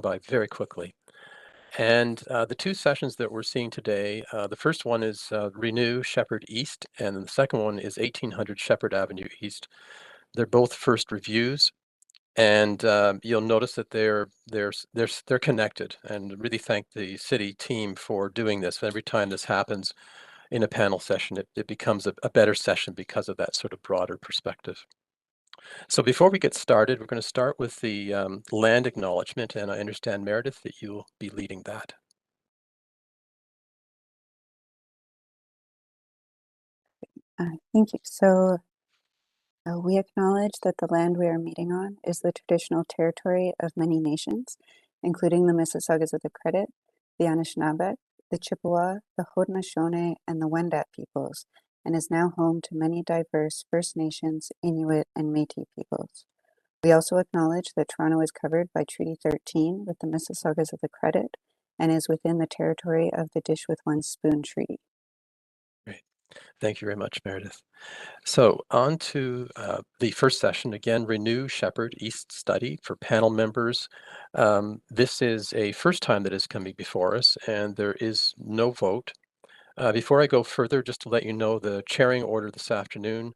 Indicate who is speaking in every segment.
Speaker 1: by very quickly. And the two sessions that we're seeing today, the first one is Renew Shepard East, and then the second one is 1800 Shepard Avenue East. They're both first reviews, and you'll notice that they're connected. And really thank the city team for doing this. Every time this happens in a panel session, it becomes a better session because of that sort of broader perspective. So before we get started, we're going to start with the land acknowledgement, and I understand, Meredith, that you'll be leading that.
Speaker 2: Thank you. So we acknowledge that the land we are meeting on is the traditional territory of many nations, including the Mississaugas of the Credit, the Anishinaabe, the Chippewa, the Haudenosaunee, and the Wendat peoples, and is now home to many diverse First Nations, Inuit, and Métis peoples. We also acknowledge that Toronto is covered by Treaty 13 with the Mississaugas of the Credit and is within the territory of the Dish with One Spoon Treaty.
Speaker 1: Great. Thank you very much, Meredith. So on to the first session, again, Renew Shepard East Study for panel members. This is a first time that is coming before us, and there is no vote. Before I go further, just to let you know the chairing order this afternoon,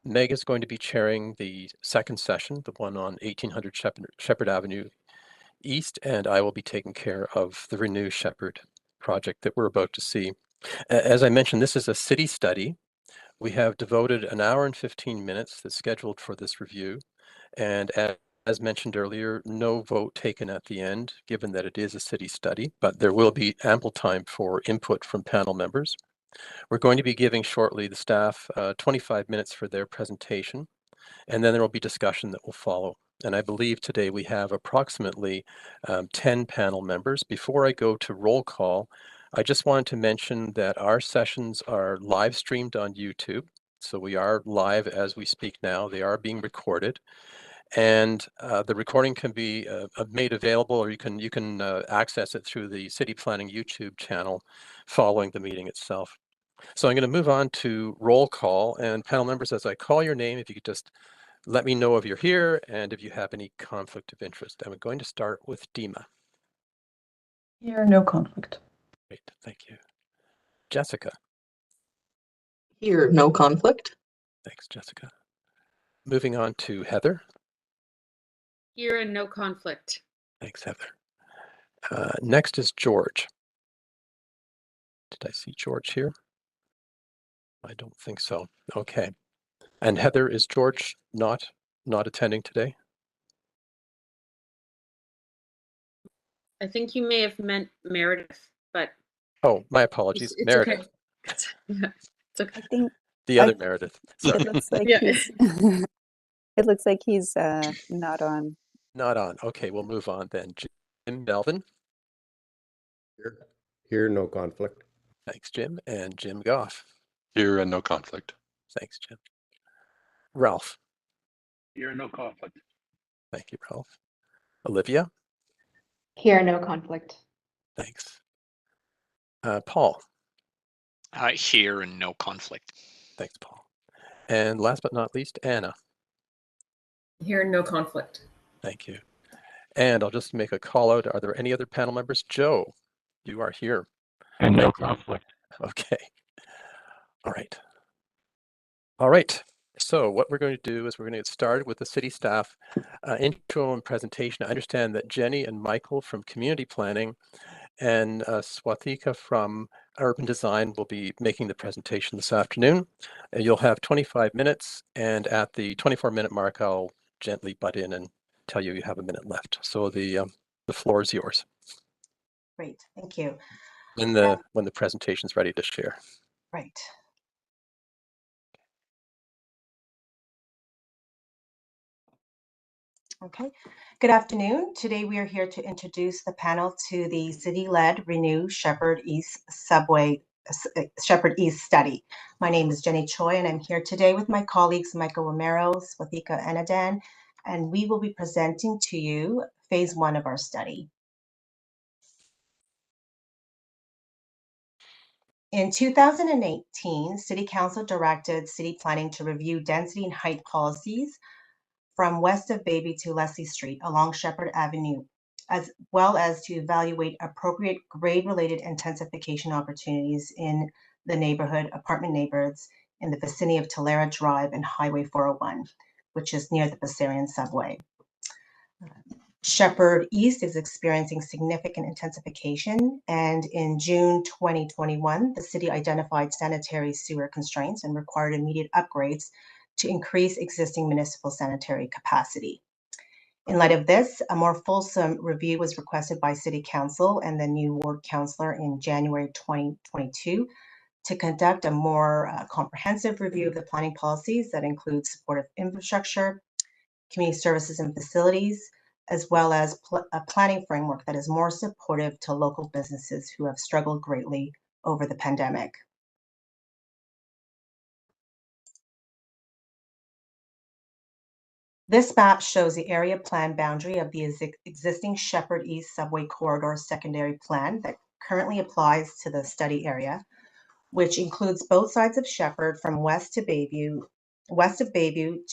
Speaker 1: Meg is going to be chairing the second session, the one on 1800 Shepard Avenue East, and I will be taking care of the Renew Shepard project that we're about to see. As I mentioned, this is a city study. We have devoted an hour and 15 minutes that's scheduled for this review. And as mentioned earlier, no vote taken at the end, given that it is a city study, but there will be ample time for input from panel members. We're going to be giving shortly the staff 25 minutes for their presentation, and then there will be discussion that will follow. And I believe today we have approximately 10 panel members. Before I go to roll call, I just wanted to mention that our sessions are live streamed on YouTube. So we are live as we speak now. They are being recorded. And the recording can be made available, or you can access it through the City Planning YouTube channel following the meeting itself. So I'm going to move on to roll call, and panel members, as I call your name, if you could just let me know if you're here and if you have any conflict of interest. I'm going to start with Dima.
Speaker 3: Here, no conflict.
Speaker 1: Great, thank you. Jessica.
Speaker 4: Here, no conflict.
Speaker 1: Thanks, Jessica. Moving on to Heather.
Speaker 5: Here and no conflict.
Speaker 1: Thanks, Heather. Next is George. Did I see George here? I don't think so. Okay. And Heather, is George not attending today?
Speaker 5: I think you may have meant Meredith, but
Speaker 1: oh, my apologies.
Speaker 5: It's
Speaker 1: Meredith.
Speaker 5: Okay. Yeah, it's okay.
Speaker 2: I think
Speaker 1: the other Meredith.
Speaker 2: Sorry. It looks like he's it looks like he's not on.
Speaker 1: Not on. Okay, we'll move on then. Jim Melvin.
Speaker 6: Here, no conflict.
Speaker 1: Thanks, Jim. And Jim Goff.
Speaker 7: Here and no conflict.
Speaker 1: Thanks, Jim. Ralph.
Speaker 8: Here, no conflict.
Speaker 1: Thank you, Ralph. Olivia.
Speaker 9: Here, no conflict.
Speaker 1: Thanks. Paul.
Speaker 10: Here and no conflict.
Speaker 1: Thanks, Paul. And last but not least, Anna.
Speaker 11: Here, no conflict.
Speaker 1: Thank you. And I'll just make a call out. Are there any other panel members? Joe, you are here.
Speaker 8: And no conflict.
Speaker 1: Okay. All right. All right. So what we're going to do is we're going to get started with the city staff intro and presentation. I understand that Jenny and Michael from community planning and Swathika from urban design will be making the presentation this afternoon. You'll have 25 minutes, and at the 24-minute mark, I'll gently butt in and tell you have a minute left. So the floor is yours.
Speaker 12: Great, thank you.
Speaker 1: When the presentation's ready to share.
Speaker 12: Right. Okay, good afternoon. Today we are here to introduce the panel to the city-led Renew Shepard East study. My name is Jenny Choi, and I'm here today with my colleagues Michael Romero, Swathika Anadan, and we will be presenting to you phase 1 of our study. In 2018, City Council directed City Planning to review density and height policies from west of Baby to Leslie Street along Shepard Avenue as well as to evaluate appropriate grade-related intensification opportunities in the neighborhood, apartment neighborhoods in the vicinity of Tulare Drive and Highway 401, which is near the Passerian subway. Shepard East is experiencing significant intensification, and in June 2021, the city identified sanitary sewer constraints and required immediate upgrades to increase existing municipal sanitary capacity. In light of this, a more fulsome review was requested by City Council and the new ward councillor in January 2022 to conduct a more comprehensive review of the planning policies that include supportive infrastructure, community services and facilities, as well as a planning framework that is more supportive to local businesses who have struggled greatly over the pandemic. This map shows the area plan boundary of the existing Shepard East Subway Corridor secondary plan that currently applies to the study area, which includes both sides of Shepard from west of Bayview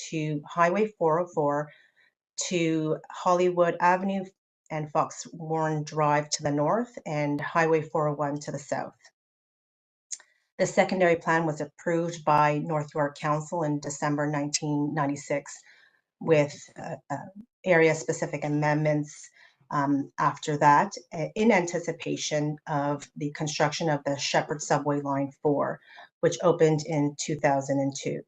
Speaker 12: to Highway 404 to Hollywood Avenue and Foxwarren Drive to the north and Highway 401 to the south. The secondary plan was approved by North York Council in December 1996 with area-specific amendments after that in anticipation of the construction of the Shepard Subway Line 4, which opened in 2002.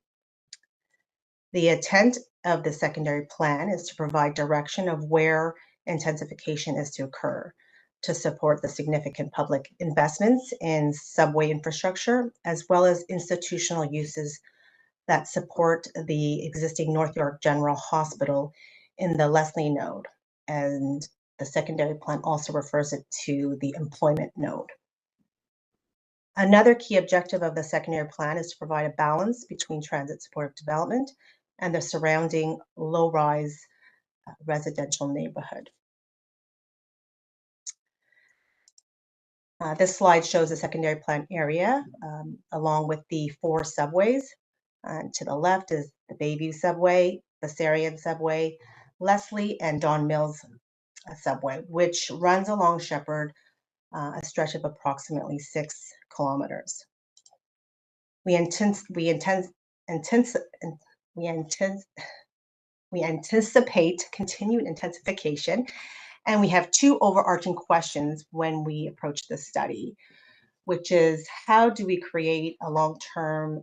Speaker 12: The intent of the secondary plan is to provide direction of where intensification is to occur to support the significant public investments in subway infrastructure, as well as institutional uses that support the existing North York General Hospital in the Leslie node. And the secondary plan also refers it to the employment node. Another key objective of the secondary plan is to provide a balance between transit supportive development and the surrounding low-rise residential neighborhood. This slide shows the secondary plan area along with the 4 subways. To the left is the Bayview subway, Passerian subway, Leslie and Don Mills subway, which runs along Shepard a stretch of approximately 6 kilometers. We anticipate continued intensification, and we have 2 overarching questions when we approach this study, which is how do we create a long-term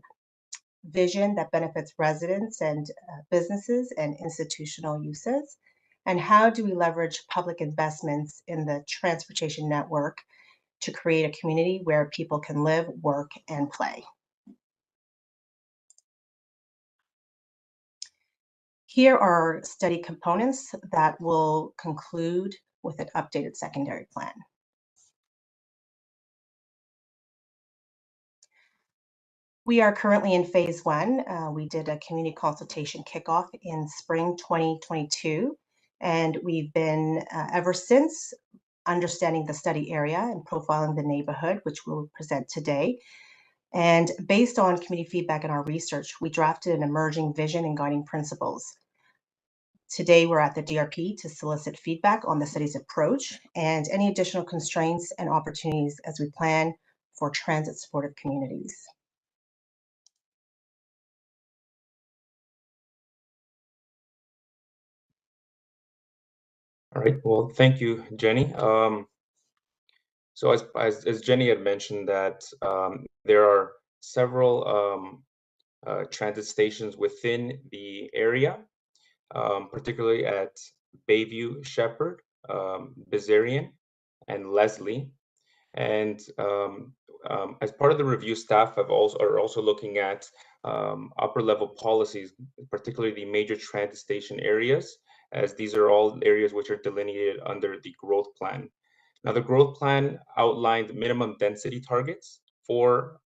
Speaker 12: vision that benefits residents and businesses and institutional uses? And how do we leverage public investments in the transportation network to create a community where people can live, work, and play? Here are study components that will conclude with an updated secondary plan. We are currently in phase 1. We did a community consultation kickoff in spring 2022, and we've been ever since understanding the study area and profiling the neighborhood, which we'll present today. And based on community feedback and our research, we drafted an emerging vision and guiding principles. Today, we're at the DRP to solicit feedback on the city's approach and any additional constraints and opportunities as we plan for transit supportive communities.
Speaker 6: All right, well, thank you, Jenny. So as Jenny had mentioned that there are several transit stations within the area, particularly at Bayview, Shepard, Passerian, and Leslie. And as part of the review, staff are also looking at upper level policies, particularly the major transit station areas, as these are all areas which are delineated under the growth plan. Now, the growth plan outlined minimum density targets for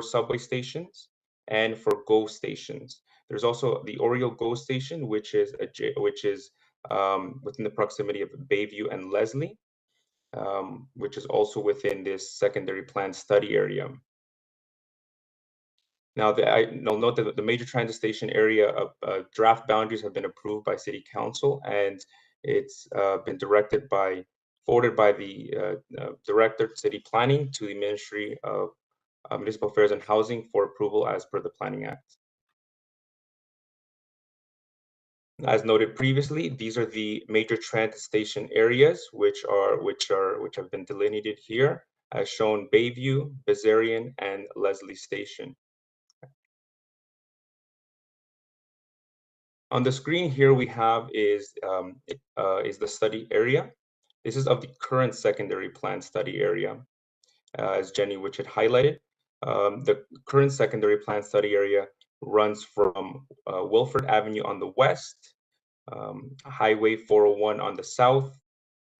Speaker 6: subway stations and for GO stations. There's also the Oriole GO station, which is within the proximity of Bayview and Leslie, which is also within this secondary plan study area. Now, I'll note that the major transit station area draft boundaries have been approved by City Council, and It's been forwarded by the Director of City Planning to the Ministry of Municipal Affairs and Housing for approval as per the Planning Act. As noted previously, these are the major transit station areas which have been delineated here, as shown: Bayview, Bazarian, and Leslie Station. On the screen here we have is the study area. This is of the current secondary plan study area, as Jenny Witch had highlighted. The current secondary plan study area runs from Wilford Avenue on the west, Highway 401 on the south,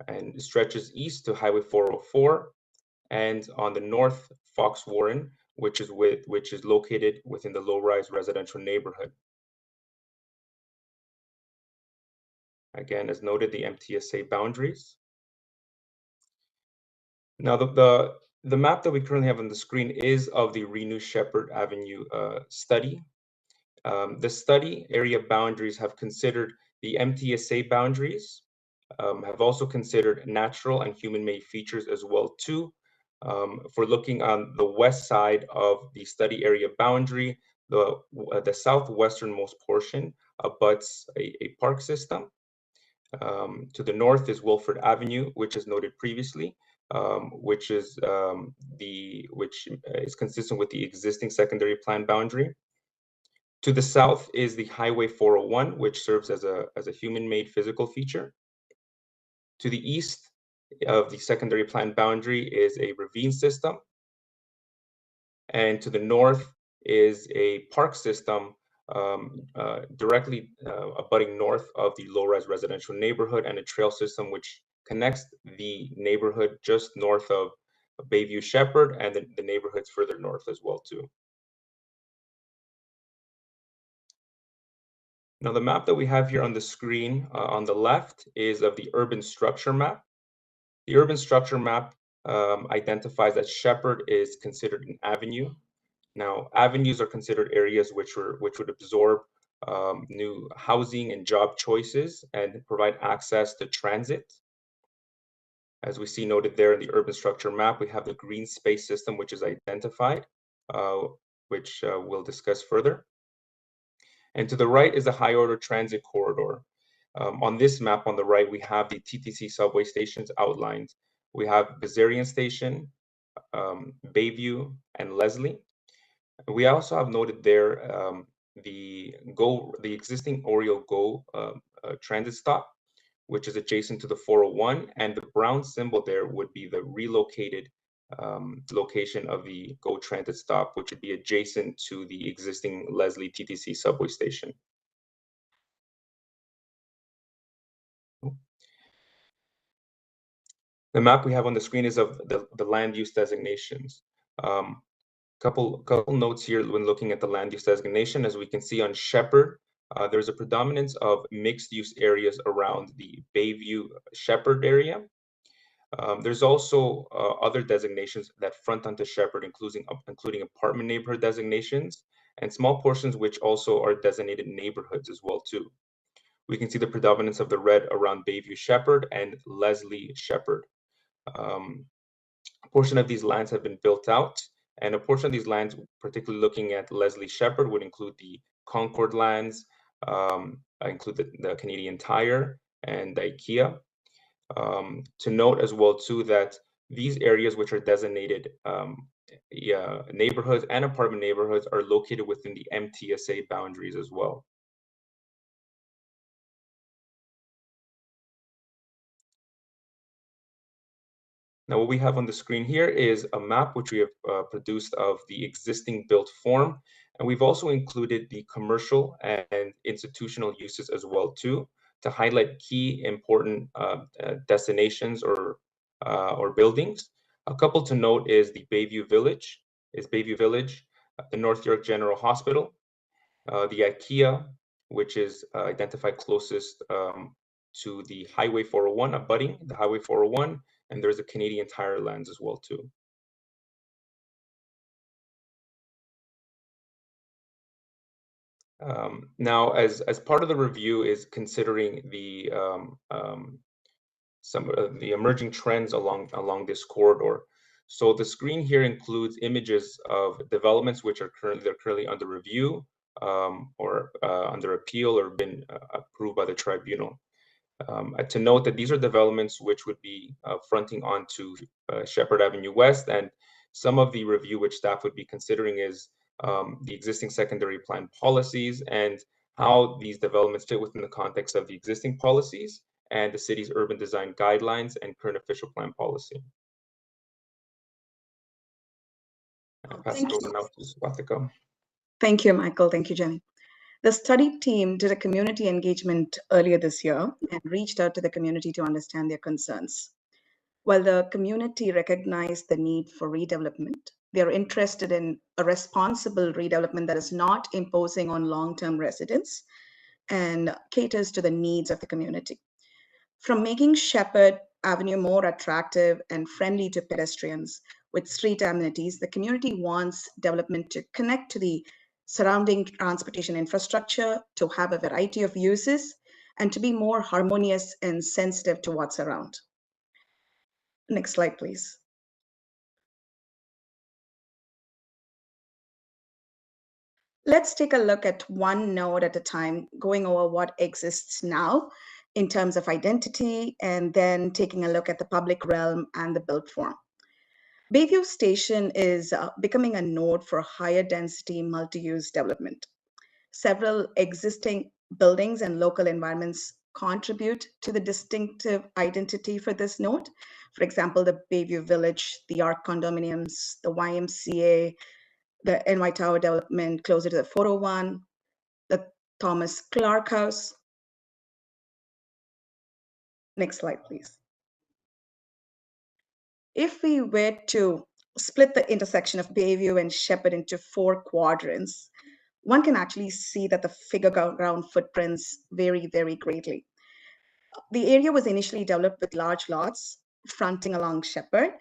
Speaker 6: and stretches east to Highway 404, and on the north, Fox Warren, which is located within the low-rise residential neighborhood. Again, as noted, the MTSA boundaries. Now, the map that we currently have on the screen is of the Renew Shepard Avenue study. The study area boundaries have considered the MTSA boundaries, have also considered natural and human-made features as well too. For looking on the west side of the study area boundary, the southwesternmost portion abuts a park system. To the north is Wilford Avenue, which is noted previously, which is consistent with the existing secondary plan boundary. To the south is the Highway 401, which serves as a human-made physical feature. To the east of the secondary plan boundary is a ravine system. And to the north is a park system directly abutting north of the low-rise residential neighborhood, and a trail system which connects the neighborhood just north of Bayview Shepard and the neighborhoods further north as well too. Now, the map that we have here on the screen on the left is of the urban structure map. The urban structure map identifies that Shepard is considered an avenue. Now, avenues are considered areas which would absorb new housing and job choices and provide access to transit. As we see noted there in the urban structure map, we have the green space system, which is identified, which we'll discuss further. And to the right is the high order transit corridor. On this map on the right, we have the TTC subway stations outlined. We have Bazarian Station, Bayview, and Leslie. We also have noted there the existing Oriole Go transit stop, which is adjacent to the 401, and the brown symbol there would be the relocated location of the Go transit stop, which would be adjacent to the existing Leslie TTC subway station. The map we have on the screen is of the land use designations. Couple notes here when looking at the land use designation. As we can see on Shepard, there's a predominance of mixed use areas around the Bayview Shepard area. There's also other designations that front onto Shepard, including apartment neighborhood designations and small portions which also are designated neighborhoods as well too. We can see the predominance of the red around Bayview Shepard and Leslie Shepard. A portion of these lands have been built out, and a portion of these lands, particularly looking at Leslie Shepard, would include the Concord lands, include the Canadian Tire and the IKEA. To note as well too that these areas which are designated neighborhoods and apartment neighborhoods are located within the MTSA boundaries as well. Now, what we have on the screen here is a map which we have produced of the existing built form, and we've also included the commercial and institutional uses as well too, to highlight key important destinations or buildings. A couple to note is the Bayview Village, the North York General Hospital, the IKEA, which is identified closest to the Highway 401, abutting the Highway 401, and there's a Canadian Tire lands as well too. Now, as part of the review is considering some of the emerging trends along this corridor. So the screen here includes images of developments which are currently under review or under appeal or been approved by the tribunal. To note that these are developments which would be fronting onto Shepard Avenue West, and some of the review which staff would be considering is the existing secondary plan policies and how these developments fit within the context of the existing policies and the city's urban design guidelines and current official plan policy. I'll pass it over now to Swatika.
Speaker 7: Thank you, Michael. Thank you, Jenny. The study team did a community engagement earlier this year and reached out to the community to understand their concerns. While the community recognized the need for redevelopment, they are interested in a responsible redevelopment that is not imposing on long-term residents and caters to the needs of the community. From making Shepard Avenue more attractive and friendly to pedestrians with street amenities, the community wants development to connect to the surrounding transportation infrastructure, to have a variety of uses, and to be more harmonious and sensitive to what's around. Next slide, please. Let's take a look at one node at a time, going over what exists now in terms of identity, and then taking a look at the public realm and the built form. Bayview Station is becoming a node for higher density multi-use development. Several existing buildings and local environments contribute to the distinctive identity for this node. For example, the Bayview Village, the Arc condominiums, the YMCA, the NY Tower development closer to the 401, the Thomas Clark House. Next slide, please. If we were to split the intersection of Bayview and Shepard into 4 quadrants, one can actually see that the figure ground footprints vary very greatly. The area was initially developed with large lots fronting along Shepard,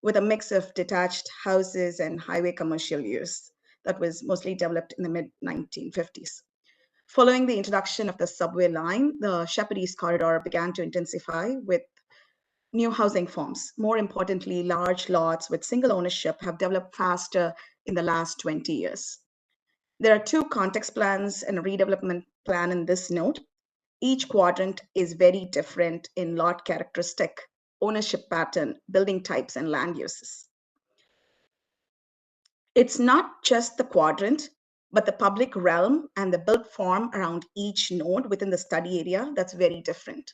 Speaker 7: with a mix of detached houses and highway commercial use that was mostly developed in the mid-1950s. Following the introduction of the subway line, the Shepard East Corridor began to intensify with new housing forms. More importantly, large lots with single ownership have developed faster in the last 20 years. There are 2 context plans and a redevelopment plan in this node. Each quadrant is very different in lot characteristic, ownership pattern, building types, and land uses. It's not just the quadrant, but the public realm and the built form around each node within the study area that's very different.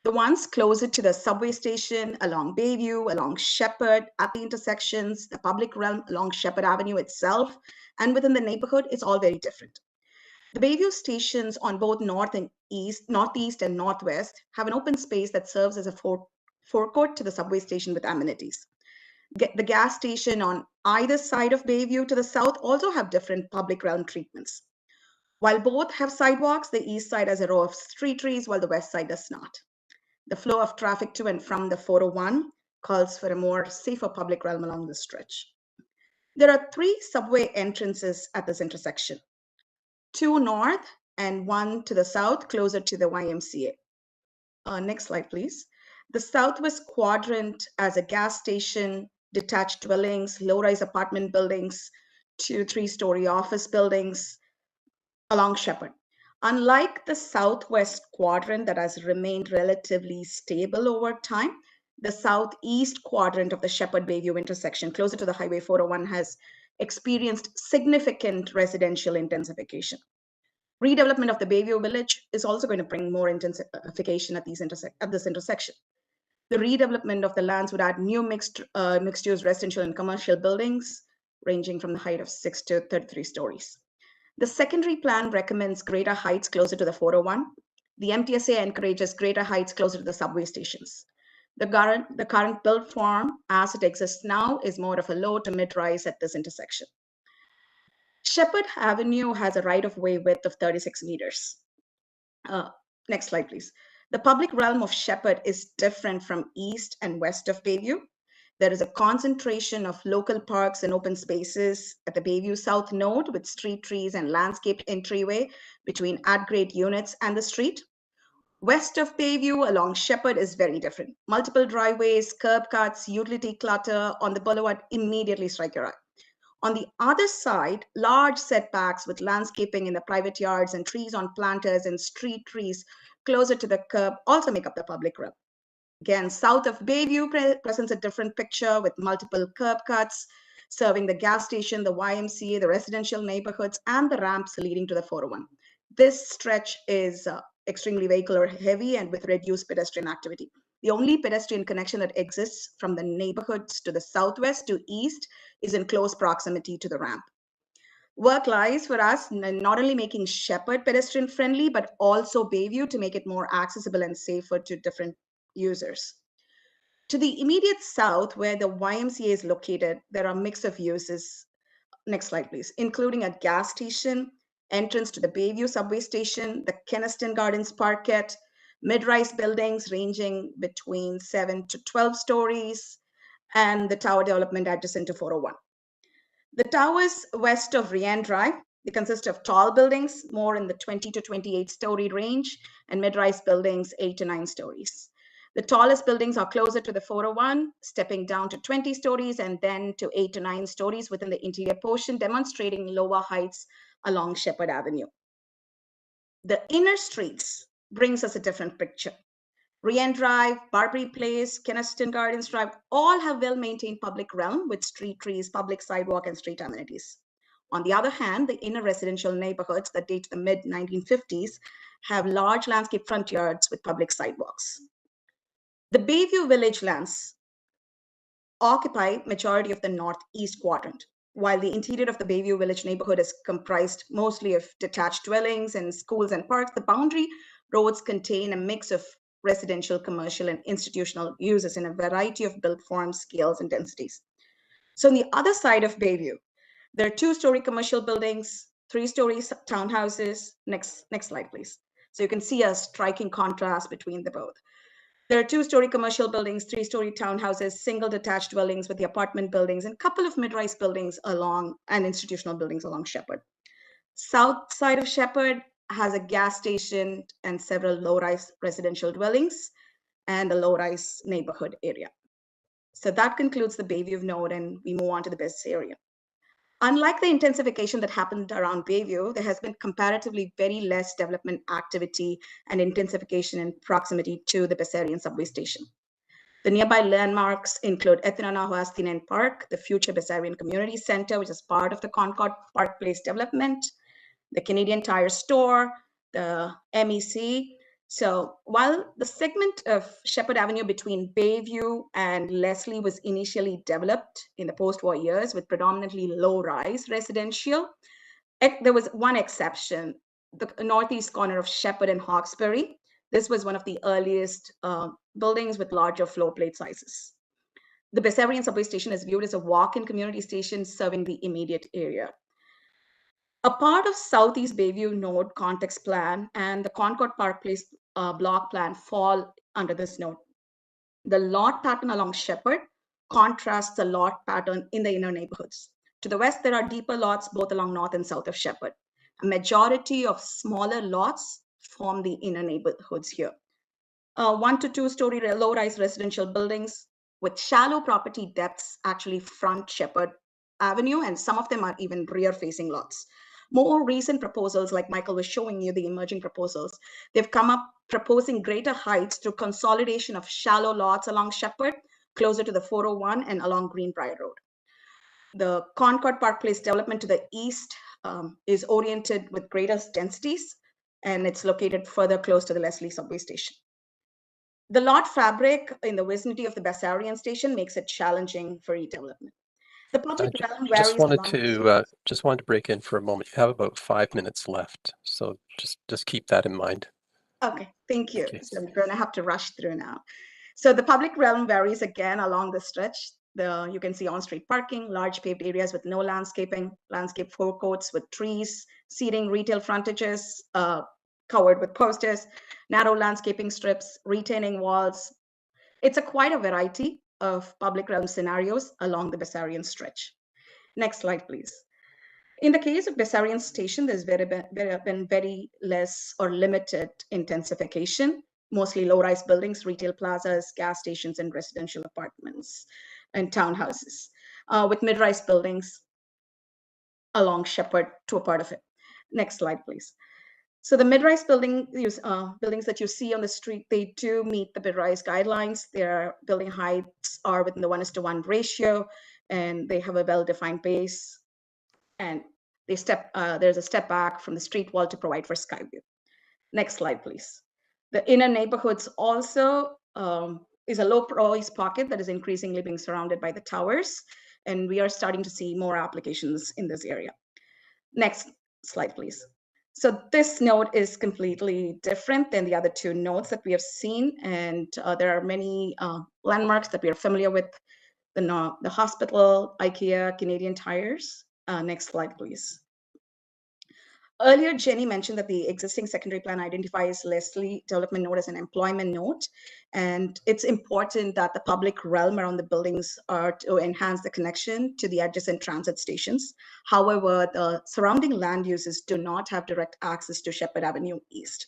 Speaker 7: The ones closer to the subway station, along Bayview, along Shepard, at the intersections, the public realm along Shepard Avenue itself, and within the neighborhood, it's all very different. The Bayview stations on both northeast and northwest have an open space that serves as a forecourt to the subway station with amenities. The gas station on either side of Bayview to the south also have different public realm treatments. While both have sidewalks, the east side has a row of street trees while the west side does not. The flow of traffic to and from the 401 calls for a more safer public realm along this stretch. There are 3 subway entrances at this intersection, 2 north and 1 to the south closer to the YMCA. Next slide, please. The southwest quadrant as a gas station, detached dwellings, low-rise apartment buildings, 2 3-story office buildings along Shepard. Unlike the southwest quadrant that has remained relatively stable over time, the southeast quadrant of the Shepard-Bayview intersection, closer to the Highway 401, has experienced significant residential intensification. Redevelopment of the Bayview Village is also going to bring more intensification at this intersection. The redevelopment of the lands would add new mixed-use residential and commercial buildings, ranging from the height of 6 to 33 stories. The secondary plan recommends greater heights closer to the 401. The MTSA encourages greater heights closer to the subway stations. The current built form, as it exists now, is more of a low to mid-rise at this intersection. Shepard Avenue has a right-of-way width of 36 meters. Next slide, please. The public realm of Shepard is different from east and west of Bayview. There is a concentration of local parks and open spaces at the Bayview South node with street trees and landscaped entryway between at-grade units and the street. West of Bayview along Shepard is very different. Multiple driveways, curb cuts, utility clutter on the boulevard immediately strike your eye. On the other side, large setbacks with landscaping in the private yards and trees on planters and street trees closer to the curb also make up the public realm. Again, south of Bayview presents a different picture with multiple curb cuts serving the gas station, the YMCA, the residential neighborhoods, and the ramps leading to the 401. This stretch is extremely vehicular heavy and with reduced pedestrian activity. The only pedestrian connection that exists from the neighborhoods to the southwest to east is in close proximity to the ramp. Work lies for us in not only making Shepard pedestrian friendly, but also Bayview to make it more accessible and safer to different users. To the immediate south, where the YMCA is located, there are a mix of uses. Next slide, please, including a gas station, entrance to the Bayview subway station, the Keniston Gardens Parkette, mid-rise buildings ranging between 7 to 12 stories, and the tower development adjacent to 401. The towers west of Rian Drive, they consist of tall buildings, more in the 20 to 28 story range, and mid-rise buildings 8 to 9 stories. The tallest buildings are closer to the 401, stepping down to 20 stories and then to 8 to 9 stories within the interior portion, demonstrating lower heights along Shepard Avenue. The inner streets brings us a different picture. Rian Drive, Barbary Place, Keniston Gardens Drive all have well-maintained public realm with street trees, public sidewalk, and street amenities. On the other hand, the inner residential neighborhoods that date to the mid-1950s have large landscape front yards with public sidewalks. The Bayview Village lands occupy majority of the northeast quadrant, while the interior of the Bayview Village neighborhood is comprised mostly of detached dwellings and schools and parks. The boundary roads contain a mix of residential, commercial, and institutional uses in a variety of built forms, scales, and densities. So on the other side of Bayview, there are 2-story commercial buildings, 3-story townhouses. Next slide, please. So you can see a striking contrast between the both. There are 2-story commercial buildings, 3-story townhouses, single detached dwellings with the apartment buildings, and a couple of mid-rise buildings along and institutional buildings along Shepard. South side of Shepard has a gas station and several low-rise residential dwellings and a low-rise neighborhood area. So that concludes the Bayview node, and we move on to the Bess area. Unlike the intensification that happened around Bayview, there has been comparatively very less development activity and intensification in proximity to the Bessarian subway station. The nearby landmarks include Ethinanahuasthinen Park, the future Bessarian Community Center, which is part of the Concord Park Place development, the Canadian Tire Store, the MEC. So while the segment of Shepard Avenue between Bayview and Leslie was initially developed in the post-war years with predominantly low-rise residential, there was one exception, the northeast corner of Shepard and Hawkesbury. This was one of the earliest buildings with larger floor plate sizes. The Bessarian subway station is viewed as a walk-in community station serving the immediate area. A part of Southeast Bayview node context plan and the Concord Park Place block plan fall under this node. The lot pattern along Shepard contrasts the lot pattern in the inner neighborhoods. To the west, there are deeper lots both along north and south of Shepard. A majority of smaller lots form the inner neighborhoods here. 1 to 2 story low-rise residential buildings with shallow property depths actually front Shepard Avenue, and some of them are even rear-facing lots. More recent proposals, like Michael was showing you, the emerging proposals, they've come up proposing greater heights through consolidation of shallow lots along Shepard, closer to the 401 and along Greenbrier Road. The Concord Park Place development to the east is oriented with greater densities, and it's located further close to the Leslie subway station. The lot fabric in the vicinity of the Bessarian station makes it challenging for redevelopment. The public realm varies
Speaker 1: just wanted to break in for a moment. You have about 5 minutes left, so just keep that in mind.
Speaker 7: Okay, thank you. Okay. So I'm going to have to rush through now. So the public realm varies again along the stretch. You can see on-street parking, large paved areas with no landscaping, landscape forecourts with trees, seating, retail frontages covered with posters, narrow landscaping strips, retaining walls. It's quite a variety. of public realm scenarios along the Bessarion stretch. Next slide, please. In the case of Bessarion Station, there's been very less or limited intensification, mostly low-rise buildings, retail plazas, gas stations, and residential apartments and townhouses, with mid-rise buildings along Shepard to a part of it. Next slide, please. So the mid-rise buildings that you see on the street, they do meet the mid-rise guidelines. Their building heights are within the 1:1 ratio, and they have a well-defined base. And there's a step back from the street wall to provide for sky view. Next slide, please. The inner neighborhoods also is a low price pocket that is increasingly being surrounded by the towers. And we are starting to see more applications in this area. Next slide, please. So this node is completely different than the other two nodes that we have seen. And there are many landmarks that we are familiar with, the hospital, IKEA, Canadian Tires. Next slide, please. Earlier, Jenny mentioned that the existing secondary plan identifies Leslie Development Node as an employment node, and it's important that the public realm around the buildings are to enhance the connection to the adjacent transit stations. However, the surrounding land uses do not have direct access to Shepard Avenue East.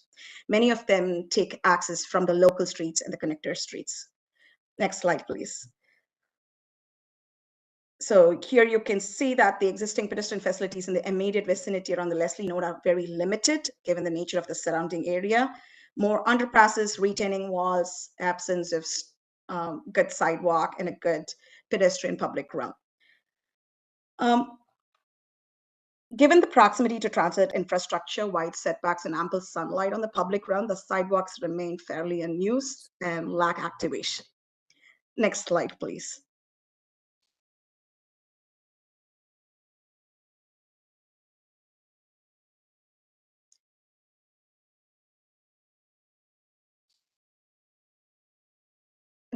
Speaker 7: Many of them take access from the local streets and the connector streets. Next slide, please. So here you can see that the existing pedestrian facilities in the immediate vicinity around the Leslie node are very limited, given the nature of the surrounding area. More underpasses, retaining walls, absence of good sidewalk, and a good pedestrian public realm. Given the proximity to transit infrastructure, wide setbacks, and ample sunlight on the public realm, the sidewalks remain fairly unused and lack activation. Next slide, please.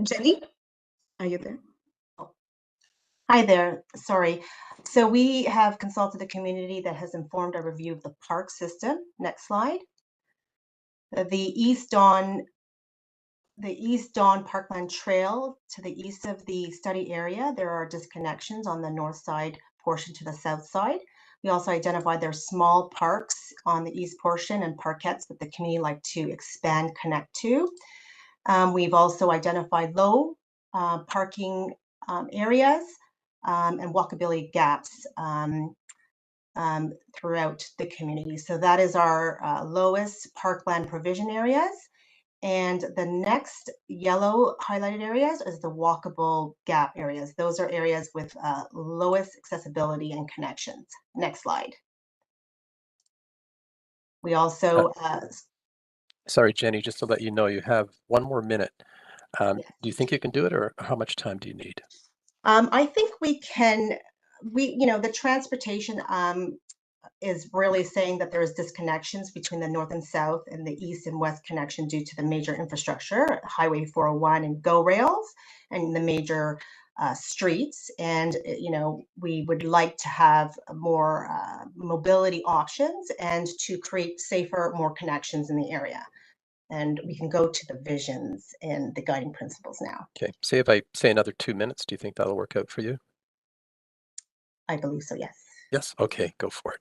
Speaker 7: Jenny, are you there?
Speaker 12: Hi there, sorry. So we have consulted a community that has informed our review of the park system. Next slide. The East Dawn Parkland Trail to the east of the study area, there are disconnections on the north side portion to the south side. We also identified there are small parks on the east portion and parkettes that the community like to expand, connect to. We've also identified low parking areas and walkability gaps throughout the community. So that is our lowest parkland provision areas. And the next yellow highlighted areas is the walkable gap areas. Those are areas with lowest accessibility and connections. Next slide. We also...
Speaker 1: Sorry, Jenny, just to let you know, you have 1 more minute.
Speaker 12: Yes.
Speaker 1: Do you think you can do it, or how much time do you need?
Speaker 12: I think we can, the transportation is really saying that there's disconnections between the north and south and the east and west connection due to the major infrastructure, Highway 401 and GO rails and the major streets. And, we would like to have more mobility options and to create safer, more connections in the area. And we can go to the visions and the guiding principles now.
Speaker 1: Okay, say if I say another 2 minutes, do you think that'll work out for you?
Speaker 12: I believe so, yes.
Speaker 1: Yes, okay, go for it.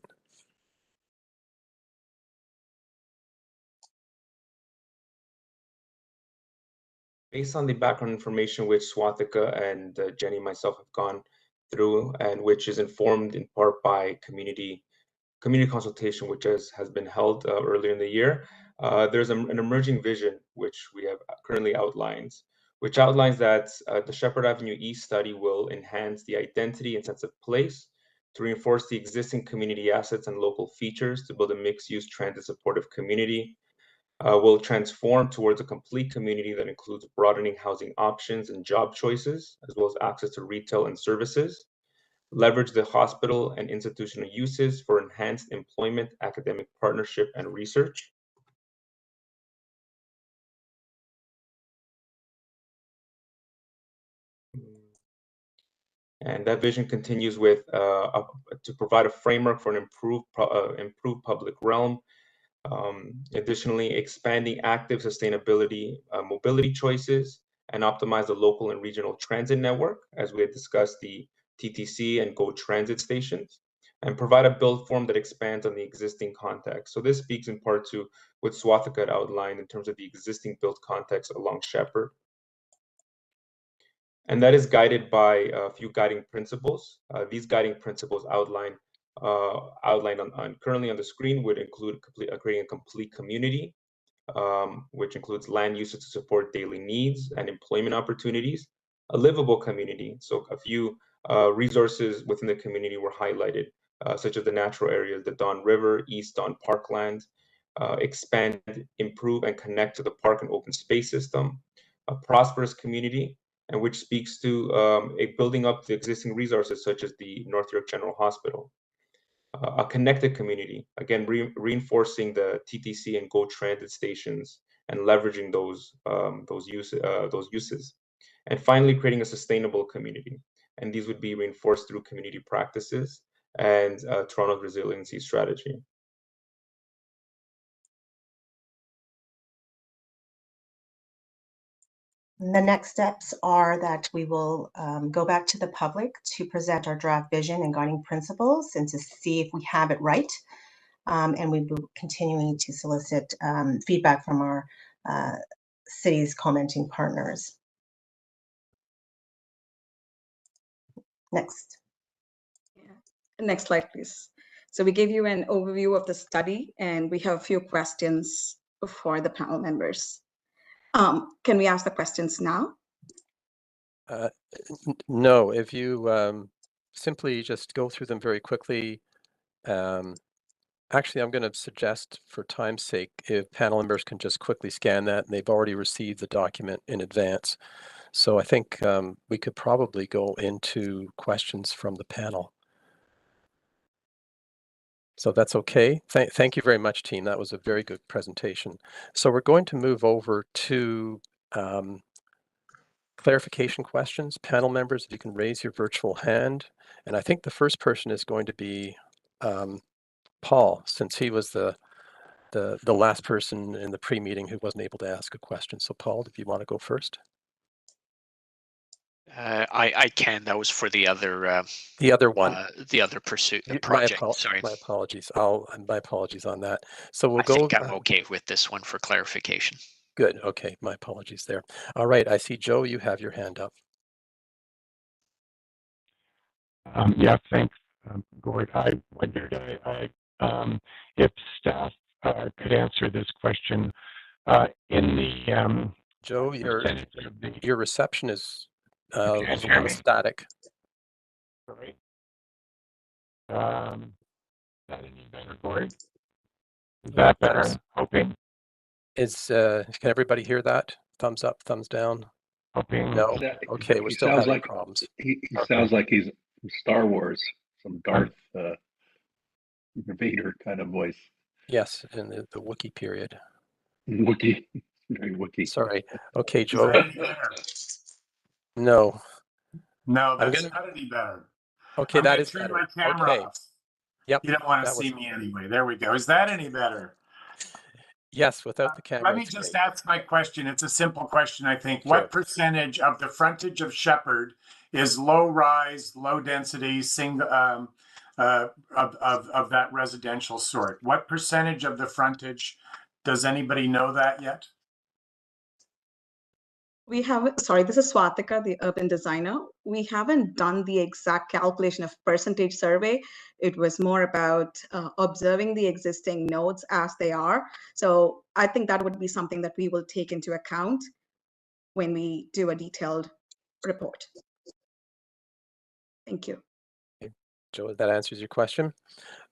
Speaker 6: Based on the background information which Swatika and Jenny and myself have gone through, and which is informed in part by community consultation, which has been held earlier in the year, there's an emerging vision which we have currently outlined, which outlines that the Shepard Avenue East study will enhance the identity and sense of place to reinforce the existing community assets and local features to build a mixed-use transit supportive community, will transform towards a complete community that includes broadening housing options and job choices, as well as access to retail and services, leverage the hospital and institutional uses for enhanced employment, academic partnership, and research. And that vision continues with to provide a framework for an improved public realm. Additionally, expanding active sustainability mobility choices and optimize the local and regional transit network, as we had discussed the TTC and GO transit stations, and provide a build form that expands on the existing context. So this speaks in part to what Swathika had outlined in terms of the existing built context along Shepard. And that is guided by a few guiding principles. These guiding principles outlined currently on the screen would include creating a complete community, which includes land uses to support daily needs and employment opportunities, a livable community. So a few resources within the community were highlighted, such as the natural areas, the Don River, East Don Parkland, expand, improve, and connect to the park and open space system, a prosperous community, and which speaks to building up the existing resources such as the North York General Hospital. A connected community, again, reinforcing the TTC and GO transit stations and leveraging those uses. And finally, creating a sustainable community. And these would be reinforced through community practices and Toronto's resiliency strategy.
Speaker 12: The next steps are that we will go back to the public to present our draft vision and guiding principles and to see if we have it right. And we'll be continuing to solicit feedback from our city's commenting partners. Next.
Speaker 7: Yeah. Next slide, please. So we gave you an overview of the study, and we have a few questions for the panel members. Can we ask the questions now?
Speaker 1: No, if you simply just go through them very quickly. Actually, I'm going to suggest, for time's sake, if panel members can just quickly scan that, and they've already received the document in advance. So I think we could probably go into questions from the panel. So that's okay. Thank you very much, team. That was a very good presentation. So we're going to move over to clarification questions. Panel members, if you can raise your virtual hand. And I think the first person is going to be Paul, since he was the last person in the pre-meeting who wasn't able to ask a question. So Paul, if you want to go first.
Speaker 10: I can. That was for the other
Speaker 1: one.
Speaker 10: The other project. Sorry.
Speaker 1: My apologies. My apologies on that. So we'll
Speaker 10: I
Speaker 1: go.
Speaker 10: think I'm okay with this one for clarification.
Speaker 1: Good. Okay. My apologies there. All right. I see, Joe, you have your hand up.
Speaker 8: Yeah, thanks, Gord. I wondered if staff could answer this question in the
Speaker 1: Joe, your reception is a little static.
Speaker 8: Sorry. Is that any better, Gord? Is that better? I'm hoping.
Speaker 1: Can everybody hear that? Thumbs up, thumbs down?
Speaker 8: Hoping.
Speaker 1: No. Okay, we're still having problems.
Speaker 13: He sounds like he's from Star Wars, some Darth Vader kind of voice.
Speaker 1: Yes, in the Wookiee period.
Speaker 13: Wookiee, very Wookiee.
Speaker 1: Sorry. Okay, Joe. No.
Speaker 14: No, that's not any better.
Speaker 1: Okay, that is
Speaker 14: turn
Speaker 1: better.
Speaker 14: my camera off.
Speaker 1: Yep.
Speaker 14: You don't want to see me anyway. There we go. Is that any better?
Speaker 1: Yes, without the camera.
Speaker 14: Let me just ask my question. It's a simple question, I think. Sure. What percentage of the frontage of Shepard is low rise, low density, single of that residential sort? What percentage of the frontage? Does anybody know that yet?
Speaker 7: We haven't, sorry, this is Swathika, the urban designer. We haven't done the exact calculation of percentage survey. It was more about observing the existing nodes as they are. So I think that would be something that we will take into account when we do a detailed report. Thank you.
Speaker 1: Okay. Joe, that answers your question.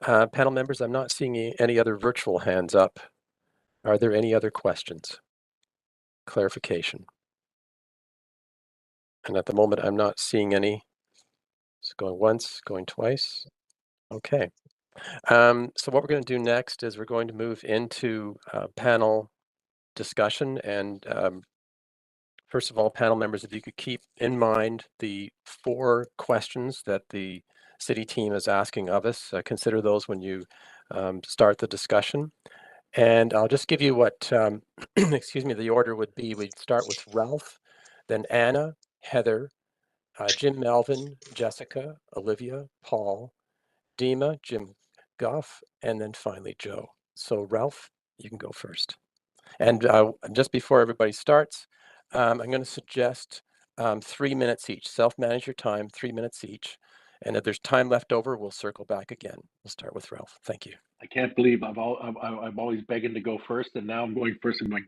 Speaker 1: Panel members, I'm not seeing any other virtual hands up. Are there any other questions? Clarification. And at the moment, I'm not seeing any. It's going once, going twice. Okay. So what we're going to do next is we're going to move into panel discussion. And first of all, panel members, if you could keep in mind the 4 questions that the city team is asking of us, consider those when you start the discussion. And I'll just give you what, excuse me, the order would be. We'd start with Ralph, then Anna, Heather, Jim Melvin, Jessica, Olivia, Paul, Dima, Jim Goff, and then finally Joe. So Ralph, you can go first. And just before everybody starts, I'm going to suggest 3 minutes each. Self-manage your time, 3 minutes each. And if there's time left over, we'll circle back again. We'll start with Ralph. Thank you.
Speaker 13: I can't believe I'm always begging to go first, and now I'm going first. I'm like,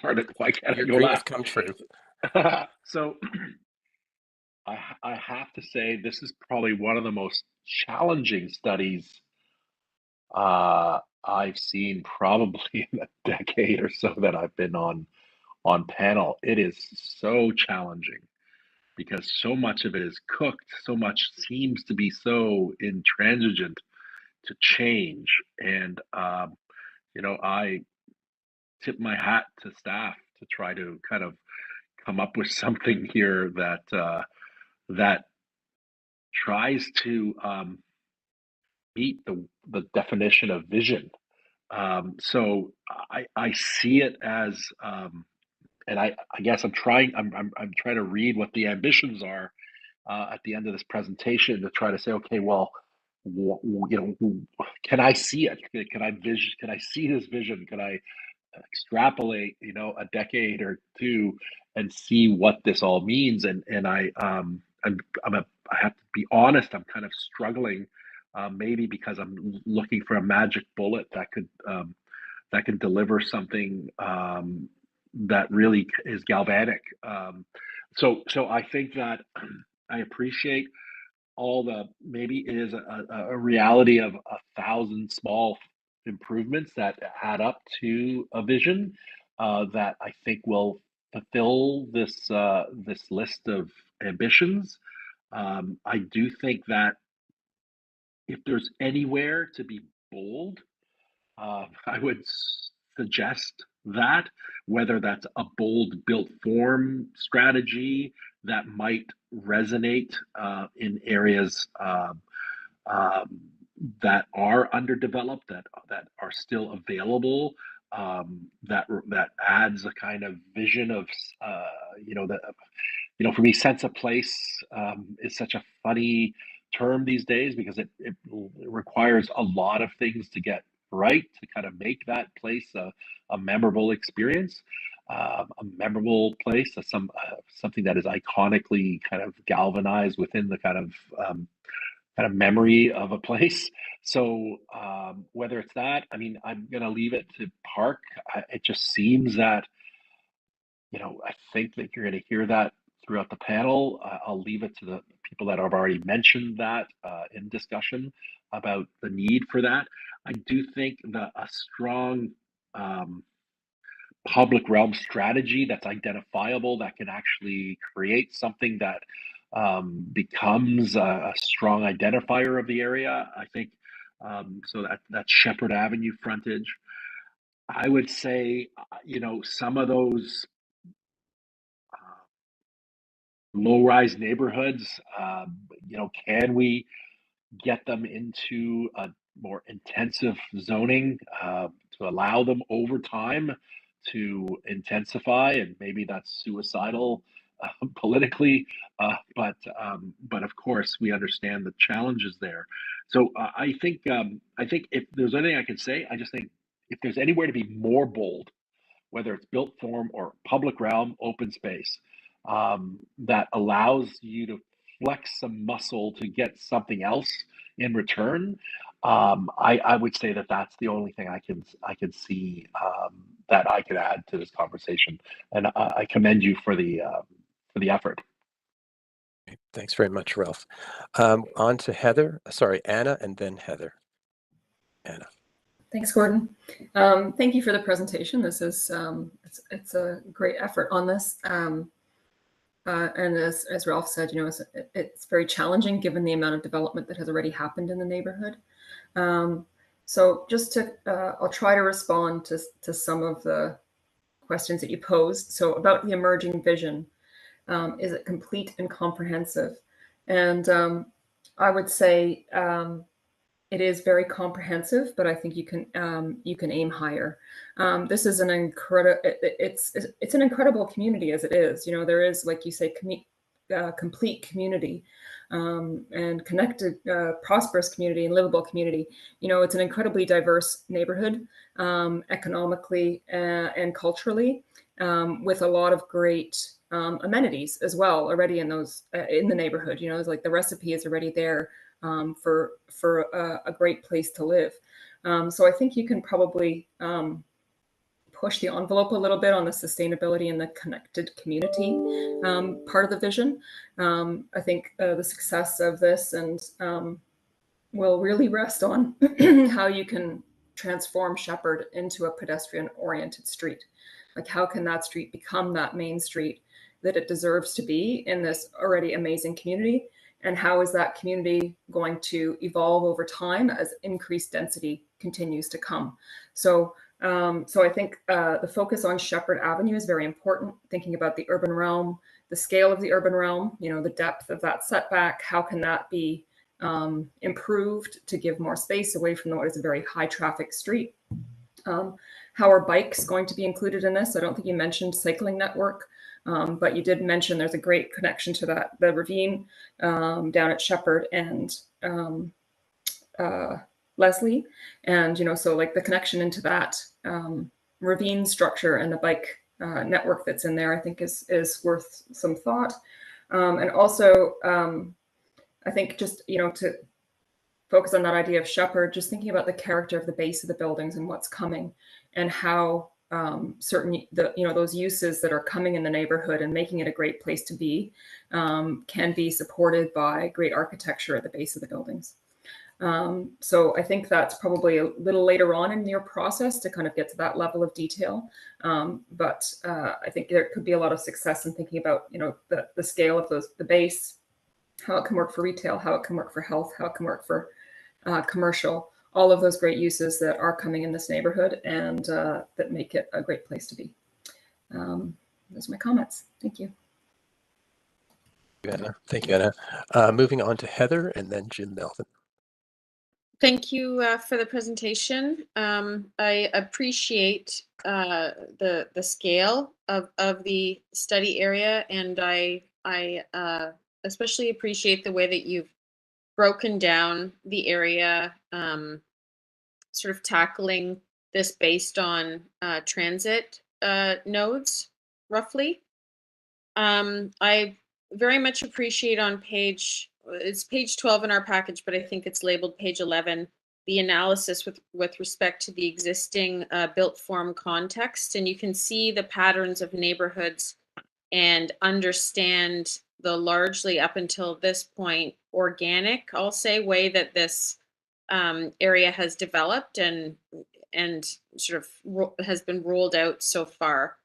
Speaker 13: darn it, why can't
Speaker 1: Your
Speaker 13: I go
Speaker 1: dream
Speaker 13: last?
Speaker 1: has come true.
Speaker 13: So I have to say this is probably one of the most challenging studies I've seen probably in a decade or so that I've been on panel. It is so challenging because so much of it is cooked, so much seems to be so intransigent to change. And I tip my hat to staff to try to kind of come up with something here that tries to meet the definition of vision. So I see it as, and I guess I'm trying to read what the ambitions are at the end of this presentation to try to say, okay, well, can I see it? Can I see this vision? Can I extrapolate, a decade or two and see what this all means? And I have to be honest, I'm kind of struggling, maybe because I'm looking for a magic bullet that could deliver something that really is galvanic. So I think that I appreciate all the, maybe it is a reality of 1,000 small improvements that add up to a vision that I think will fulfill this list of ambitions. I do think that if there's anywhere to be bold, I would suggest that, whether that's a bold built form strategy that might resonate in areas that are underdeveloped, that are still available, that adds a kind of vision of for me, sense of place is such a funny term these days because it requires a lot of things to get right to kind of make that place a memorable experience, a memorable place, something that is iconically kind of galvanized within the kind of memory of a place. So whether it's that, I mean, I'm going to leave it to Park. It just seems that, I think that you're going to hear that throughout the panel. I'll leave it to the people that have already mentioned that in discussion about the need for that. I do think that a strong public realm strategy that's identifiable, that can actually create something that becomes a strong identifier of the area. I think so that Shepard Avenue frontage. I would say, some of those low-rise neighborhoods, can we get them into a more intensive zoning to allow them over time to intensify? And maybe that's suicidal politically, but of course we understand the challenges there. So I think if there's anything I can say, I just think if there's anywhere to be more bold, whether it's built form or public realm, open space, that allows you to flex some muscle to get something else in return. I would say that that's the only thing I can see that I could add to this conversation, and I commend you for the effort.
Speaker 1: Thanks very much, Ralph. On to Anna, and then Heather. Anna.
Speaker 11: Thanks, Gordon. Thank you for the presentation. This is it's a great effort on this. And as Ralph said, it's very challenging given the amount of development that has already happened in the neighborhood. So just I'll try to respond to some of the questions that you posed. So about the emerging vision, is it complete and comprehensive? And I would say it is very comprehensive, but I think you can aim higher. This is an incredible. It's an incredible community as it is. You know, there is, like you say, complete community and connected, prosperous community and livable community. You know, it's an incredibly diverse neighborhood, economically and culturally, with a lot of great amenities as well already in those in the neighborhood. You know, it's like the recipe is already there for a great place to live. So I think you can probably push the envelope a little bit on the sustainability and the connected community part of the vision. I think the success of this and will really rest on how you can transform Shepard into a pedestrian-oriented street. Like, how can that street become that main street that it deserves to be in this already amazing community? And how is that community going to evolve over time as increased density continues to come? So I think the focus on Shepard Avenue is very important, thinking about the urban realm, the scale of the urban realm, you know, the depth of that setback, how can that be improved to give more space away from what is a very high traffic street? How are bikes going to be included in this? I don't think you mentioned cycling network, but you did mention there's a great connection to that, the ravine down at Shepard and Leslie. And, you know, so like the connection into that ravine structure and the bike network that's in there, I think is worth some thought. And also, I think just, you know, to focus on that idea of Shepard, just thinking about the character of the base of the buildings and what's coming and how certain, those uses that are coming in the neighborhood and making it a great place to be can be supported by great architecture at the base of the buildings. So I think that's probably a little later on in your process to kind of get to that level of detail. But I think there could be a lot of success in thinking about, you know, the scale of the base, how it can work for retail, how it can work for health, how it can work for commercial, all of those great uses that are coming in this neighborhood and that make it a great place to be. Those are my comments. Thank you.
Speaker 1: Thank you, Anna. Moving on to Heather and then Jim Melvin.
Speaker 5: Thank you for the presentation. I appreciate the scale of the study area, and I especially appreciate the way that you've broken down the area, sort of tackling this based on transit nodes, roughly. I very much appreciate on it's page 12 in our package, but I think it's labeled page 11, the analysis with respect to the existing built form context. And you can see the patterns of neighborhoods and understand the largely up until this point organic, I'll say, way that this area has developed and sort of has been rolled out so far.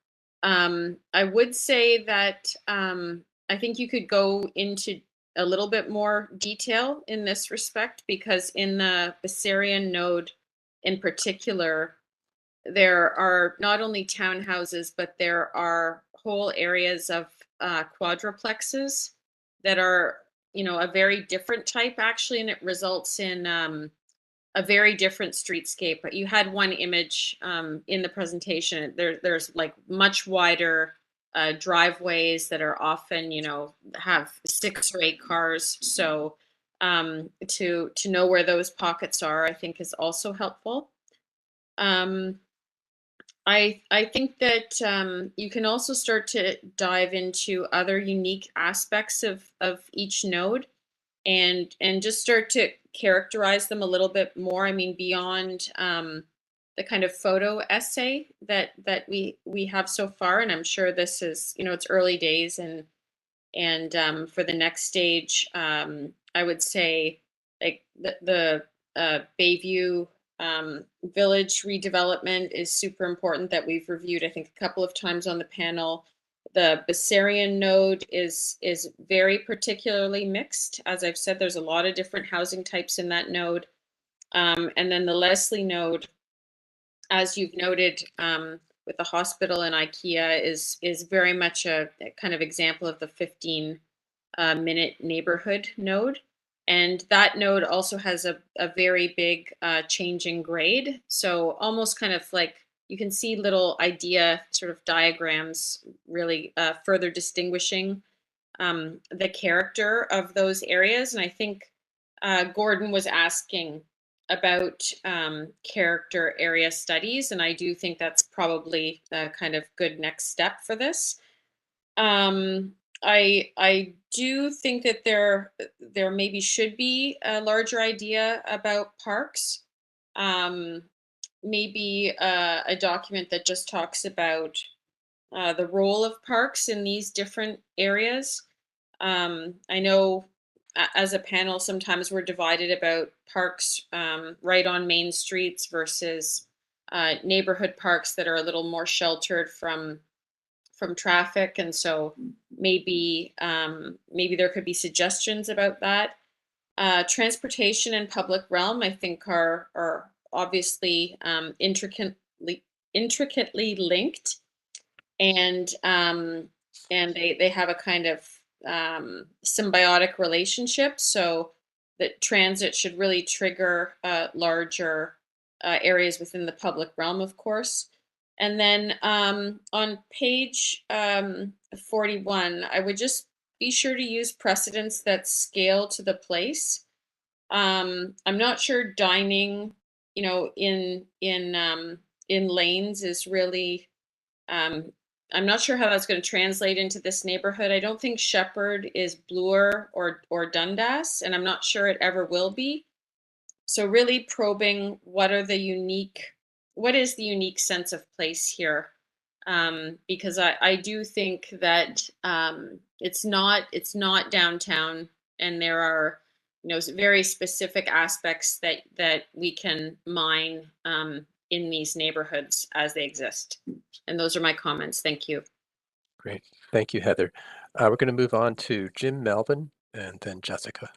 Speaker 5: I would say that I think you could go into a little bit more detail in this respect, because in the Bessarion node in particular, there are not only townhouses, but there are whole areas of quadruplexes that are, you know, a very different type actually, and it results in a very different streetscape. But you had one image in the presentation. There's like much wider driveways that are often, you know, have 6 or 8 cars. So to know where those pockets are, I think is also helpful. I think that you can also start to dive into other unique aspects of each node and just start to characterize them a little bit more. I mean, beyond the kind of photo essay that we have so far, and I'm sure this is, you know, it's early days, and for the next stage, I would say like the Bayview village redevelopment is super important that we've reviewed, I think, a couple of times on the panel. The Bessarion node is very particularly mixed. As I've said, there's a lot of different housing types in that node. And then the Leslie node, as you've noted, with the hospital and IKEA, is very much a kind of example of the 15-minute neighborhood node. And that node also has a very big change in grade. So almost kind of like you can see little idea sort of diagrams really further distinguishing the character of those areas. And I think Gordon was asking about character area studies, and I do think that's probably a kind of good next step for this. I do think that there maybe should be a larger idea about parks. Maybe a document that just talks about the role of parks in these different areas. I know as a panel, sometimes we're divided about parks right on main streets versus neighborhood parks that are a little more sheltered from traffic, and so maybe there could be suggestions about that. Transportation and public realm, I think, are obviously intricately linked, and they have a kind of symbiotic relationship. So that transit should really trigger larger areas within the public realm, of course. And then on page 41, I would just be sure to use precedents that scale to the place. I'm not sure dining, in lanes is really. I'm not sure how that's going to translate into this neighborhood. I don't think Shepard is Bloor or Dundas, and I'm not sure it ever will be. So really probing what is the unique sense of place here, because I do think that it's not downtown, and there are very specific aspects that we can mine in these neighborhoods as they exist. And those are my comments. Thank you.
Speaker 1: Great. Thank you, Heather. We're going to move on to Jim Melvin and then Jessica.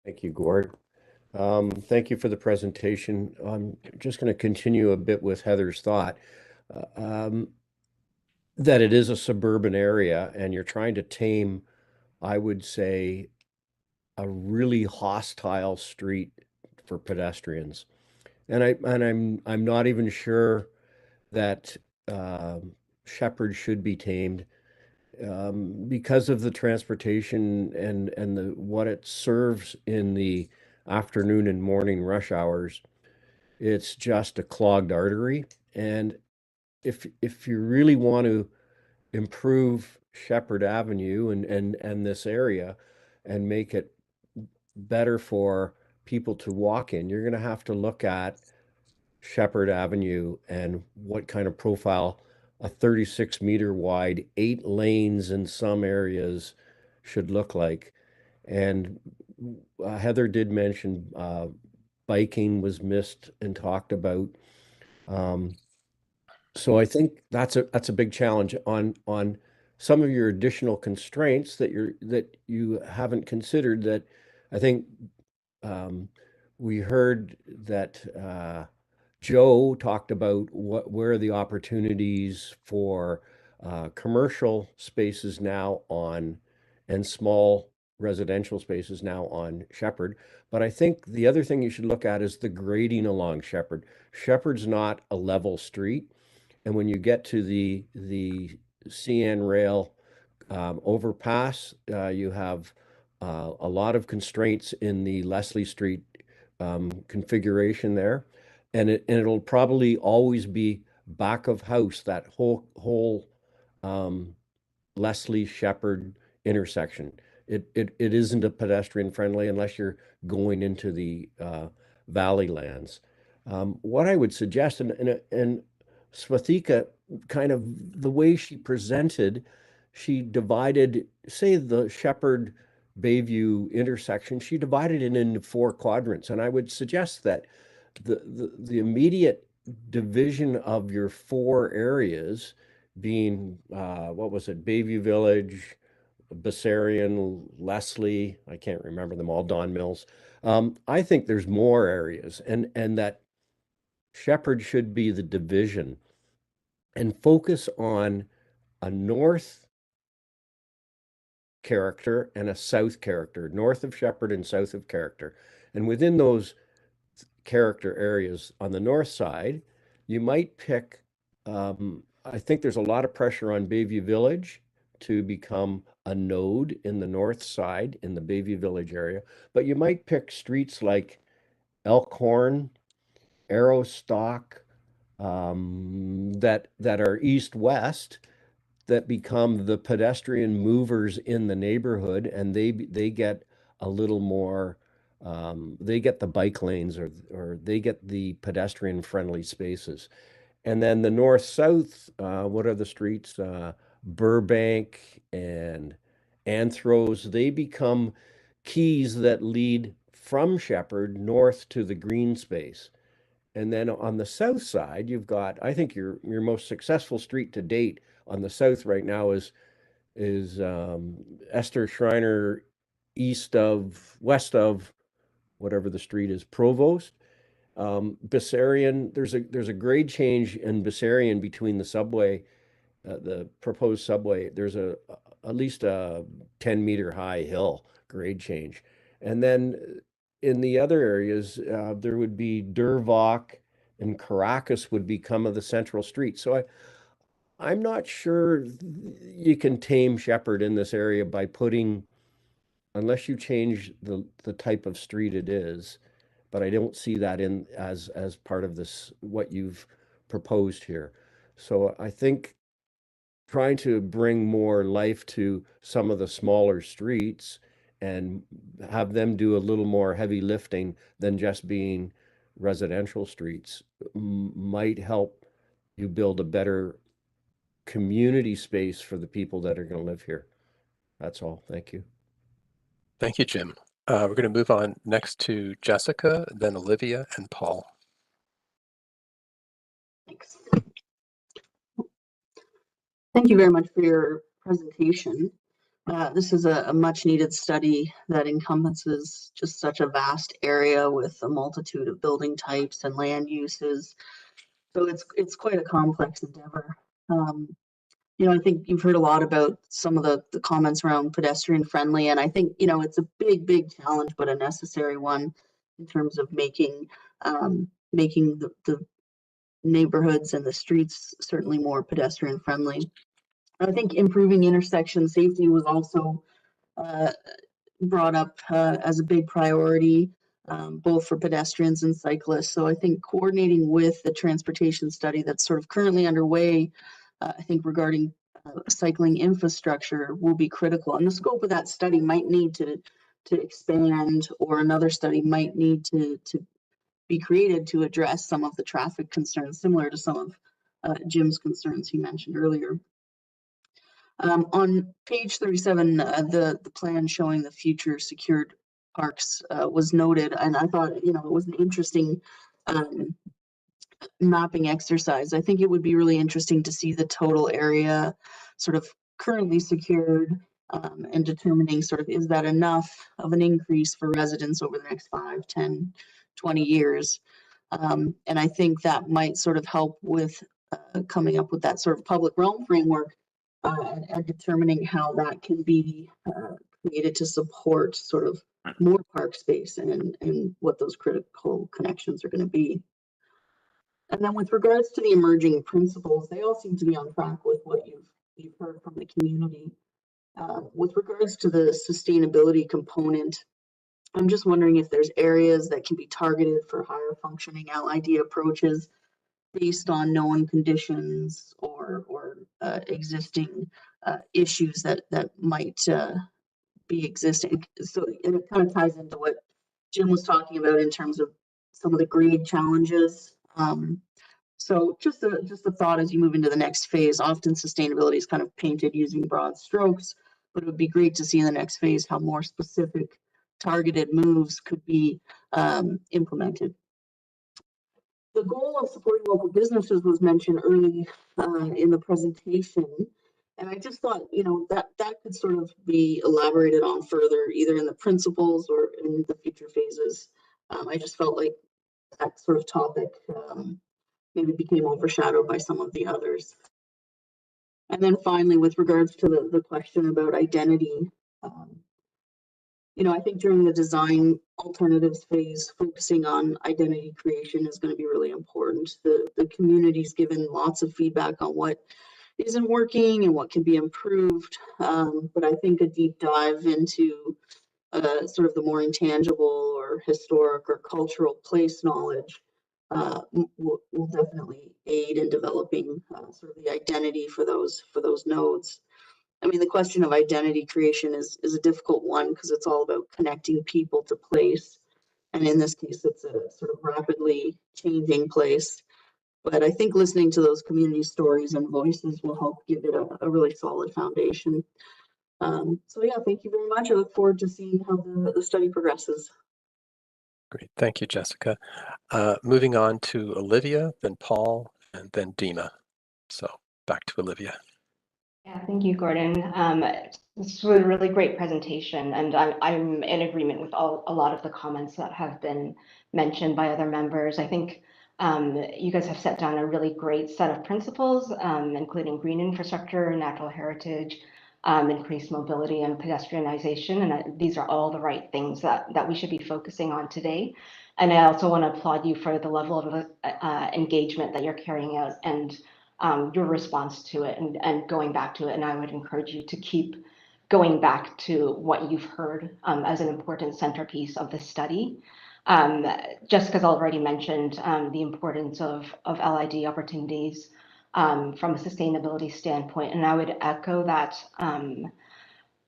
Speaker 15: Thank you, Gord. Thank you for the presentation. I'm just going to continue a bit with Heather's thought that it is a suburban area and you're trying to tame, I would say, a really hostile street for pedestrians. And I'm not even sure that Shepard should be tamed because of the transportation and what it serves in the afternoon and morning rush hours. It's just a clogged artery. And if you really want to improve Shepard Avenue and this area and make it better for people to walk in, you're going to have to look at Shepard Avenue and what kind of profile a 36-meter wide, 8 lanes in some areas should look like. And Heather did mention biking was missed and talked about. So I think that's a big challenge on some of your additional constraints that you haven't considered. That I think we heard that Joe talked about where the opportunities for commercial spaces now on and small residential spaces now on Shepard. But I think the other thing you should look at is the grading along Shepard. Shepard's not a level street. And when you get to the CN rail overpass, you have a lot of constraints in the Leslie Street configuration there. And it'll probably always be back of house, that whole Leslie Shepard intersection. It isn't a pedestrian friendly unless you're going into the valley lands. What I would suggest, and Swathika, kind of the way she presented, she divided, say, the Shepard Bayview intersection, she divided it into 4 quadrants. And I would suggest that the immediate division of your 4 areas being, what was it, Bayview Village, Bessarion, Leslie, I can't remember them all, Don Mills. I think there's more areas, and that Shepard should be the division and focus on a north character and a south character, north of Shepard and south of character. And within those character areas on the north side, you might pick, I think there's a lot of pressure on Bayview Village to become a node in the north side in the Bayview Village area, but you might pick streets like Elkhorn, Arrowstock, that are east-west, that become the pedestrian movers in the neighborhood, and they get a little more, they get the bike lanes, or they get the pedestrian friendly spaces. And then the north-south, what are the streets? Burbank and Anthros, they become keys that lead from Shepard north to the green space. And then on the south side, you've got, I think your most successful street to date on the south right now is Esther Schreiner west of whatever the street is, Provost. Bessarion, there's a grade change in Bessarion between the subway, the proposed subway. There's at least a 10-meter high hill grade change. And then in the other areas, there would be Dervok and Caracas would become of the central street. So I'm not sure you can tame Shepard in this area by putting, unless you change the type of street it is, but I don't see that in as part of this, what you've proposed here. So I think trying to bring more life to some of the smaller streets and have them do a little more heavy lifting than just being residential streets might help you build a better community space for the people that are going to live here. That's all. Thank you.
Speaker 1: Thank you, Jim. We're going to move on next to Jessica, then Olivia and Paul.
Speaker 4: Thanks. Thank you very much for your presentation. This is a much needed study that encompasses just such a vast area with a multitude of building types and land uses. So it's quite a complex endeavor. You know, I think you've heard a lot about some of the comments around pedestrian friendly, and I think, you know, it's a big challenge, but a necessary one in terms of making the neighborhoods and the streets certainly more pedestrian friendly. I think improving intersection safety was also brought up as a big priority, both for pedestrians and cyclists. So I think coordinating with the transportation study that's sort of currently underway, I think regarding cycling infrastructure will be critical. And the scope of that study might need to expand, or another study might need to be created to address some of the traffic concerns, similar to some of Jim's concerns he mentioned earlier. On page 37, the plan showing the future secured parks was noted, and I thought, you know, it was an interesting mapping exercise. I think it would be really interesting to see the total area sort of currently secured, and determining sort of, is that enough of an increase for residents over the next 5, 10, 20 years. And I think that might sort of help with coming up with that sort of public realm framework, and determining how that can be created to support sort of more park space and what those critical connections are going to be. And then with regards to the emerging principles, they all seem to be on track with what you've heard from the community. With regards to the sustainability component, I'm just wondering if there's areas that can be targeted for higher functioning LID approaches based on known conditions or existing issues that might be existing. So and it kind of ties into what Jim was talking about in terms of some of the grade challenges. So just a thought as you move into the next phase. Often sustainability is kind of painted using broad strokes, but it would be great to see in the next phase how more specific targeted moves could be implemented. The goal of supporting local businesses was mentioned early in the presentation, and I just thought, you know, that could sort of be elaborated on further, either in the principles or in the future phases. I just felt like that sort of topic maybe became overshadowed by some of the others. And then finally, with regards to the question about identity, You know, I think during the design alternatives phase, focusing on identity creation is going to be really important. The community's given lots of feedback on what isn't working and what can be improved. But I think a deep dive into sort of the more intangible or historic or cultural place knowledge will definitely aid in developing sort of the identity for those nodes. I mean, the question of identity creation is a difficult one because it's all about connecting people to place. And in this case, it's a sort of rapidly changing place. But I think listening to those community stories and voices will help give it a really solid foundation. So yeah, thank you very much. I look forward to seeing how the study progresses.
Speaker 1: Great, thank you, Jessica. Moving on to Olivia, then Paul, and then Dima. So back to Olivia.
Speaker 9: Yeah, thank you, Gordon. This was a really great presentation, and I'm in agreement with a lot of the comments that have been mentioned by other members. I think you guys have set down a really great set of principles, including green infrastructure, natural heritage, increased mobility, and pedestrianization. And these are all the right things that we should be focusing on today. And I also want to applaud you for the level of engagement that you're carrying out and your response to it and going back to it. And I would encourage you to keep going back to what you've heard as an important centerpiece of the study. Jessica's already mentioned the importance of LID opportunities from a sustainability standpoint. And I would echo that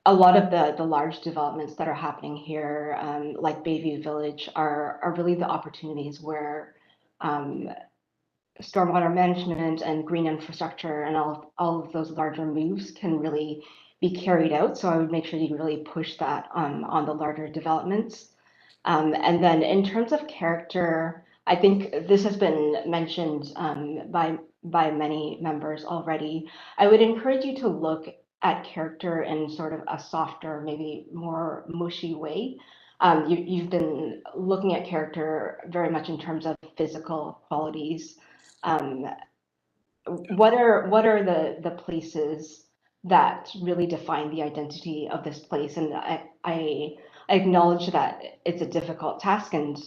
Speaker 9: a lot of the large developments that are happening here, like Bayview Village, are really the opportunities where stormwater management and green infrastructure and all of those larger moves can really be carried out. So I would make sure you really push that on the larger developments. And then in terms of character, I think this has been mentioned by many members already. I would encourage you to look at character in sort of a softer, maybe more mushy way. You've been looking at character very much in terms of physical qualities. What are the places that really define the identity of this place? And I acknowledge that it's a difficult task, and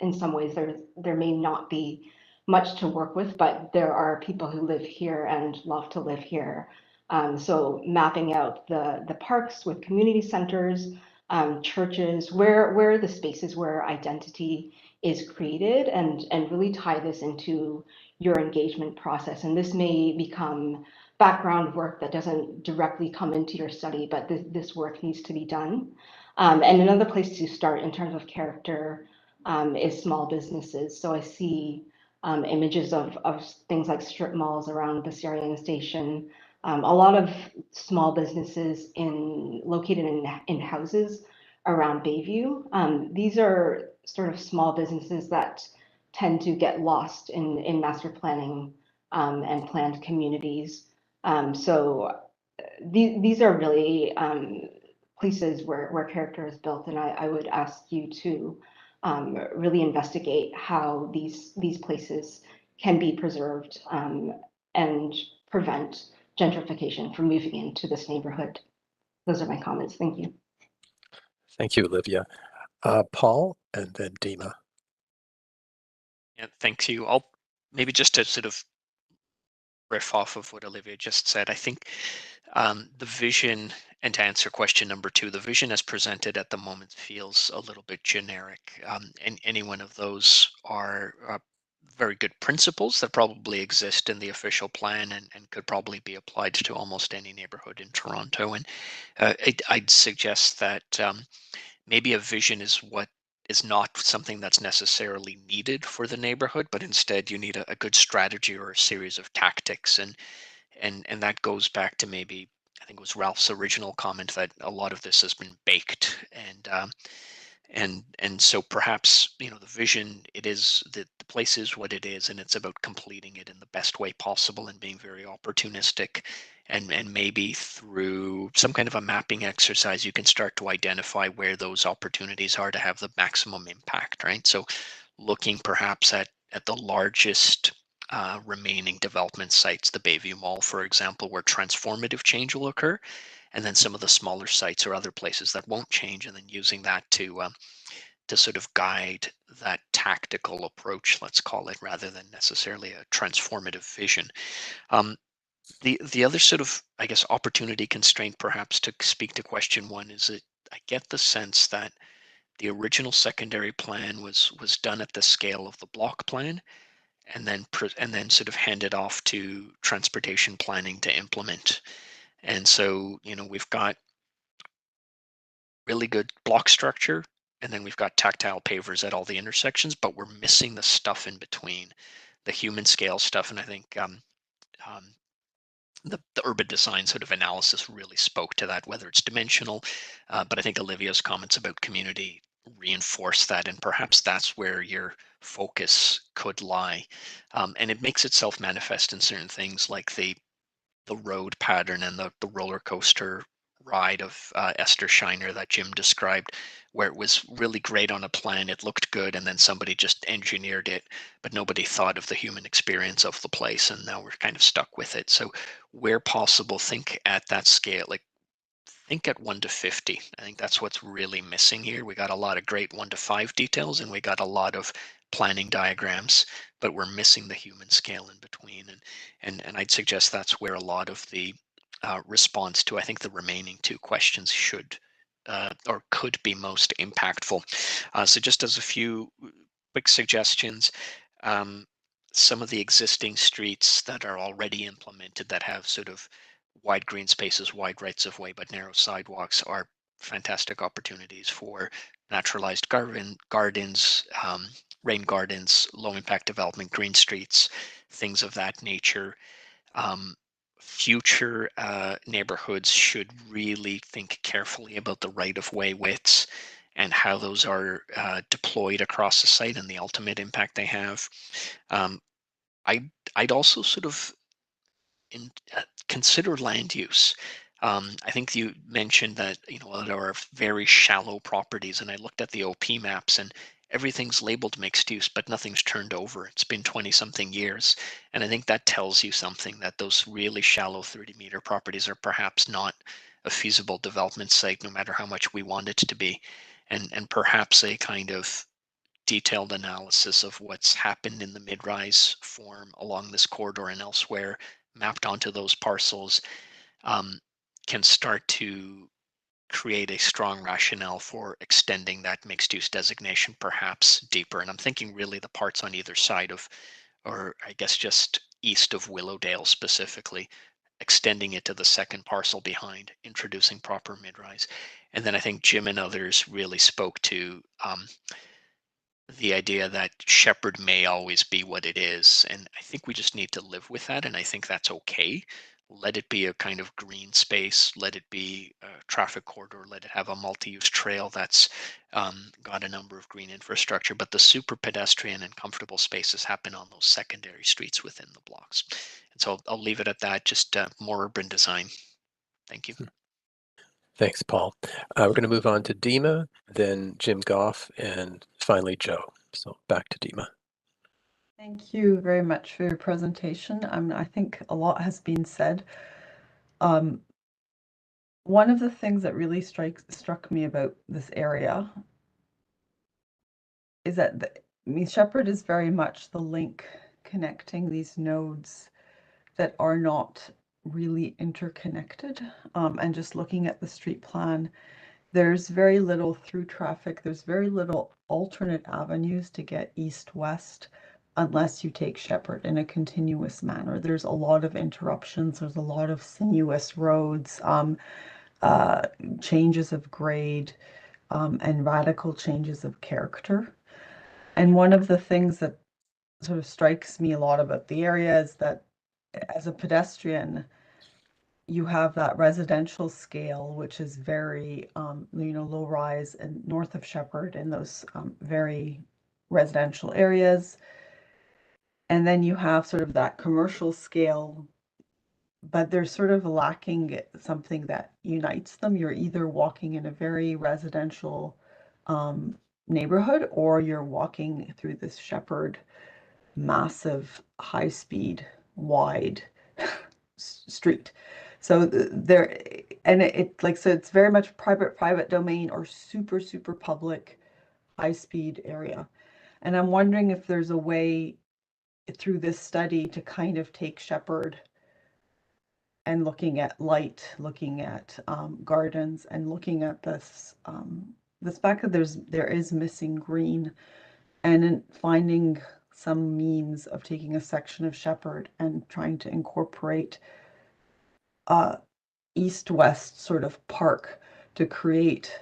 Speaker 9: in some ways there may not be much to work with, but there are people who live here and love to live here. So mapping out the parks with community centers, churches, where are the spaces where identity is created, and really tie this into your engagement process. And this may become background work that doesn't directly come into your study, but this work needs to be done. And another place to start in terms of character is small businesses. So I see images of things like strip malls around the Syrian station, a lot of small businesses located in houses around Bayview. These are sort of small businesses that tend to get lost in master planning and planned communities. So these are really places where character is built, and I would ask you to really investigate how these places can be preserved and prevent gentrification from moving into this neighborhood. Those are my comments. Thank you.
Speaker 1: Thank you, Olivia. Paul, and then Dima.
Speaker 10: Yeah, thank you. I'll maybe just to sort of riff off of what Olivia just said. I think the vision, and to answer question number 2, the vision as presented at the moment feels a little bit generic. And any one of those are very good principles that probably exist in the official plan and could probably be applied to almost any neighborhood in Toronto. And I'd suggest that maybe a vision is not something that's necessarily needed for the neighborhood, but instead you need a good strategy or a series of tactics. And that goes back to maybe, I think it was Ralph's original comment that a lot of this has been baked. And so perhaps, the vision, it is the place is what it is, and it's about completing it in the best way possible and being very opportunistic. And maybe through some kind of a mapping exercise, you can start to identify where those opportunities are to have the maximum impact, right? So looking perhaps at the largest remaining development sites, the Bayview Mall, for example, where transformative change will occur, and then some of the smaller sites or other places that won't change, and then using that to sort of guide that tactical approach, let's call it, rather than necessarily a transformative vision. The other sort of, I guess, opportunity constraint, perhaps, to speak to question one is that I get the sense that the original secondary plan was done at the scale of the block plan, and then sort of handed off to transportation planning to implement. And so, we've got really good block structure, and then we've got tactile pavers at all the intersections, but we're missing the stuff in between, the human scale stuff. And I think the urban design sort of analysis really spoke to that, whether it's dimensional, but I think Olivia's comments about community reinforce that, and perhaps that's where your focus could lie. And it makes itself manifest in certain things like the road pattern and the roller coaster ride of Esther Shiner that Jim described, where it was really great on a plan, it looked good, and then somebody just engineered it, but nobody thought of the human experience of the place, and now we're kind of stuck with it. So where possible, think at that scale, like think at 1 to 50. I think that's what's really missing here. We got a lot of great 1 to 5 details, and we got a lot of planning diagrams, but we're missing the human scale in between. And I'd suggest that's where a lot of the response to, I think, the remaining 2 questions should or could be most impactful. So just as a few quick suggestions, some of the existing streets that are already implemented that have sort of wide green spaces, wide rights of way, but narrow sidewalks are fantastic opportunities for naturalized gardens, rain gardens, low impact development, green streets, things of that nature. Future neighborhoods should really think carefully about the right of way widths and how those are deployed across the site and the ultimate impact they have. I'd also sort of consider land use. I think you mentioned that there are very shallow properties, and I looked at the OP maps, and everything's labeled mixed use, but nothing's turned over. It's been 20-something years, and I think that tells you something, that those really shallow 30-meter properties are perhaps not a feasible development site, no matter how much we want it to be, and perhaps a kind of detailed analysis of what's happened in the mid-rise form along this corridor and elsewhere mapped onto those parcels can start to create a strong rationale for extending that mixed use designation perhaps deeper. And I'm thinking really the parts on either side of, or I guess just east of Willowdale specifically, extending it to the second parcel behind, introducing proper mid-rise. And then I think Jim and others really spoke to the idea that Shepard may always be what it is. And I think we just need to live with that. And I think that's okay. Let it be a kind of green space. Let it be a traffic corridor. Let it have a multi-use trail that's got a number of green infrastructure. But the super pedestrian and comfortable spaces happen on those secondary streets within the blocks. And so I'll leave it at that. Just more urban design. Thank you.
Speaker 1: Thanks, Paul. We're going to move on to Dima, then Jim Goff, and finally Joe. So back to Dima.
Speaker 3: Thank you very much for your presentation. I think a lot has been said. One of the things that really struck me about this area is that Shepard is very much the link connecting these nodes that are not really interconnected. And just looking at the street plan, there's very little through traffic. There's very little alternate avenues to get east-west unless you take Shepard in a continuous manner. There's a lot of interruptions. There's a lot of sinuous roads, changes of grade, and radical changes of character. And one of the things that sort of strikes me a lot about the area is that as a pedestrian, you have that residential scale, which is very, low rise and north of Shepard in those very residential areas. And then you have sort of that commercial scale, but they're sort of lacking something that unites them. You're either walking in a very residential neighborhood, or you're walking through this Shepard massive, high-speed, wide street. So and like, so it's very much private domain or super public high-speed area. And I'm wondering if there's a way through this study to kind of take Shepard and looking at light, looking at gardens, and looking at this fact that there is missing green, and then finding some means of taking a section of Shepard and trying to incorporate east-west sort of park to create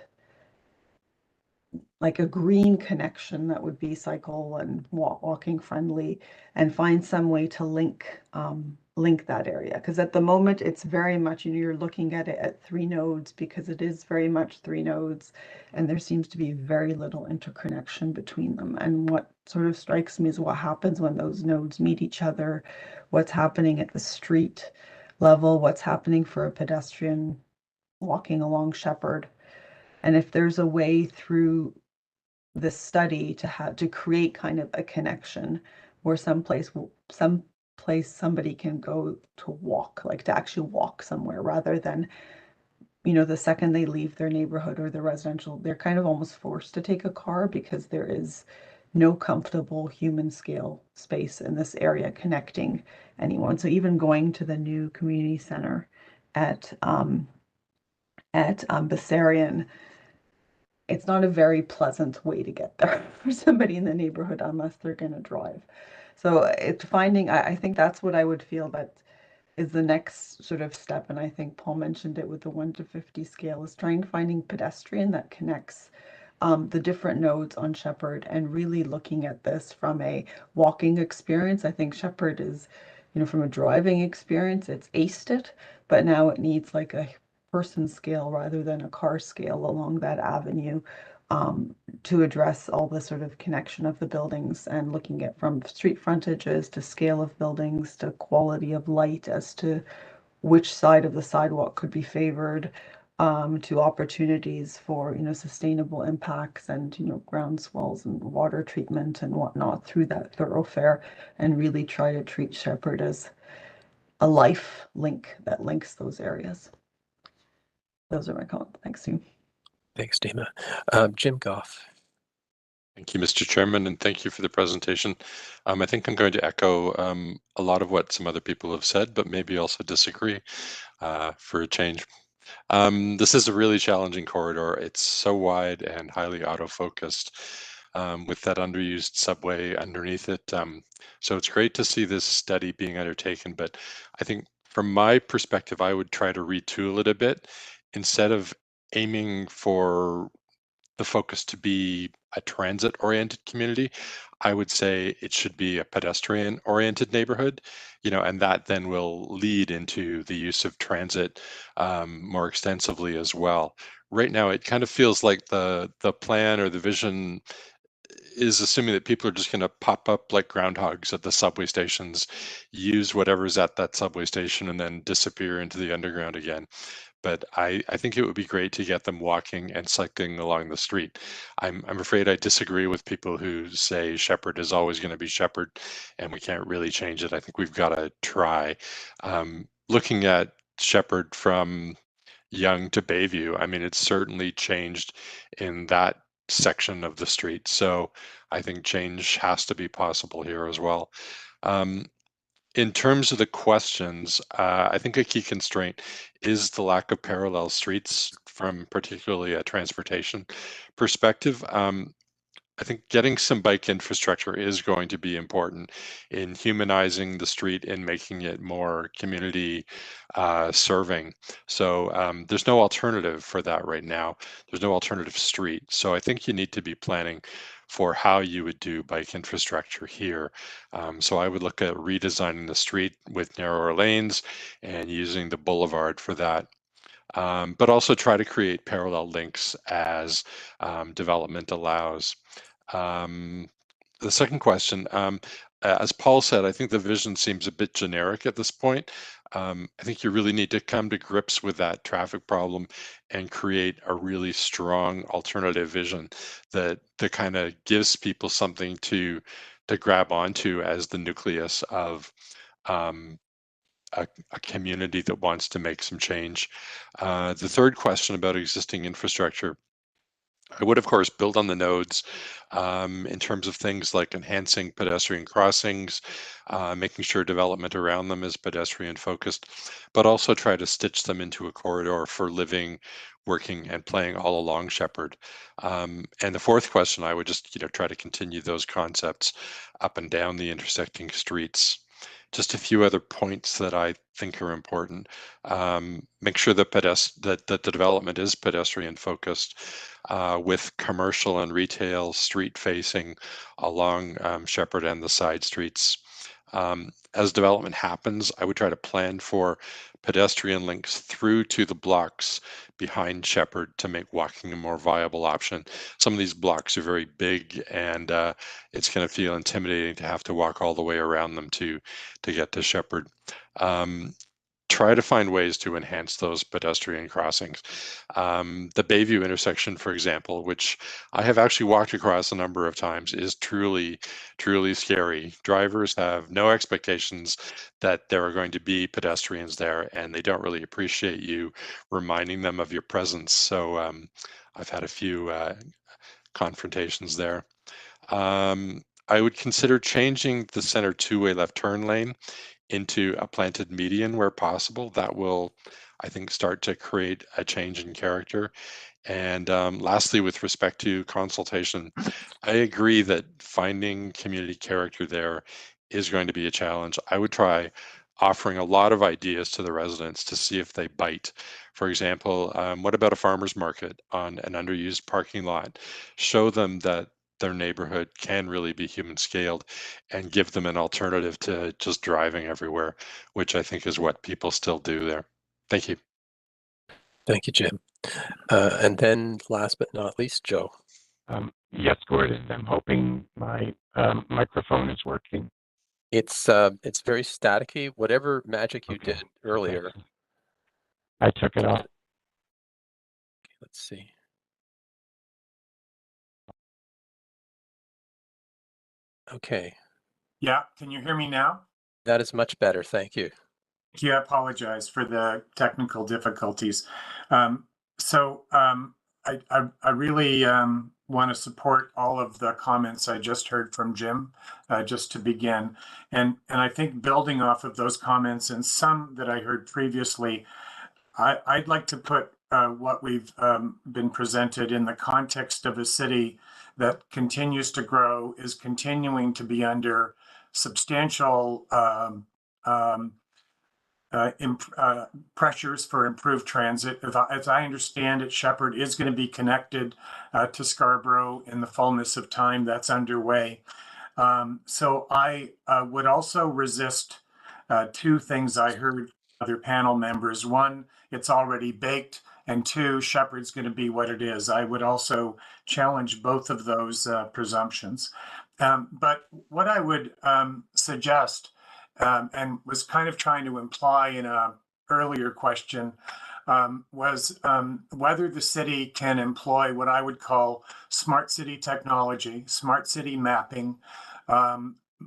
Speaker 3: like a green connection that would be cycle and walking friendly, and find some way to link that area. Because at the moment it's very much, you're looking at it at 3 nodes, because it is very much 3 nodes, and there seems to be very little interconnection between them. And what sort of strikes me is what happens when those nodes meet each other, what's happening at the street level, what's happening for a pedestrian walking along Shepard. And if there's a way through this study to create kind of a connection where someplace somebody can go to walk, like to actually walk somewhere, rather than, the second they leave their neighborhood or their residential, they're kind of almost forced to take a car, because there is no comfortable human scale space in this area connecting anyone. So even going to the new community center at Bessarion, it's not a very pleasant way to get there for somebody in the neighborhood unless they're going to drive. So it's finding, I think that's what I would feel that is the next sort of step. And I think Paul mentioned it with the 1 to 50 scale, is finding pedestrian that connects the different nodes on Shepard, and really looking at this from a walking experience. I think Shepard is, from a driving experience, it's aced it, but now it needs like a person scale rather than a car scale along that avenue, to address all the sort of connection of the buildings, and looking at from street frontages to scale of buildings to quality of light as to which side of the sidewalk could be favored, to opportunities for sustainable impacts and ground swells and water treatment and whatnot through that thoroughfare, and really try to treat Shepard as a life link that links those areas. Those are my comments. Thanks, Sue.
Speaker 1: Thanks, Dima. Jim Goff.
Speaker 16: Thank you, Mr. Chairman, and thank you for the presentation. I think I'm going to echo a lot of what some other people have said, but maybe also disagree for a change. This is a really challenging corridor. It's so wide and highly autofocused, with that underused subway underneath it. So it's great to see this study being undertaken, but I think from my perspective, I would try to retool it a bit. Instead of aiming for the focus to be a transit-oriented community, I would say it should be a pedestrian-oriented neighborhood, and that then will lead into the use of transit more extensively as well. Right now, it kind of feels like the plan or the vision is assuming that people are just going to pop up like groundhogs at the subway stations, use whatever's at that subway station, and then disappear into the underground again. But I think it would be great to get them walking and cycling along the street. I'm afraid I disagree with people who say Shepard is always going to be Shepard and we can't really change it. I think we've got to try. Looking at Shepard from Yonge to Bayview, I mean, it's certainly changed in that section of the street. So I think change has to be possible here as well. In terms of the questions, I think a key constraint is the lack of parallel streets from particularly a transportation perspective. I think getting some bike infrastructure is going to be important in humanizing the street and making it more community serving. So there's no alternative for that right now. There's no alternative street. So I think you need to be planning for how you would do bike infrastructure here. So I would look at redesigning the street with narrower lanes and using the boulevard for that. But also try to create parallel links as development allows. The second question, as Paul said, I think the vision seems a bit generic at this point. I think you really need to come to grips with that traffic problem and create a really strong alternative vision that kind of gives people something to grab onto as the nucleus of a community that wants to make some change. The third question about existing infrastructure, I would, of course, build on the nodes in terms of things like enhancing pedestrian crossings, making sure development around them is pedestrian focused, but also try to stitch them into a corridor for living, working, and playing all along Shepard. And the fourth question, I would just try to continue those concepts up and down the intersecting streets. Just a few other points that I think are important. Make sure that the development is pedestrian focused with commercial and retail street facing along Shepard and the side streets. As development happens, I would try to plan for pedestrian links through to the blocks behind Shepard to make walking a more viable option. Some of these blocks are very big, and it's going to feel intimidating to have to walk all the way around them to get to Shepard. Try to find ways to enhance those pedestrian crossings. The Bayview intersection, for example, which I have actually walked across a number of times, is truly, truly scary. Drivers have no expectations that there are going to be pedestrians there, and they don't really appreciate you reminding them of your presence. So I've had a few confrontations there. I would consider changing the center two-way left turn lane into a planted median where possible. That will, I think, start to create a change in character. And lastly, with respect to consultation, I agree that finding community character there is going to be a challenge. I would try offering a lot of ideas to the residents to see if they bite. For example, what about a farmer's market on an underused parking lot? Show them that their neighborhood can really be human scaled and give them an alternative to just driving everywhere, which I think is what people still do there. Thank you.
Speaker 1: Thank you, Jim. And then last but not least, Joe.
Speaker 8: Yes, Gordon, I'm hoping my microphone is working.
Speaker 1: It's very staticky. Whatever magic you did earlier.
Speaker 8: I took it off.
Speaker 1: Okay, let's see. Okay.
Speaker 14: Yeah, can you hear me now?
Speaker 1: That is much better. Thank you.
Speaker 14: Thank you. I apologize for the technical difficulties. I really want to support all of the comments I just heard from Jim, just to begin. And I think building off of those comments and some that I heard previously, I'd like to put what we've been presented in the context of a city that continues to grow, is continuing to be under substantial pressures for improved transit. As I understand it, Shepard is going to be connected to Scarborough in the fullness of time. That's underway. So I would also resist two things I heard other panel members. One, it's already baked, and two, Shepard's going to be what it is. I would also challenge both of those presumptions. But what I would suggest, and was kind of trying to imply in an earlier question, was whether the city can employ what I would call smart city technology, smart city mapping,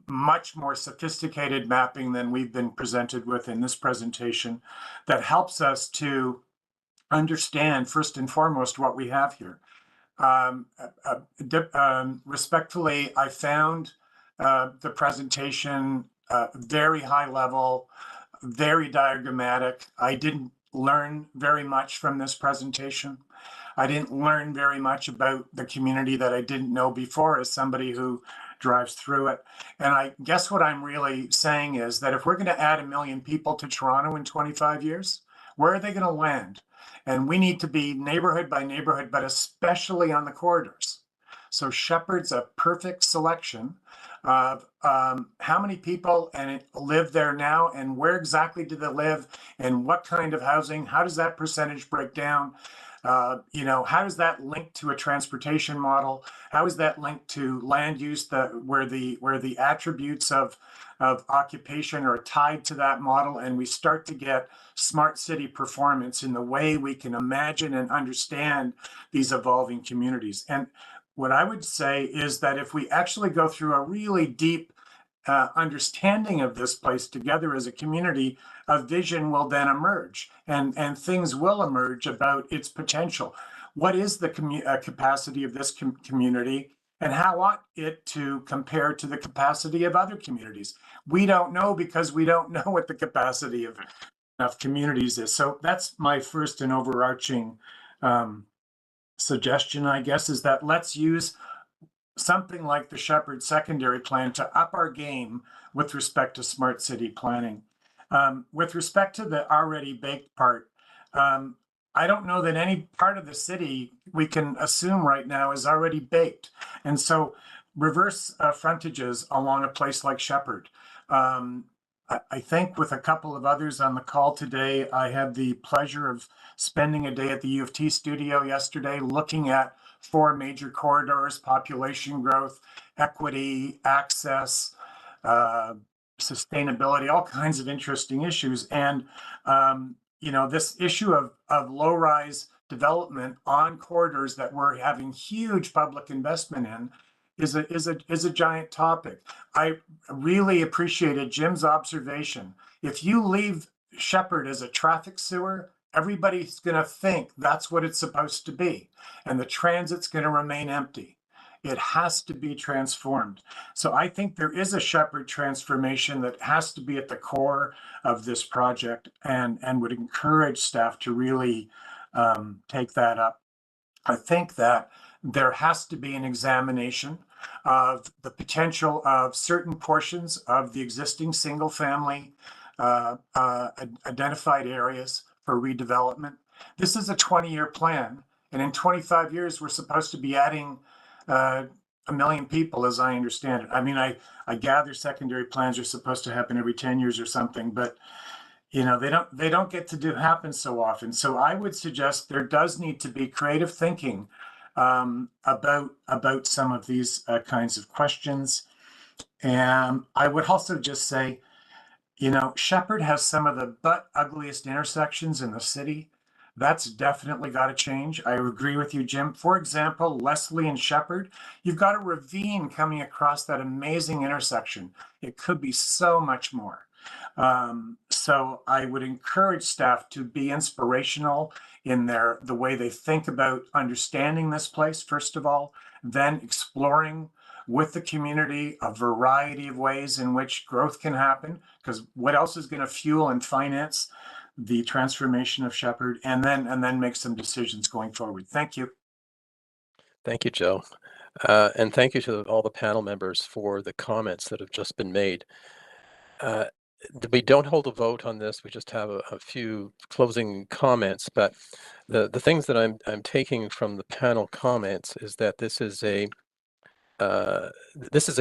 Speaker 14: much more sophisticated mapping than we've been presented with in this presentation, that helps us to understand first and foremost what we have here. Respectfully, I found the presentation very high level, very diagrammatic. I didn't learn very much from this presentation. I didn't learn very much about the community that I didn't know before as somebody who drives through it. And I guess what I'm really saying is that if we're going to add 1 million people to Toronto in 25 years, where are they going to land? And we need to be neighborhood by neighborhood, but especially on the corridors. So Shepard's a perfect selection of how many people live there now, and where exactly do they live, and what kind of housing, how does that percentage break down? How does that link to a transportation model? How is that linked to land use, where the attributes of occupation are tied to that model, and we start to get smart city performance in the way we can imagine and understand these evolving communities. And what I would say is that if we actually go through a really deep understanding of this place together as a community, a vision will then emerge, and things will emerge about its potential. What is the capacity of this community, and how ought it to compare to the capacity of other communities? We don't know, because we don't know what the capacity of communities is. So that's my first and overarching suggestion, I guess, is that let's use something like the Shepard secondary plan to up our game with respect to smart city planning. With respect to the already baked part, I don't know that any part of the city we can assume right now is already baked. And so reverse frontages along a place like Shepard. I think with a couple of others on the call today, I had the pleasure of spending a day at the U of T studio yesterday looking at 4 major corridors: population growth, equity, access, sustainability, all kinds of interesting issues. And, this issue of low-rise development on corridors that we're having huge public investment in is a giant topic. I really appreciated Jim's observation. If you leave Shepard as a traffic sewer, everybody's going to think that's what it's supposed to be, and the transit's going to remain empty. It has to be transformed. So I think there is a Shepard transformation that has to be at the core of this project, and would encourage staff to really take that up. I think that there has to be an examination of the potential of certain portions of the existing single family identified areas for redevelopment. This is a 20-year plan, and in 25 years, we're supposed to be adding 1 million people, as I understand it. I mean, I gather secondary plans are supposed to happen every 10 years or something, but they don't get to happen so often. So I would suggest there does need to be creative thinking about some of these kinds of questions. And I would also just say, Shepard has some of the ugliest intersections in the city. That's definitely got to change. I agree with you, Jim. For example, Leslie and Shepard, you've got a ravine coming across that amazing intersection. It could be so much more. So I would encourage staff to be inspirational in the way they think about understanding this place, first of all, then exploring with the community a variety of ways in which growth can happen, because what else is going to fuel and finance the transformation of Shepard, and then make some decisions going forward. Thank you.
Speaker 1: Thank you, Joe. And thank you to all the panel members for the comments that have just been made. We don't hold a vote on this. We just have a few closing comments, but the things that I'm taking from the panel comments is that this is a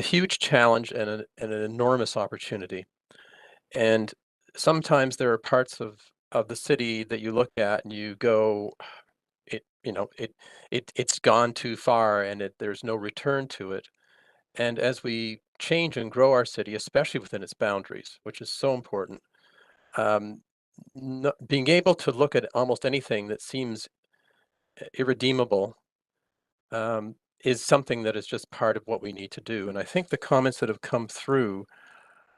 Speaker 1: huge challenge and an enormous opportunity. And sometimes there are parts of the city that you look at and you go, it's gone too far, and there's no return to it. And as we change and grow our city, especially within its boundaries, which is so important, being able to look at almost anything that seems irredeemable is something that is just part of what we need to do. And I think the comments that have come through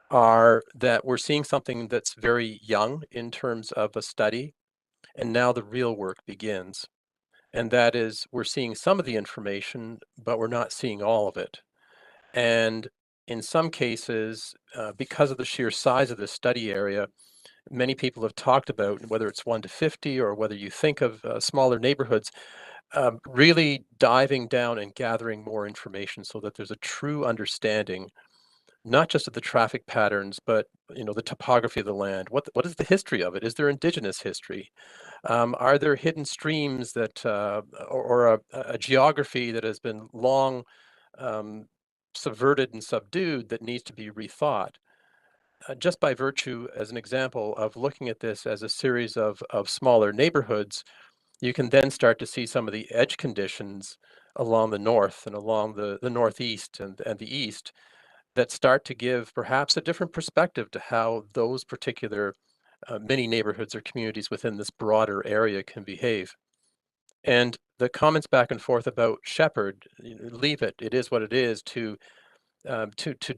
Speaker 1: are that we're seeing something that's very young in terms of a study, and now the real work begins. And that is, we're seeing some of the information, but we're not seeing all of it. And in some cases, because of the sheer size of the study area, many people have talked about, whether it's 1 to 50 or whether you think of smaller neighborhoods, really diving down and gathering more information so that there's a true understanding, not just of the traffic patterns, but the topography of the land. What is the history of it? Is there indigenous history? Are there hidden streams that, or a geography that has been long subverted and subdued that needs to be rethought? Just by virtue, as an example, of looking at this as a series of smaller neighborhoods, you can then start to see some of the edge conditions along the north and along the northeast and the east that start to give perhaps a different perspective to how those particular mini neighborhoods or communities within this broader area can behave. And the comments back and forth about Shepard, leave it. It is what it is. To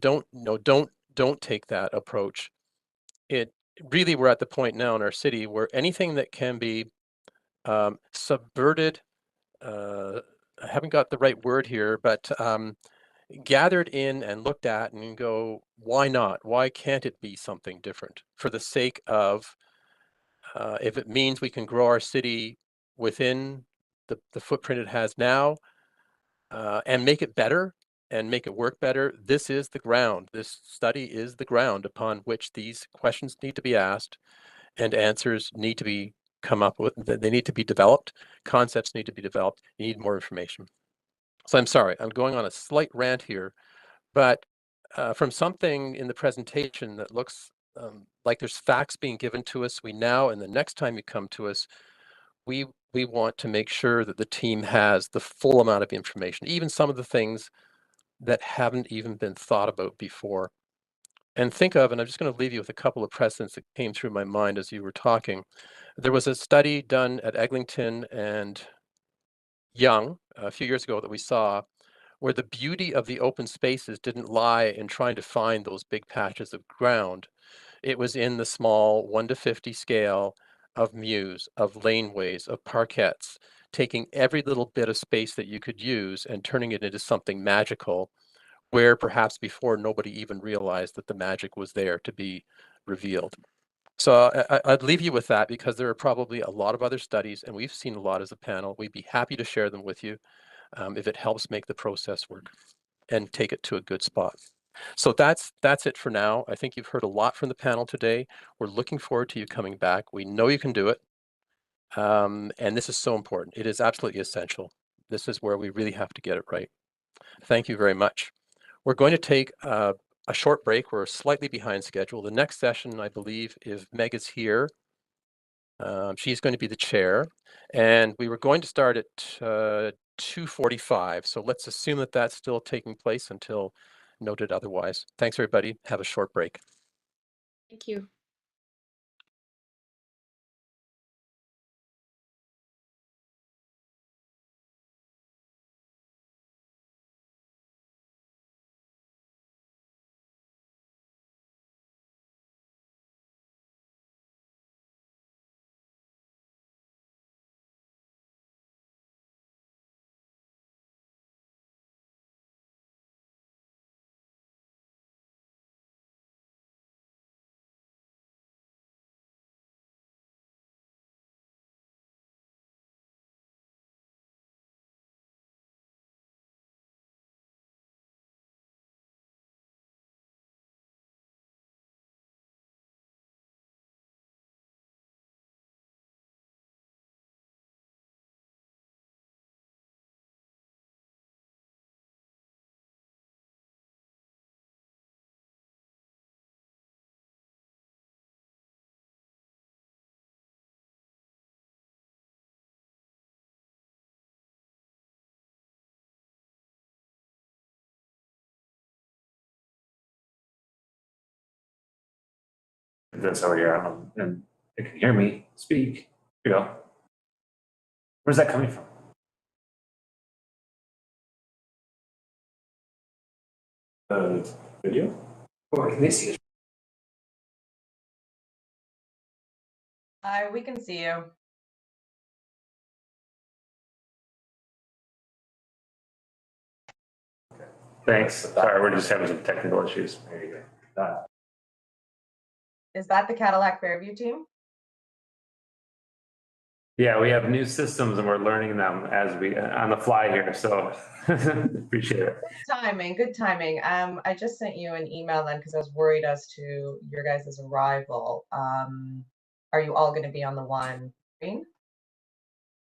Speaker 1: don't don't take that approach, it really, we're at the point now in our city where anything that can be subverted, I haven't got the right word here, but gathered in and looked at and go, why not? Why can't it be something different for the sake of, if it means we can grow our city within the footprint it has now, and make it better and make it work better, this is the ground. This study is the ground upon which these questions need to be asked and answers need to be come up with. They need to be developed. Concepts need to be developed. You need more information. So I'm sorry, I'm going on a slight rant here, but from something in the presentation that looks like there's facts being given to us, we now, and the next time you come to us, we want to make sure that the team has the full amount of information, even some of the things that haven't even been thought about before. And think of, and I'm just going to leave you with a couple of precedents that came through my mind as you were talking. There was a study done at Eglinton and Young a few years ago that we saw, where the beauty of the open spaces didn't lie in trying to find those big patches of ground. It was in the small 1 to 50 scale of mews, of laneways, of parkettes, taking every little bit of space that you could use and turning it into something magical, where perhaps before nobody even realized that the magic was there to be revealed. So I'd leave you with that, because there are probably a lot of other studies, and we've seen a lot as a panel. We'd be happy to share them with you if it helps make the process work and take it to a good spot. So that's it for now. I think you've heard a lot from the panel today. We're looking forward to you coming back. We know you can do it. And this is so important. It is absolutely essential. This is where we really have to get it right. Thank you very much. We're going to take a short break. We're slightly behind schedule. The next session, I believe, if Meg is here, she's going to be the chair. And we were going to start at 2:45. So let's assume that that's still taking place until noted otherwise. Thanks, everybody. Have a short break.
Speaker 5: Thank you.
Speaker 17: That's over here, and you can hear me speak. Here you go. Where's that coming from? The video? Or can they see it?
Speaker 12: Hi, we can see you.
Speaker 17: Thanks. Sorry, we're just having some technical issues. There you go.
Speaker 12: Is that the Cadillac Fairview team?
Speaker 17: Yeah, we have new systems and we're learning them as we on the fly here. So appreciate it.
Speaker 12: Good timing, good timing. I just sent you an email then because I was worried as to your guys' arrival. Are you all going to be on the one screen?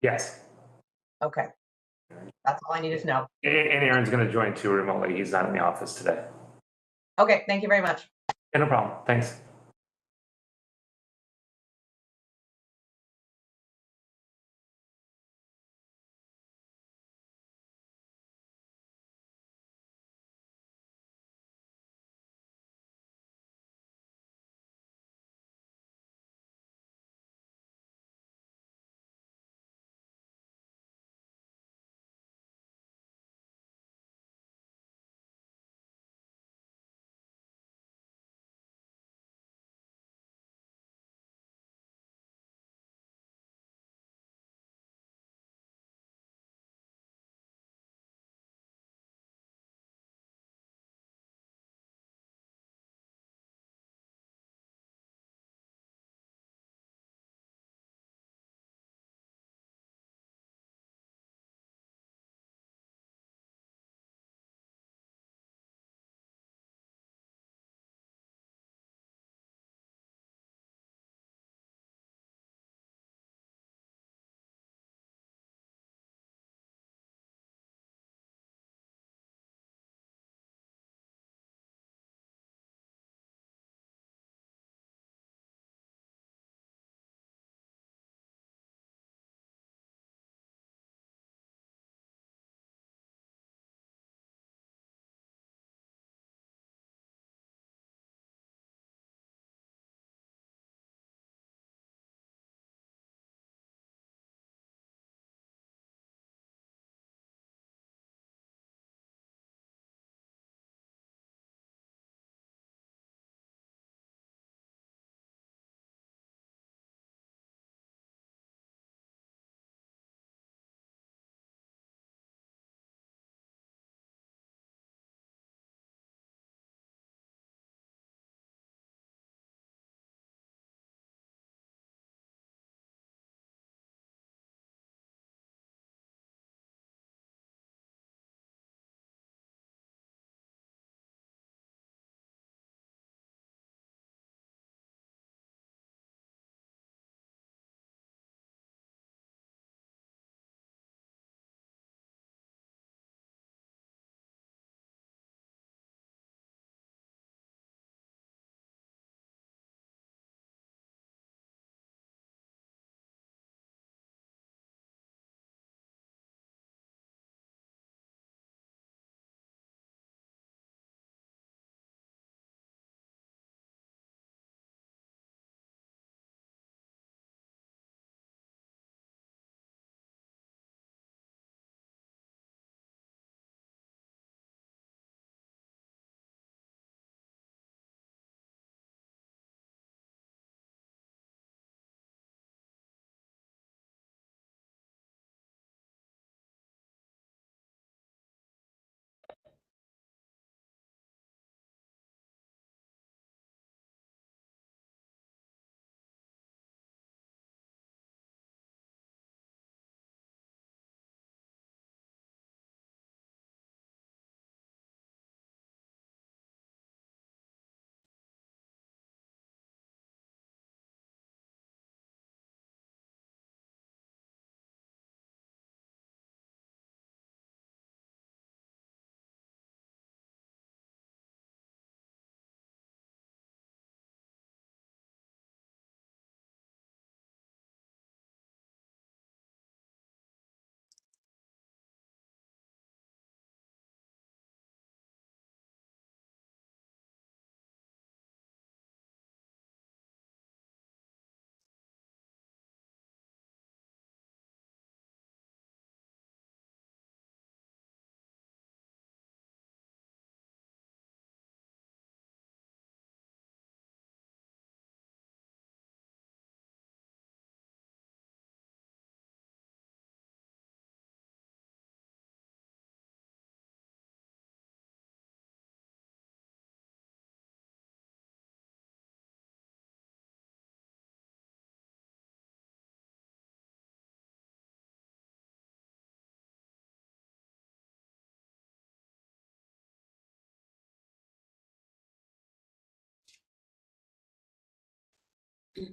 Speaker 17: Yes.
Speaker 12: Okay. That's all I needed to know.
Speaker 17: And Aaron's going to join too remotely. He's not in the office today.
Speaker 12: Okay, thank you very much.
Speaker 17: Yeah, no problem. Thanks. Can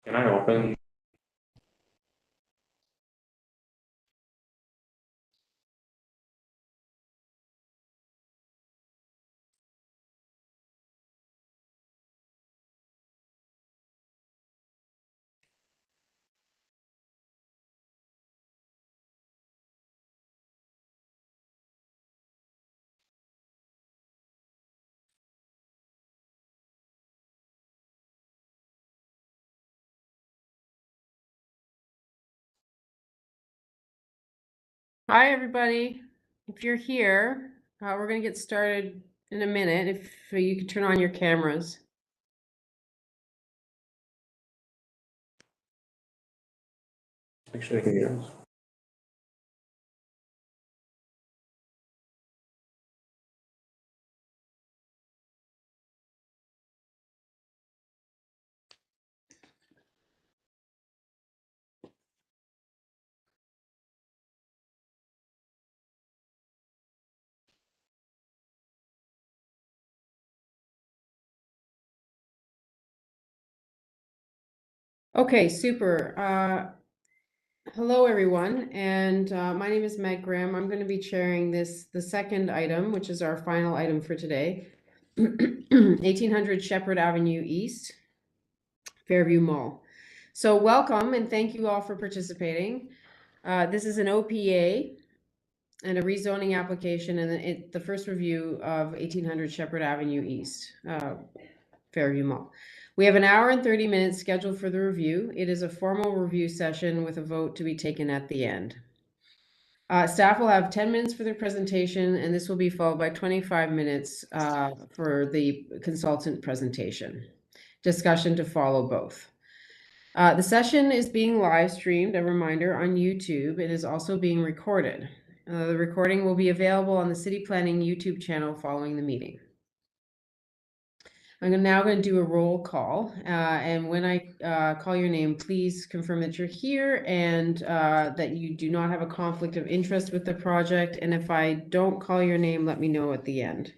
Speaker 17: I open?
Speaker 18: Hi, everybody. If you're here, we're going to get started in a minute. If you could turn on your cameras.
Speaker 17: Make sure I can hear.
Speaker 18: Okay, super. Hello, everyone, and my name is Meg Graham. I'm going to be chairing the second item, which is our final item for today, 1800 Shepard Avenue East, Fairview Mall. So welcome, and thank you all for participating. This is an OPA and a rezoning application, and the first review of 1800 Shepard Avenue East, Fairview Mall. We have an hour and 30 minutes scheduled for the review. It is a formal review session with a vote to be taken at the end. Staff will have 10 minutes for their presentation, and this will be followed by 25 minutes for the consultant presentation. Discussion to follow both. The session is being live streamed, a reminder, on YouTube. It is also being recorded. The recording will be available on the City Planning YouTube channel following the meeting. I'm now going to do a roll call, and when I call your name, please confirm that you're here and that you do not have a conflict of interest with the project. And if I don't call your name, let me know at the end.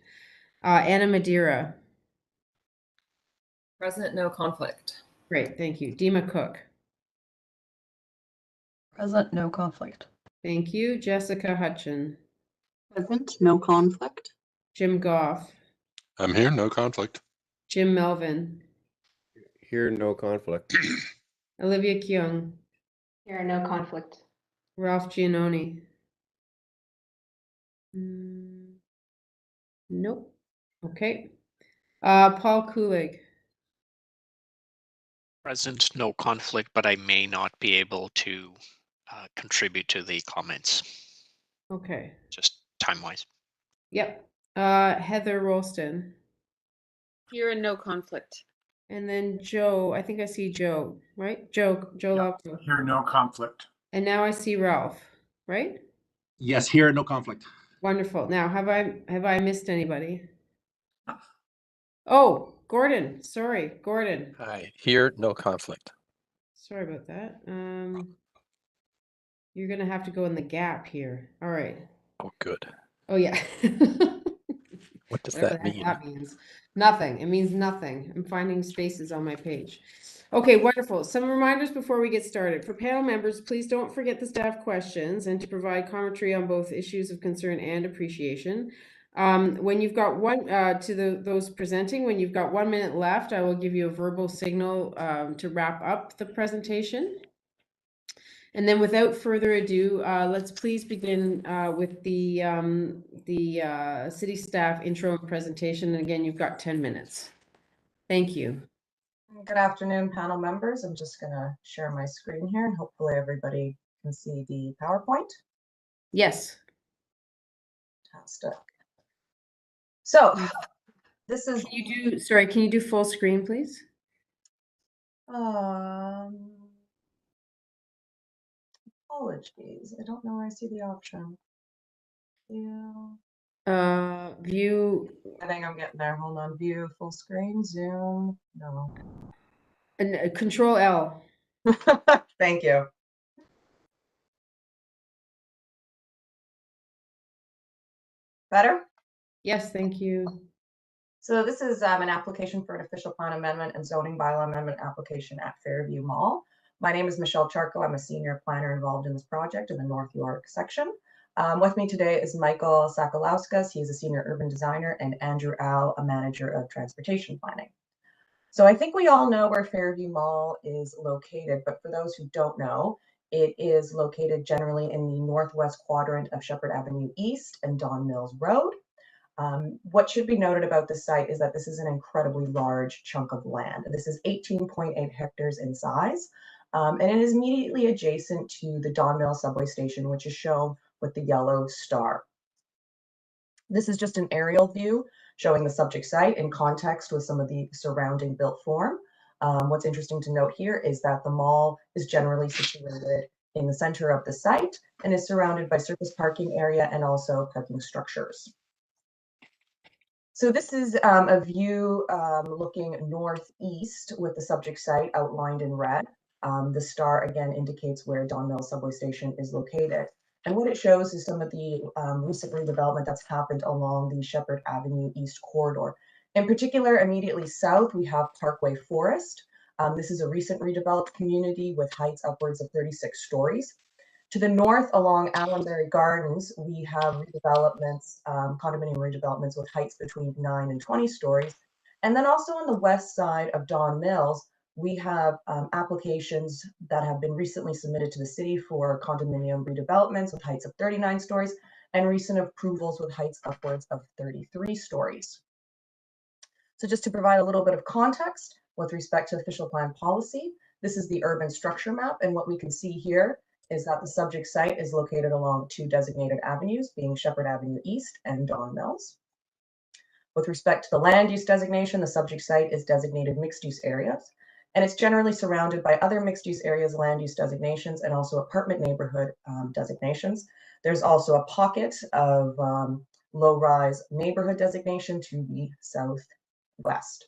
Speaker 18: Anna Madeira.
Speaker 11: Present, no conflict.
Speaker 18: Great, thank you. Dima Cook.
Speaker 3: Present, no conflict.
Speaker 18: Thank you. Jessica Hutchin.
Speaker 4: Present, no conflict.
Speaker 18: Jim Goff.
Speaker 16: I'm here, no conflict.
Speaker 18: Jim Melvin.
Speaker 15: Here, no conflict.
Speaker 18: Olivia Kyung.
Speaker 9: Here, no conflict.
Speaker 18: Ralph Giannoni. Nope. Okay. Paul Kulig.
Speaker 10: Present, no conflict, but I may not be able to contribute to the comments,
Speaker 18: Okay.
Speaker 10: just time-wise.
Speaker 18: Yep. Heather Rolston.
Speaker 5: Here and no conflict.
Speaker 18: And then Joe, I think I see Joe, right? Joe Lauco.
Speaker 14: Here, no conflict.
Speaker 18: And now I see Ralph, right?
Speaker 19: Yes, here, no conflict.
Speaker 18: Wonderful. Now, have I missed anybody? Oh, Gordon. Sorry, Gordon.
Speaker 1: Hi, here, no conflict.
Speaker 18: Sorry about that. You're gonna have to go in the gap here. All right.
Speaker 1: Oh, good.
Speaker 18: Oh yeah.
Speaker 1: What does
Speaker 18: Whatever
Speaker 1: that
Speaker 18: the heck
Speaker 1: mean?
Speaker 18: that means. Nothing. It means nothing. I'm finding spaces on my page. Okay, wonderful. Some reminders before we get started. For panel members, please don't forget the staff questions and to provide commentary on both issues of concern and appreciation. When you've got those presenting, when you've got 1 minute left, I will give you a verbal signal to wrap up the presentation. And then without further ado, let's please begin with the city staff intro and presentation. And again, you've got 10 minutes. Thank you.
Speaker 12: Good afternoon, panel members. I'm just going to share my screen here and hopefully everybody can see the PowerPoint.
Speaker 18: Yes.
Speaker 12: Fantastic. So this is.
Speaker 18: Can you do full screen, please?
Speaker 12: Apologies. I don't know where I see the option. Yeah.
Speaker 18: View.
Speaker 12: I think I'm getting there. Hold on. View full screen, zoom. No.
Speaker 18: And Control L.
Speaker 12: Thank you. Better?
Speaker 18: Yes, thank you.
Speaker 12: So this is an application for an official plan amendment and zoning bylaw amendment application at Fairview Mall. My name is Michelle Charco. I'm a senior planner involved in this project in the North York section. With me today is Michael Sakalauskas. He's a senior urban designer, and Andrew Al, a manager of transportation planning. So I think we all know where Fairview Mall is located, but for those who don't know, it is located generally in the northwest quadrant of Shepard Avenue East and Don Mills Road. What should be noted about this site is that this is an incredibly large chunk of land. This is 18.8 hectares in size, and it is immediately adjacent to the Don Mills subway station, which is shown with the yellow star. This is just an aerial view showing the subject site in context with some of the surrounding built form. What's interesting to note here is that the mall is generally situated in the center of the site and is surrounded by surface parking area and also parking structures. So this is a view looking northeast with the subject site outlined in red. The star again indicates where Don Mills subway station is located. And what it shows is some of the recent redevelopment that's happened along the Shepard Avenue East corridor. In particular, immediately south, we have Parkway Forest. This is a recent redeveloped community with heights upwards of 36 stories. To the north along Allenberry Gardens, we have redevelopments, condominium redevelopments with heights between 9 and 20 stories. And then also on the west side of Don Mills, we have applications that have been recently submitted to the city for condominium redevelopments with heights of 39 stories and recent approvals with heights upwards of 33 stories. So just to provide a little bit of context with respect to official plan policy, this is the urban structure map, and what we can see here is that the subject site is located along two designated avenues, being Shepard Avenue East and Don Mills. With respect to the land use designation, the subject site is designated mixed use areas, and it's generally surrounded by other mixed use areas, land use designations, and also apartment neighborhood designations. There's also a pocket of low-rise neighborhood designation to the southwest.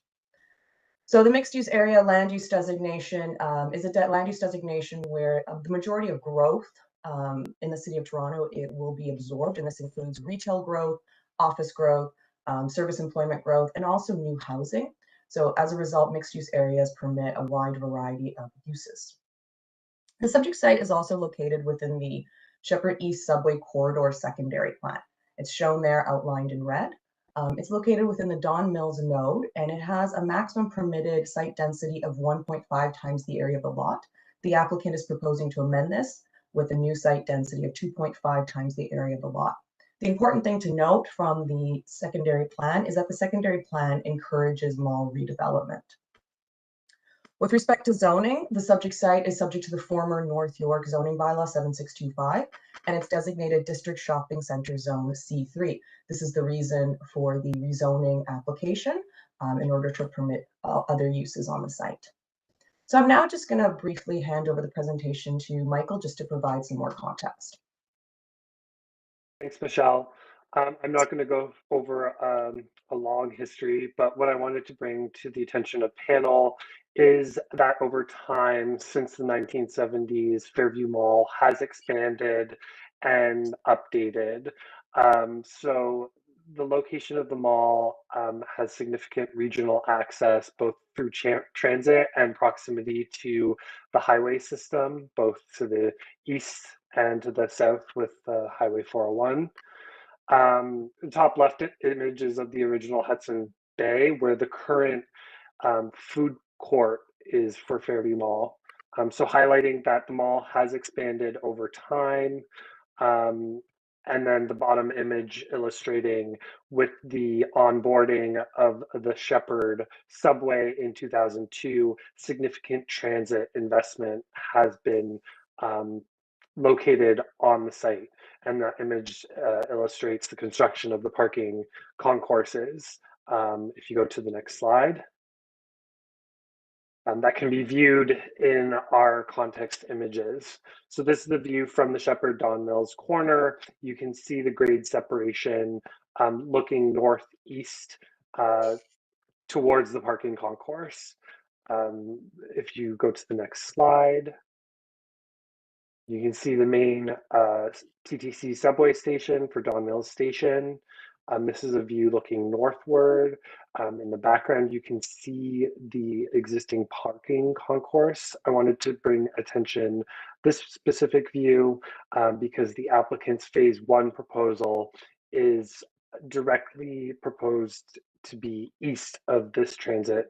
Speaker 12: So the mixed use area land use designation is a land use designation where the majority of growth in the city of Toronto, it will be absorbed, and this includes retail growth, office growth, service employment growth, and also new housing. So as a result, mixed use areas permit a wide variety of uses. The subject site is also located within the Shepard East Subway Corridor secondary plan. It's shown there outlined in red. It's located within the Don Mills node, and it has a maximum permitted site density of 1.5 times the area of the lot. The applicant is proposing to amend this with a new site density of 2.5 times the area of the lot. The important thing to note from the secondary plan is that the secondary plan encourages mall redevelopment. With respect to zoning, the subject site is subject to the former North York zoning bylaw 7625, and it's designated District Shopping Center Zone C3. This is the reason for the rezoning application in order to permit other uses on the site. So I'm now just going to briefly hand over the presentation to Michael just to provide some more context.
Speaker 20: Thanks, Michelle. I'm not going to go over a long history, but what I wanted to bring to the attention of panel is that over time, since the 1970s, Fairview Mall has expanded and updated. So the location of the mall has significant regional access, both through transit and proximity to the highway system, both to the east and to the south with Highway 401. The top left images of the original Hudson Bay, where the current food court is for Fairview Mall. So highlighting that the mall has expanded over time. And then the bottom image illustrating with the onboarding of the Shepard subway in 2002, significant transit investment has been located on the site. And that image illustrates the construction of the parking concourses. If you go to the next slide. That can be viewed in our context images. So this is the view from the Shepard Don Mills corner. You can see the grade separation looking northeast towards the parking concourse. If you go to the next slide, you can see the main TTC subway station for Don Mills Station. This is a view looking northward. In the background, you can see the existing parking concourse. I wanted to bring attention this specific view because the applicant's phase 1 proposal is directly proposed to be east of this transit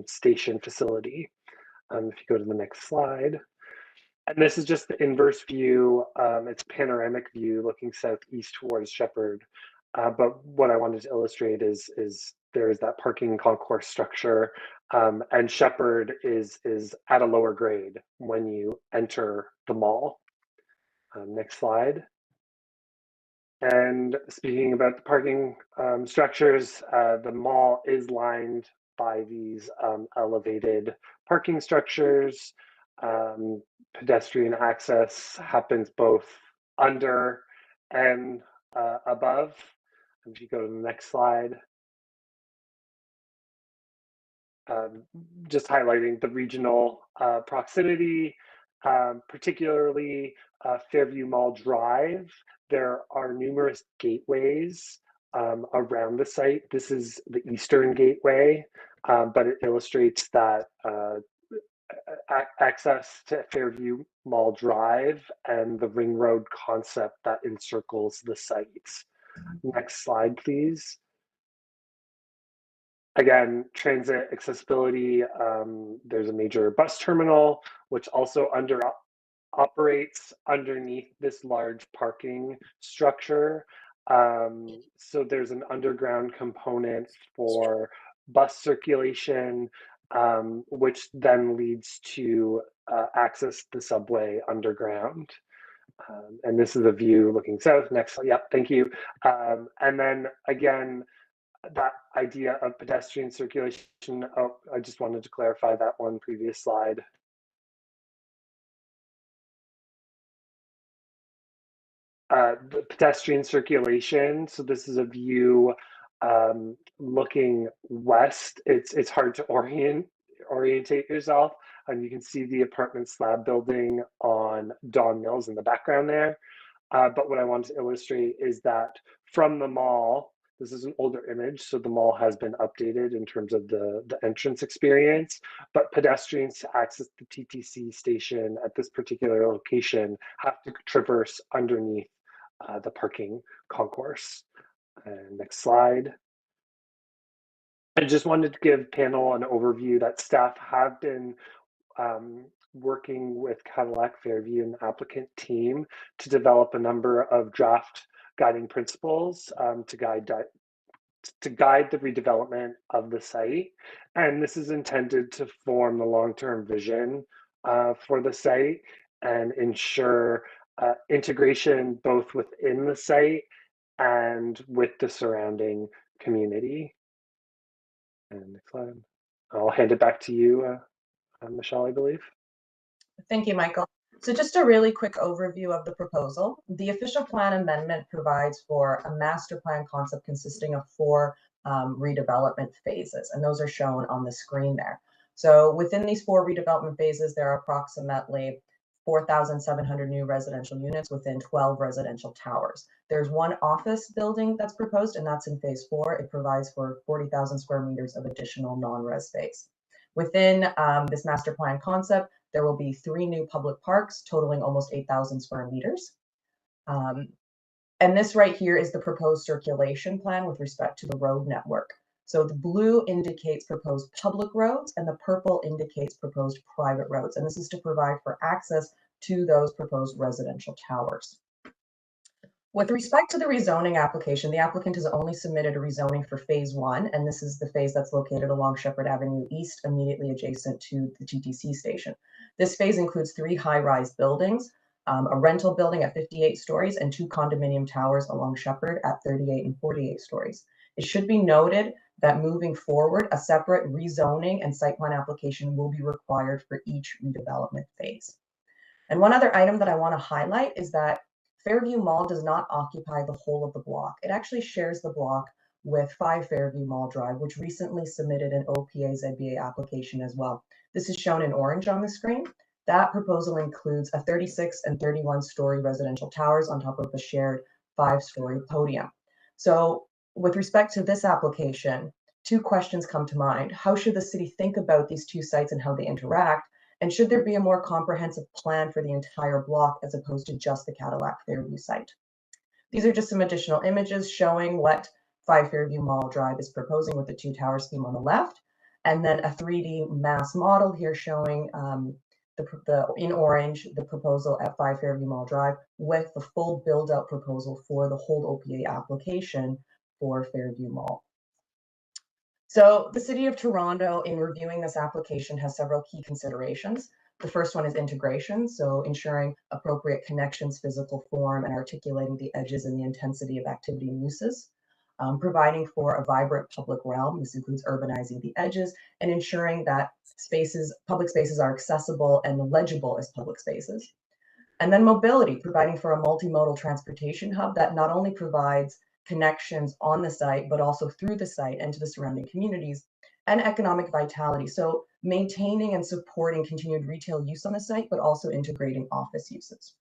Speaker 20: station facility. If you go to the next slide. And this is just the inverse view. It's panoramic view looking southeast towards Shepard. But what I wanted to illustrate is there is that parking concourse structure, and Shepard is at a lower grade when you enter the mall. Next slide. And speaking about the parking structures, the mall is lined by these elevated parking structures. Pedestrian access happens both under and above. If you go to the next slide. Just highlighting the regional proximity, particularly Fairview Mall Drive. There are numerous gateways around the site. This is the Eastern Gateway, but it illustrates that access to Fairview Mall Drive and the ring road concept that encircles the site. Next slide, please. Again, transit accessibility, there's a major bus terminal, which also operates underneath this large parking structure. So there's an underground component for bus circulation, which then leads to access the subway underground. And this is a view looking south. Next, yep, thank you. And then again, that idea of pedestrian circulation, oh, I just wanted to clarify that one previous slide. The pedestrian circulation, so this is a view looking west. It's hard to orientate yourself, and you can see the apartment slab building on Don Mills in the background there. But what I wanted to illustrate is that from the mall, this is an older image, so the mall has been updated in terms of the entrance experience, but pedestrians to access the TTC station at this particular location have to traverse underneath the parking concourse. Next slide. I just wanted to give panel an overview that staff have been working with Cadillac Fairview and the applicant team to develop a number of draft guiding principles to guide the redevelopment of the site. And this is intended to form the long-term vision for the site and ensure integration both within the site and with the surrounding community. And next slide. I'll hand it back to you, Michelle, I believe.
Speaker 12: Thank you, Michael. So just a really quick overview of the proposal. The official plan amendment provides for a master plan concept consisting of 4 redevelopment phases, and those are shown on the screen there. So within these 4 redevelopment phases, there are approximately 4,700 new residential units within 12 residential towers. There's 1 office building that's proposed, and that's in phase 4. It provides for 40,000 square meters of additional non-res space. Within this master plan concept, there will be 3 new public parks totaling almost 8,000 square meters. And this right here is the proposed circulation plan with respect to the road network. So the blue indicates proposed public roads and the purple indicates proposed private roads. And this is to provide for access to those proposed residential towers. With respect to the rezoning application, the applicant has only submitted a rezoning for phase 1, and this is the phase that's located along Shepard Avenue East, immediately adjacent to the TTC station. This phase includes 3 high-rise buildings, a rental building at 58 stories, and 2 condominium towers along Shepard at 38 and 48 stories. It should be noted that moving forward, a separate rezoning and site plan application will be required for each redevelopment phase. And one other item that I want to highlight is that Fairview Mall does not occupy the whole of the block. It actually shares the block with 5 Fairview Mall Drive, which recently submitted an OPA-ZBA application as well. This is shown in orange on the screen. That proposal includes a 36 and 31-story residential towers on top of a shared 5-story podium. So with respect to this application, 2 questions come to mind. How should the city think about these 2 sites and how they interact? And should there be a more comprehensive plan for the entire block as opposed to just the Cadillac Fairview site? These are just some additional images showing what 5 Fairview Mall Drive is proposing with the 2-tower scheme on the left, and then a 3D mass model here showing in orange, the proposal at 5 Fairview Mall Drive with the full build-out proposal for the whole OPA application for Fairview Mall. So the City of Toronto, in reviewing this application, has several key considerations. The first one is integration, so ensuring appropriate connections, physical form, and articulating the edges and the intensity of activity and uses. Providing for a vibrant public realm. This includes urbanizing the edges and ensuring that public spaces are accessible and legible as public spaces. And then mobility, providing for a multimodal transportation hub that not only provides connections on the site, but also through the site and to the surrounding communities, and economic vitality. So maintaining and supporting continued retail use on the site, but also integrating office uses.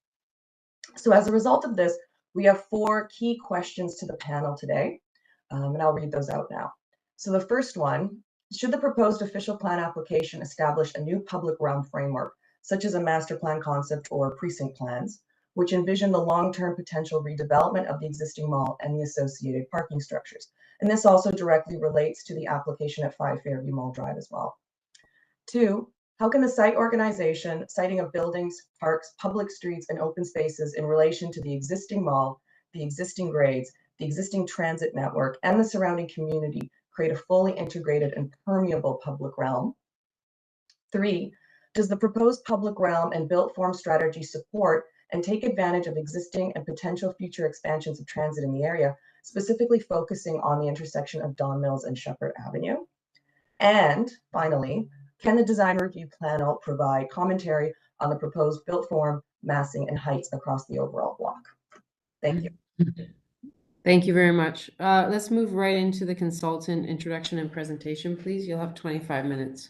Speaker 12: So as a result of this, we have 4 key questions to the panel today, and I'll read those out now. So the first one, should the proposed official plan application establish a new public realm framework, such as a master plan concept or precinct plans, which envision the long-term potential redevelopment of the existing mall and the associated parking structures? And this also directly relates to the application at 5 Fairview Mall Drive as well. 2, how can the site organization, siting of buildings, parks, public streets, and open spaces in relation to the existing mall, the existing grades, the existing transit network, and the surrounding community create a fully integrated and permeable public realm? 3, does the proposed public realm and built form strategy support and take advantage of existing and potential future expansions of transit in the area, specifically focusing on the intersection of Don Mills and Shepard Avenue? And finally, can the design review panel provide commentary on the proposed built form, massing, and heights across the overall block? Thank you.
Speaker 18: Thank you very much. Let's move right into the consultant introduction and presentation, please. You'll have 25 minutes.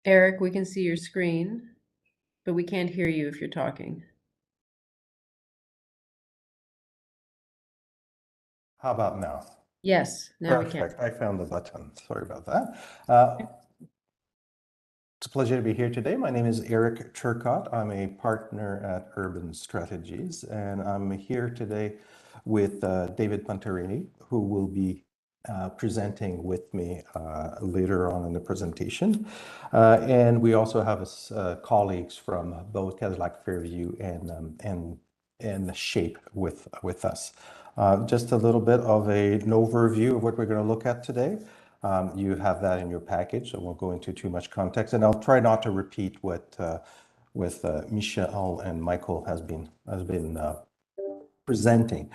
Speaker 18: Eric, we can see your screen, but we can't hear you if you're talking.
Speaker 21: How about now?
Speaker 18: Yes, now
Speaker 21: Perfect.
Speaker 18: we can.
Speaker 21: I found the button. Sorry about that. It's a pleasure to be here today. My name is Eric Turcott. I'm a partner at Urban Strategies, and I'm here today with David Pantarini, who will be presenting with me later on in the presentation. And we also have colleagues from both Cadillac Fairview and Shape with us. Just a little bit of an overview of what we're going to look at today. You have that in your package, so I won't go into too much context, and I'll try not to repeat what Michelle and Michael has been presenting.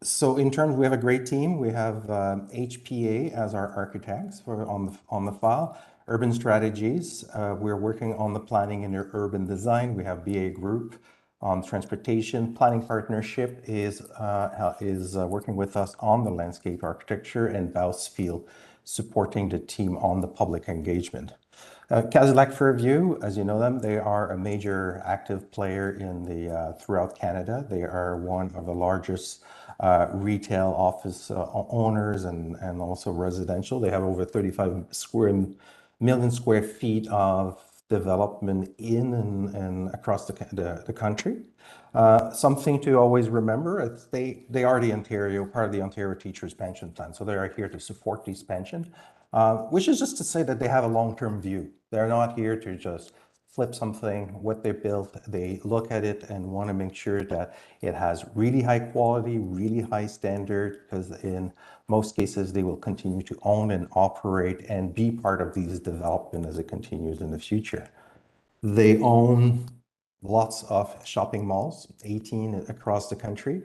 Speaker 21: So in terms, we have a great team. We have HPA as our architects on the file. Urban Strategies, we're working on the planning and urban design. We have BA Group on transportation. Planning Partnership is working with us on the landscape architecture, and Bausfield supporting the team on the public engagement. Cadillac Fairview, as you know them, they are a major active player in throughout Canada. They are one of the largest retail office owners and also residential. They have over 35 million square feet of development in and across the country. Something to always remember, they are part of the Ontario Teachers Pension Plan, so they are here to support these pensions, which is just to say that they have a long-term view. They're not here to just flip something, what they built, they look at it and want to make sure that it has really high quality, really high standard, because in most cases, they will continue to own and operate and be part of these development as it continues in the future. They own lots of shopping malls, 18 across the country.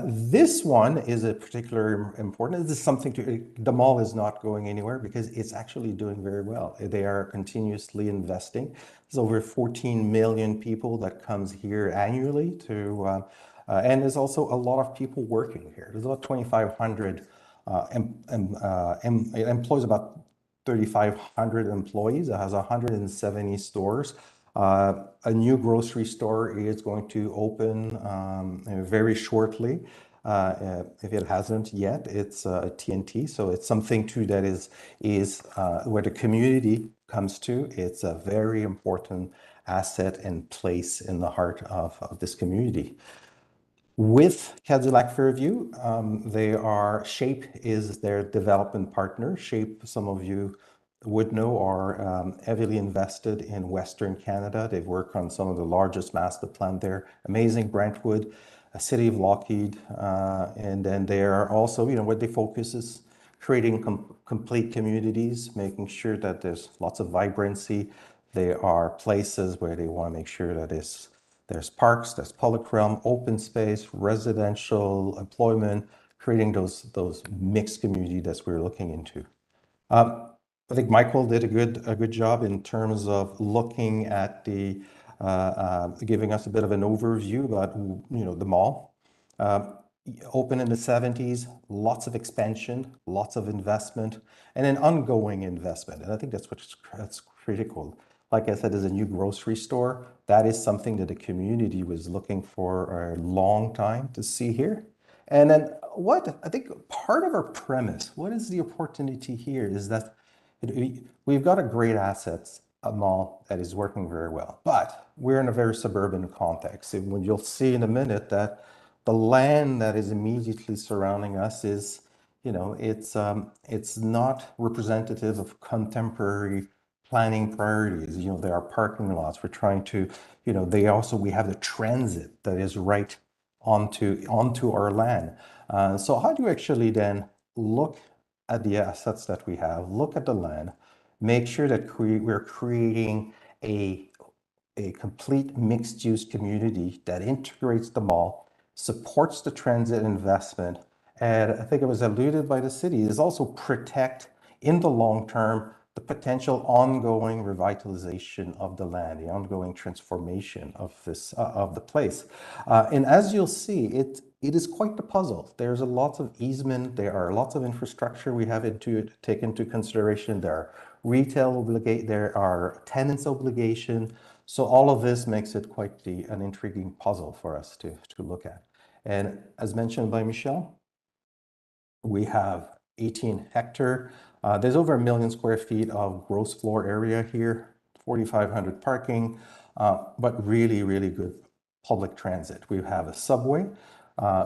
Speaker 21: This one is a particular important. This is something the mall is not going anywhere because it's actually doing very well. They are continuously investing. There's over 14 million people that comes here annually to, and there's also a lot of people working here. There's about 2,500 employs, about 3,500 employees. It has 170 stores. A new grocery store is going to open very shortly. If it hasn't yet, it's a TNT. So it's something too that is where the community comes to. It's a very important asset and place in the heart of this community. With Cadillac Fairview, Shape is their development partner. Shape, some of you would know, are heavily invested in Western Canada. They've worked on some of the largest master plan there. Amazing Brentwood, a city of Lockheed, and then they are also, what they focus is creating complete communities, making sure that there's lots of vibrancy. There are places where they want to make sure that there's parks, there's public realm, open space, residential, employment, creating those mixed community that we're looking into. I think Michael did a good job in terms of looking at giving us a bit of an overview about the mall. Open in the 70s, lots of expansion, lots of investment, and an ongoing investment. And I think that's critical. Like I said, there's a new grocery store. That is something that the community was looking for a long time to see here. And then I think part of our premise, what is the opportunity here is that we've got a great assets, a mall that is working very well, but we're in a very suburban context. And when you'll see in a minute that the land that is immediately surrounding us is, it's not representative of contemporary planning priorities. There are parking lots. We're trying to, we have the transit that is right onto our land. So how do you actually then look at the assets that we have, look at the land, make sure that we're creating a complete mixed-use community that integrates the mall, supports the transit investment, and I think it was alluded by the city, is also protect in the long term the potential ongoing revitalization of the land, the ongoing transformation of the place. And as you'll see, it is quite the puzzle. There's a lot of easement. There are lots of infrastructure we have to take into consideration. There are retail obligation. There are tenants obligation. So all of this makes it quite an intriguing puzzle for us to look at. And as mentioned by Michelle, we have 18 hectare. There's over 1 million square feet of gross floor area here, 4,500 parking, but really, really good public transit. We have a subway.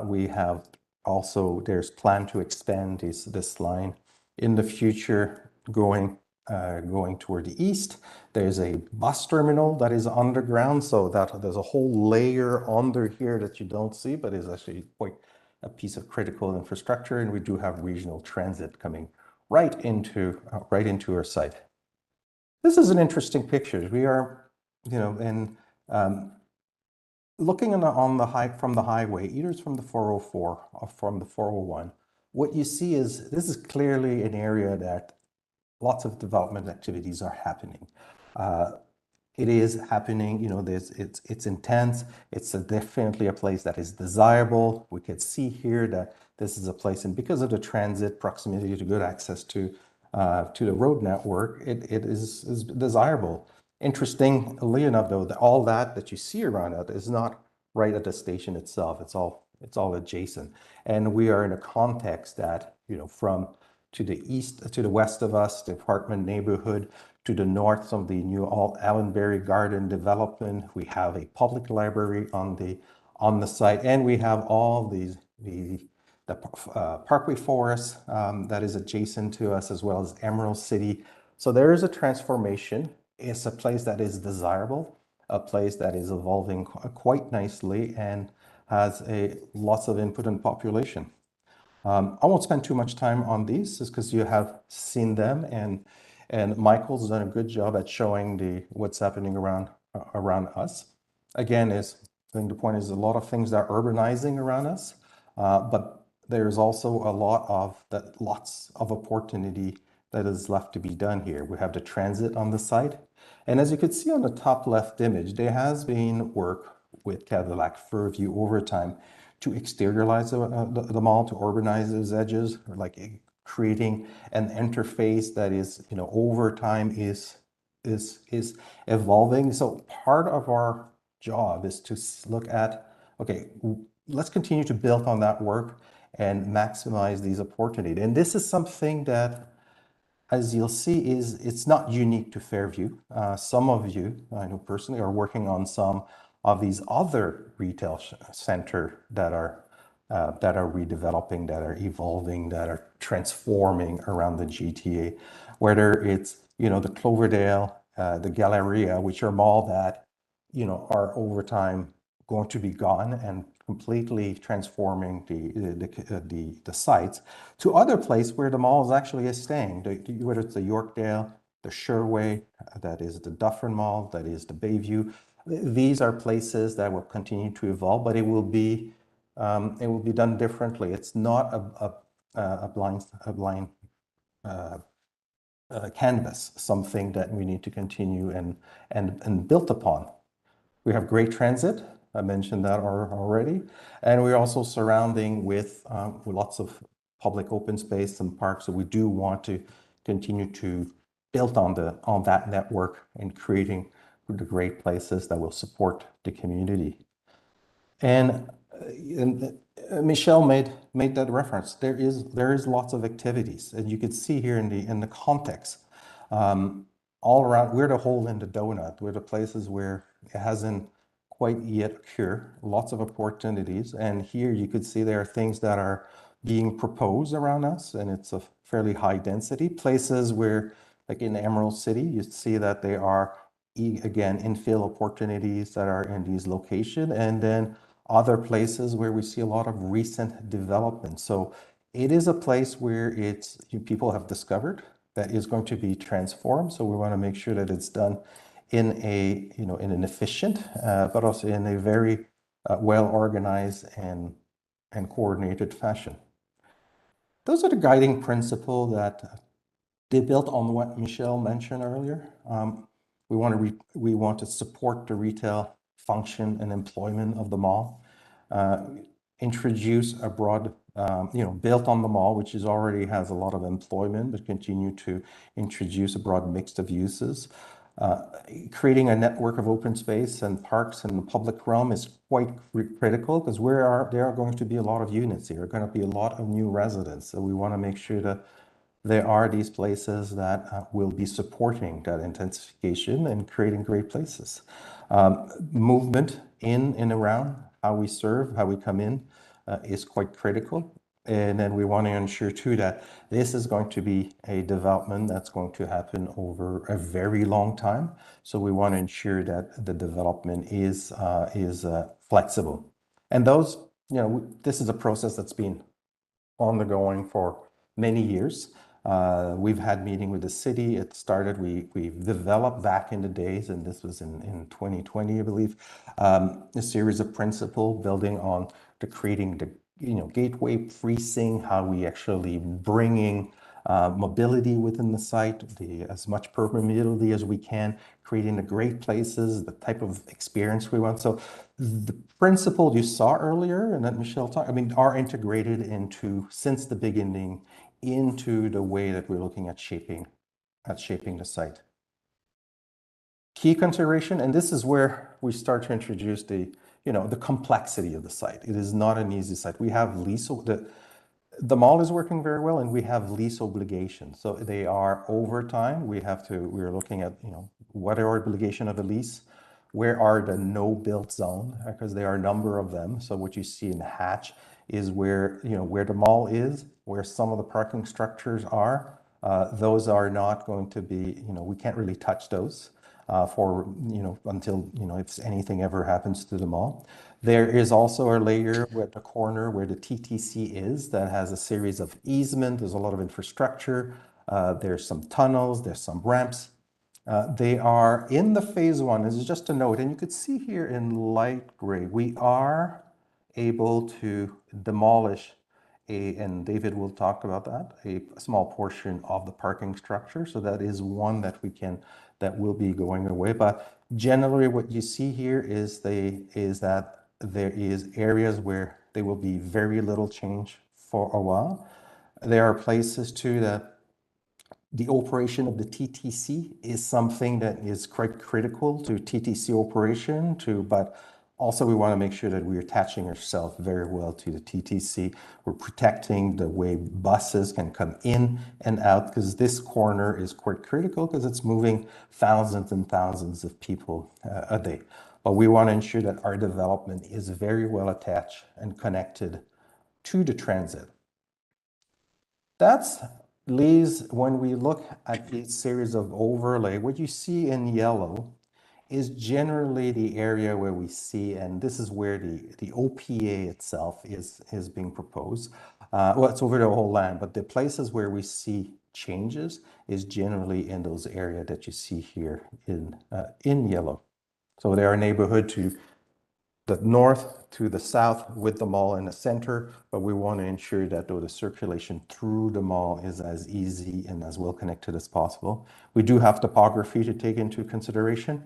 Speaker 21: We have also, there's plan to expand this line in the future going toward the east. There's a bus terminal that is underground, so that there's a whole layer under here that you don't see, but is actually quite a piece of critical infrastructure. And we do have regional transit coming right into our site. This is an interesting picture. We are, looking from the highway, either from the 404 or from the 401. What you see is this is clearly an area that lots of development activities are happening. It is happening, it's intense. It's definitely a place that is desirable. We can see here that this is a place, and because of the transit proximity to good access to the road network, it is desirable. Interestingly enough, though, all that you see around it is not right at the station itself. It's all adjacent, and we are in a context that from to the east, to the west of us, the apartment neighborhood, to the north, some of the new Allenberry Garden development. We have a public library on the site, and we have all the Parkway Forest that is adjacent to us, as well as Emerald City. So there is a transformation it's a place that is desirable, a place that is evolving quite nicely and has lots of input and population. I won't spend too much time on these just because you have seen them, and Michael's done a good job at showing what's happening around us. Again, I think the point is a lot of things are urbanizing around us, but there's also lots of opportunity that is left to be done here. We have the transit on the site, and as you can see on the top left image, there has been work with Cadillac Fairview over time to exteriorize the mall, to urbanize those edges, or like creating an interface that is, over time is evolving. So part of our job is to look at, okay, let's continue to build on that work and maximize these opportunities. And this is something that, as you'll see, it's not unique to Fairview. Some of you, I know personally, are working on some of these other retail centers that are redeveloping, that are evolving, that are transforming around the GTA, whether it's the Cloverdale, the Galleria, which are malls that are over time going to be gone and completely transforming the sites, to other places where the mall is actually staying, whether it's the Yorkdale, the Sherway, that is the Dufferin Mall, that is the Bayview. These are places that will continue to evolve, but it will be done differently. It's not a blind canvas, something that we need to continue and build upon. We have great transit. I mentioned that already, and we're also surrounding with lots of public open space and parks. So we do want to continue to build on that network and creating the great places that will support the community. And Michelle made that reference. There is lots of activities, and you can see here in the context all around. We're the hole in the donut. We're the places where it hasn't quite yet occurred. Lots of opportunities, and here you could see there are things that are being proposed around us, and it's a fairly high density. Places where, like in Emerald City, you see that they are again infill opportunities that are in these locations, and then other places where we see a lot of recent development. So it is a place where people have discovered that is going to be transformed. So we want to make sure that it's done in an efficient, but also in a very well organized and coordinated fashion. Those are the guiding principles that they built on what Michelle mentioned earlier. We want to support the retail function and employment of the mall. Introduce a broad, built on the mall, which already has a lot of employment, but continue to introduce a broad mix of uses. Creating a network of open space and parks in the public realm is quite critical, because there are going to be a lot of units here. There are going to be a lot of new residents. So we want to make sure that there are these places that will be supporting that intensification and creating great places. Movement in and around how we serve, how we come in is quite critical. And then we want to ensure too that this is going to be a development that's going to happen over a very long time. So we want to ensure that the development is flexible. And those, this is a process that's been ongoing for many years. We've had meeting with the city. It started, we developed back in the days, and this was in 2020, I believe, a series of principles building on creating the gateway precinct, how we actually bringing mobility within the site, as much permeability as we can, creating the great places, the type of experience we want. So the principles you saw earlier and that Michelle talked, are integrated since the beginning into the way that we're looking at shaping the site. Key consideration, and this is where we start to introduce the complexity of the site. It is not an easy site. We have the mall is working very well, and we have lease obligations. So they are over time. We're looking at, what are obligation of the lease? Where are the no build zone? Because there are a number of them. So what you see in the hatch is where the mall is, where some of the parking structures are. Those are not going to be, we can't really touch those. for, until, if anything ever happens to the mall. There is also a layer at the corner where the TTC is that has a series of easement. There's a lot of infrastructure. There's some tunnels, there's some ramps. They are in the phase one. This is just a note, and you could see here in light gray, we are able to demolish and David will talk about that, a small portion of the parking structure. So that is one that that will be going away. But generally what you see here is that there is areas where there will be very little change for a while. There are places too that the operation of the TTC is something that is quite critical to TTC operation but also we want to make sure that we're attaching ourselves very well to the TTC. We're protecting the way buses can come in and out, because this corner is quite critical because it's moving thousands and thousands of people a day. But we want to ensure that our development is very well attached and connected to the transit. That's leaves, when we look at the series of overlay, what you see in yellow is generally the area where we see, and this is where the OPA itself is being proposed. Well, it's over the whole land, but the places where we see changes is generally in those areas that you see here in yellow. So there are neighborhood to the north, to the south, with the mall in the center, but we want to ensure that the circulation through the mall is as easy and as well connected as possible. We do have topography to take into consideration.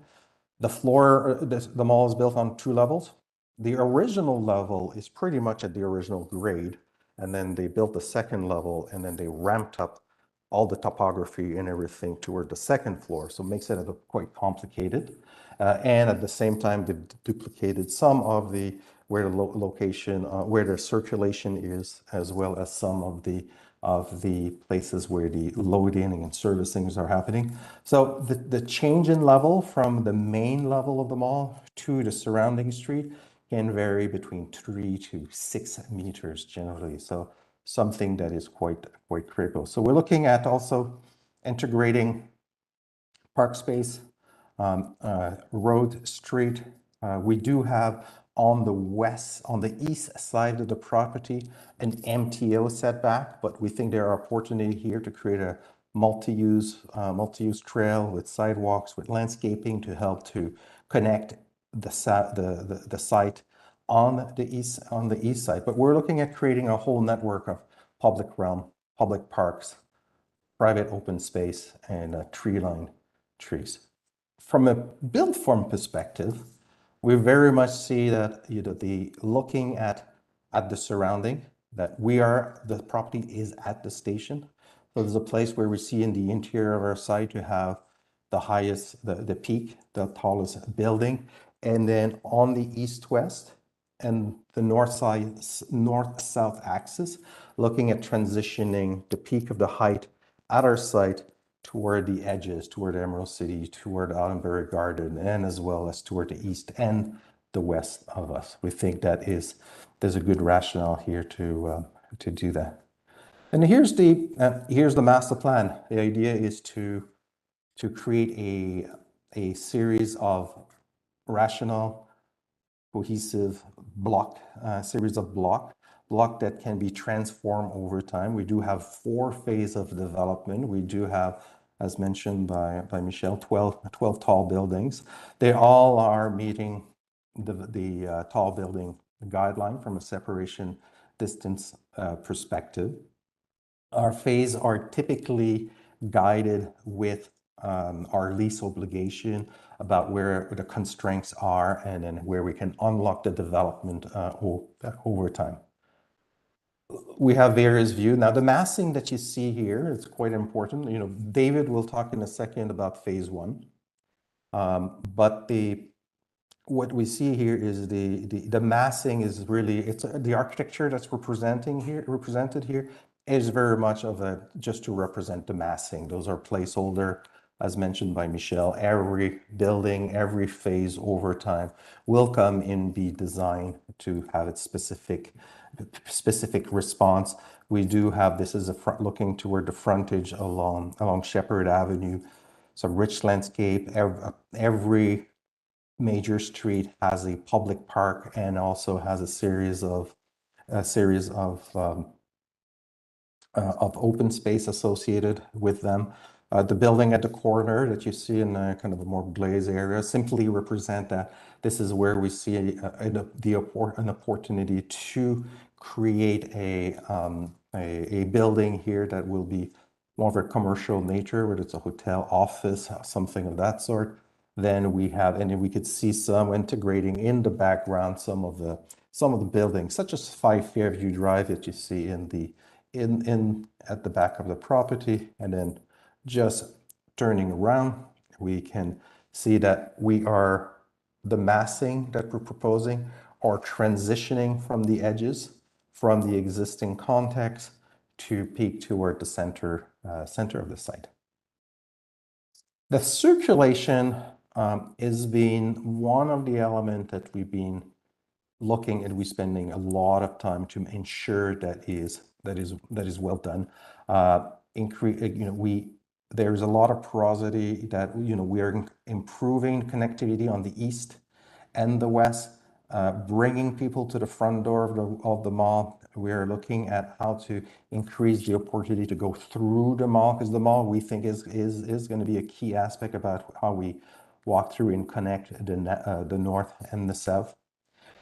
Speaker 21: The floor, the mall is built on 2 levels. The original level is pretty much at the original grade, and then they built the second level, and then they ramped up all the topography and everything toward the second floor. So it makes it quite complicated. And at the same time, they duplicated some of where the location, where the circulation is, as well as some of the places where the loading and servicings are happening. So the change in level from the main level of the mall to the surrounding street can vary between 3 to 6 meters generally. So something that is quite critical. So we're looking at also integrating park space, road, street. We do have on the east side of the property, an MTO setback, but we think there are opportunity here to create a multi-use trail with sidewalks, with landscaping to help to connect the site on the east side. But we're looking at creating a whole network of public realm, public parks, private open space, and tree-lined trees. From a build form perspective, we very much see that looking at the surrounding, that the property is at the station. So there's a place where we see in the interior of our site to have the highest, the peak, the tallest building, and then on the east-west and the north-south axis, looking at transitioning the peak of the height at our site toward the edges, toward Emerald City, toward Allenbury Garden, and as well as toward the east and the west of us. We think there's a good rationale here to do that. And here's the master plan. The idea is to create a series of rational, cohesive series of block that can be transformed over time. We do have 4 phases of development. We do have, as mentioned by Michelle, 12 tall buildings. They all are meeting the tall building guideline from a separation distance perspective. Our phases are typically guided with our lease obligation about where the constraints are and then where we can unlock the development over time. We have various views. Now, the massing that you see here is quite important. David will talk in a second about phase 1. But what we see here is the massing is really, it's the architecture that's represented here is very much just to represent the massing. Those are placeholder, as mentioned by Michelle. Every building, every phase over time will come and be designed to have its specific response. We do have, this is looking toward the frontage along Shepard Avenue. some rich landscape. Every major street has a public park and also has a series of open space associated with them. The building at the corner that you see in kind of a more glazed area simply represent that this is where we see an opportunity to create a building here that will be more of a commercial nature, whether it's a hotel, office, something of that sort. Then we have, and then we could see some integrating in the background some of the buildings, such as 5 Fairview Drive that you see at the back of the property. And then just turning around, we can see that the massing that we're proposing are transitioning from the edges from the existing context to peak toward the center of the site. The circulation is being one of the elements that we've been looking at. We're spending a lot of time to ensure that is well done. There's a lot of porosity that we're improving connectivity on the east and the west, bringing people to the front door of the mall. We're looking at how to increase the opportunity to go through the mall, because the mall, we think, is going to be a key aspect about how we walk through and connect the north and the south.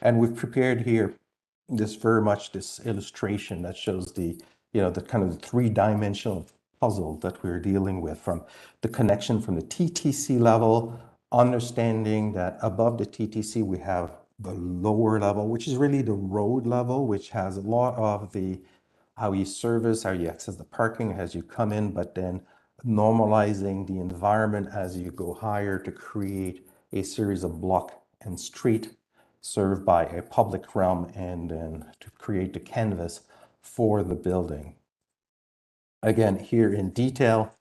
Speaker 21: And we've prepared here this illustration that shows the kind of three-dimensional puzzle that we're dealing with, from the connection from the TTC level, understanding that above the TTC we have the lower level, which is really the road level, which has a lot of how you service, how you access the parking as you come in, but then normalizing the environment as you go higher to create a series of block and street served by a public realm, and then to create the canvas for the building. Again, here in detail,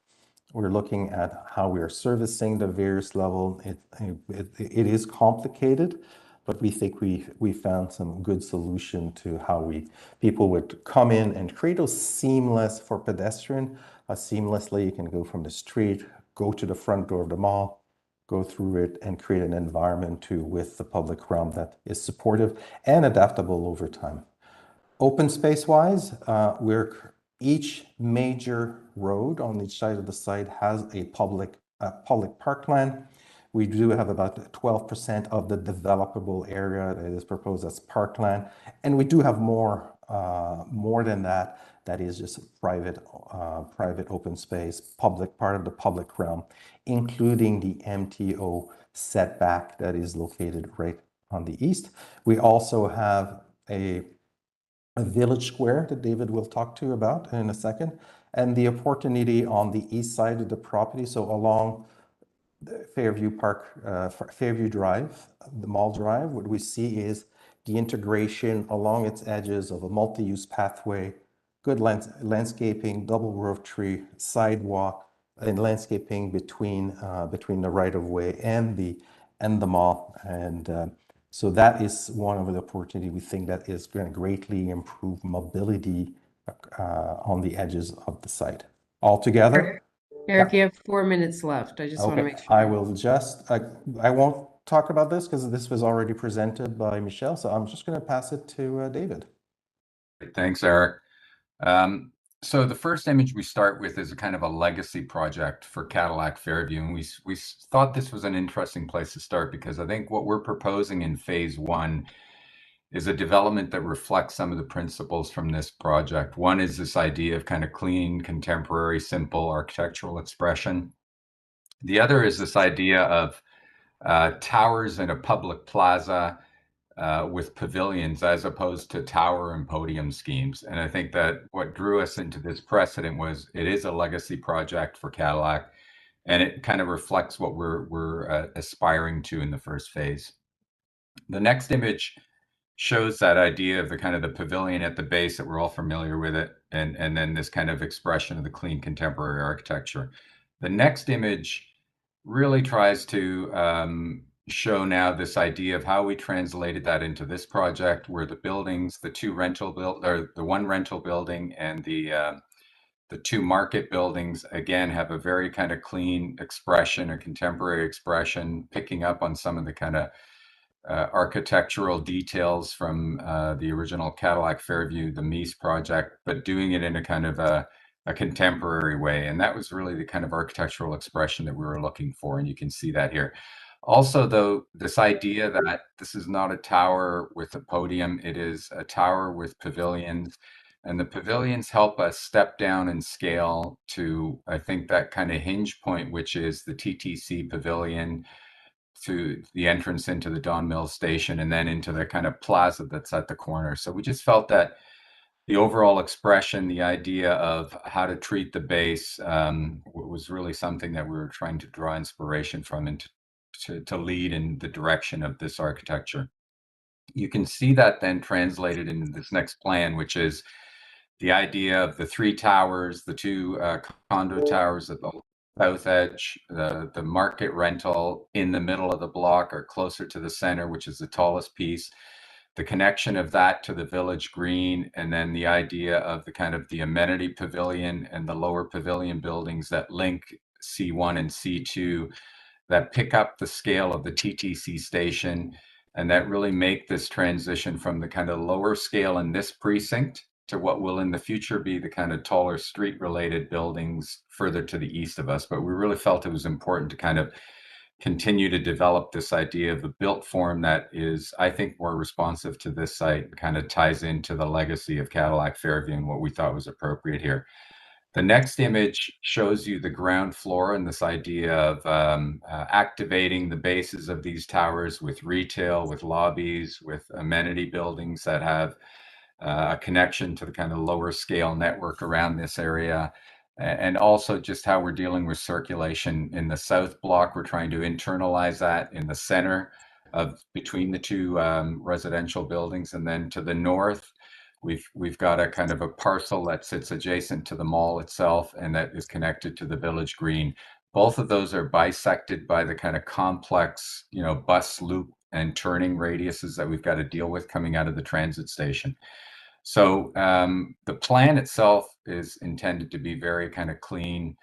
Speaker 21: we're looking at how we are servicing the various levels. It is complicated, but we think we found some good solution to how people would come in and create those seamless for pedestrian. Seamlessly, you can go from the street, go to the front door of the mall, go through it, and create an environment with the public realm that is supportive and adaptable over time. Open space wise, each major road on each side of the site has a public parkland. We do have about 12% of the developable area that is proposed as parkland, and we do have more than that. That is just private open space, part of the public realm, including the MTO setback that is located right on the east. We also have a village square that David will talk to you about in a second, and the opportunity on the east side of the property, so along the Fairview Drive, the Mall Drive, what we see is the integration along its edges of a multi-use pathway, good landscaping, double growth tree, sidewalk, and landscaping between the right-of-way and the mall. And so that is one of the opportunities we think that is going to greatly improve mobility on the edges of the site. Altogether,
Speaker 18: Eric, you have 4 minutes left. I just want to make sure.
Speaker 21: I won't talk about this because this was already presented by Michelle, so I'm just going to pass it to David.
Speaker 2: Thanks, Eric. So the first image we start with is a kind of a legacy project for Cadillac Fairview, and we thought this was an interesting place to start because I think what we're proposing in phase 1 is a development that reflects some of the principles from this project. One is this idea of kind of clean, contemporary, simple architectural expression. The other is this idea of towers in a public plaza with pavilions as opposed to tower and podium schemes. And I think that what drew us into this precedent was it is a legacy project for Cadillac, and it kind of reflects what we're aspiring to in the first phase. The next image shows that idea of the kind of the pavilion at the base that we're all familiar with it, and then this kind of expression of the clean contemporary architecture. The next image really tries to show now this idea of how we translated that into this project, where the buildings, the one rental building and the The two market buildings, again, have a very kind of clean expression, a contemporary expression, picking up on some of the kind of architectural details from the original Cadillac Fairview, the Mies project, but doing it in a kind of a contemporary way. And that was really the kind of architectural expression that we were looking for. And you can see that here. Also, though, this idea that this is not a tower with a podium, it is a tower with pavilions. And the pavilions help us step down in scale to, I think, that kind of hinge point, which is the TTC pavilion, to the entrance into the Don Mills station, and then into the kind of plaza that's at the corner. So we just felt that the overall expression, the idea of how to treat the base was really something that we were trying to draw inspiration from and to lead in the direction of this architecture. You can see that then translated into this next plan, which is the idea of the three towers, the two condo towers at the south edge, the market rental in the middle of the block or closer to the center, which is the tallest piece, the connection of that to the village green, and then the idea of the kind of the amenity pavilion and the lower pavilion buildings that link C1 and C2 that pick up the scale of the TTC station and that really make this transition from the kind of lower scale in this precinct to what will in the future be the kind of taller street related buildings further to the east of us. But we really felt it was important to kind of continue to develop this idea of a built form that is, I think, more responsive to this site, kind of ties into the legacy of Cadillac Fairview and what we thought was appropriate here. The next image shows you the ground floor and this idea of activating the bases of these towers with retail, with lobbies, with amenity buildings that have a connection to the kind of lower scale network around this area. And also just how we're dealing with circulation in the south block. We're trying to internalize that in the center of between the two residential buildings. And then to the north, we've got a kind of a parcel that sits adjacent to the mall itself and that is connected to the village green. Both of those are bisected by the kind of complex, bus loop and turning radiuses that we've got to deal with coming out of the transit station. So the plan itself is intended to be very kind of clean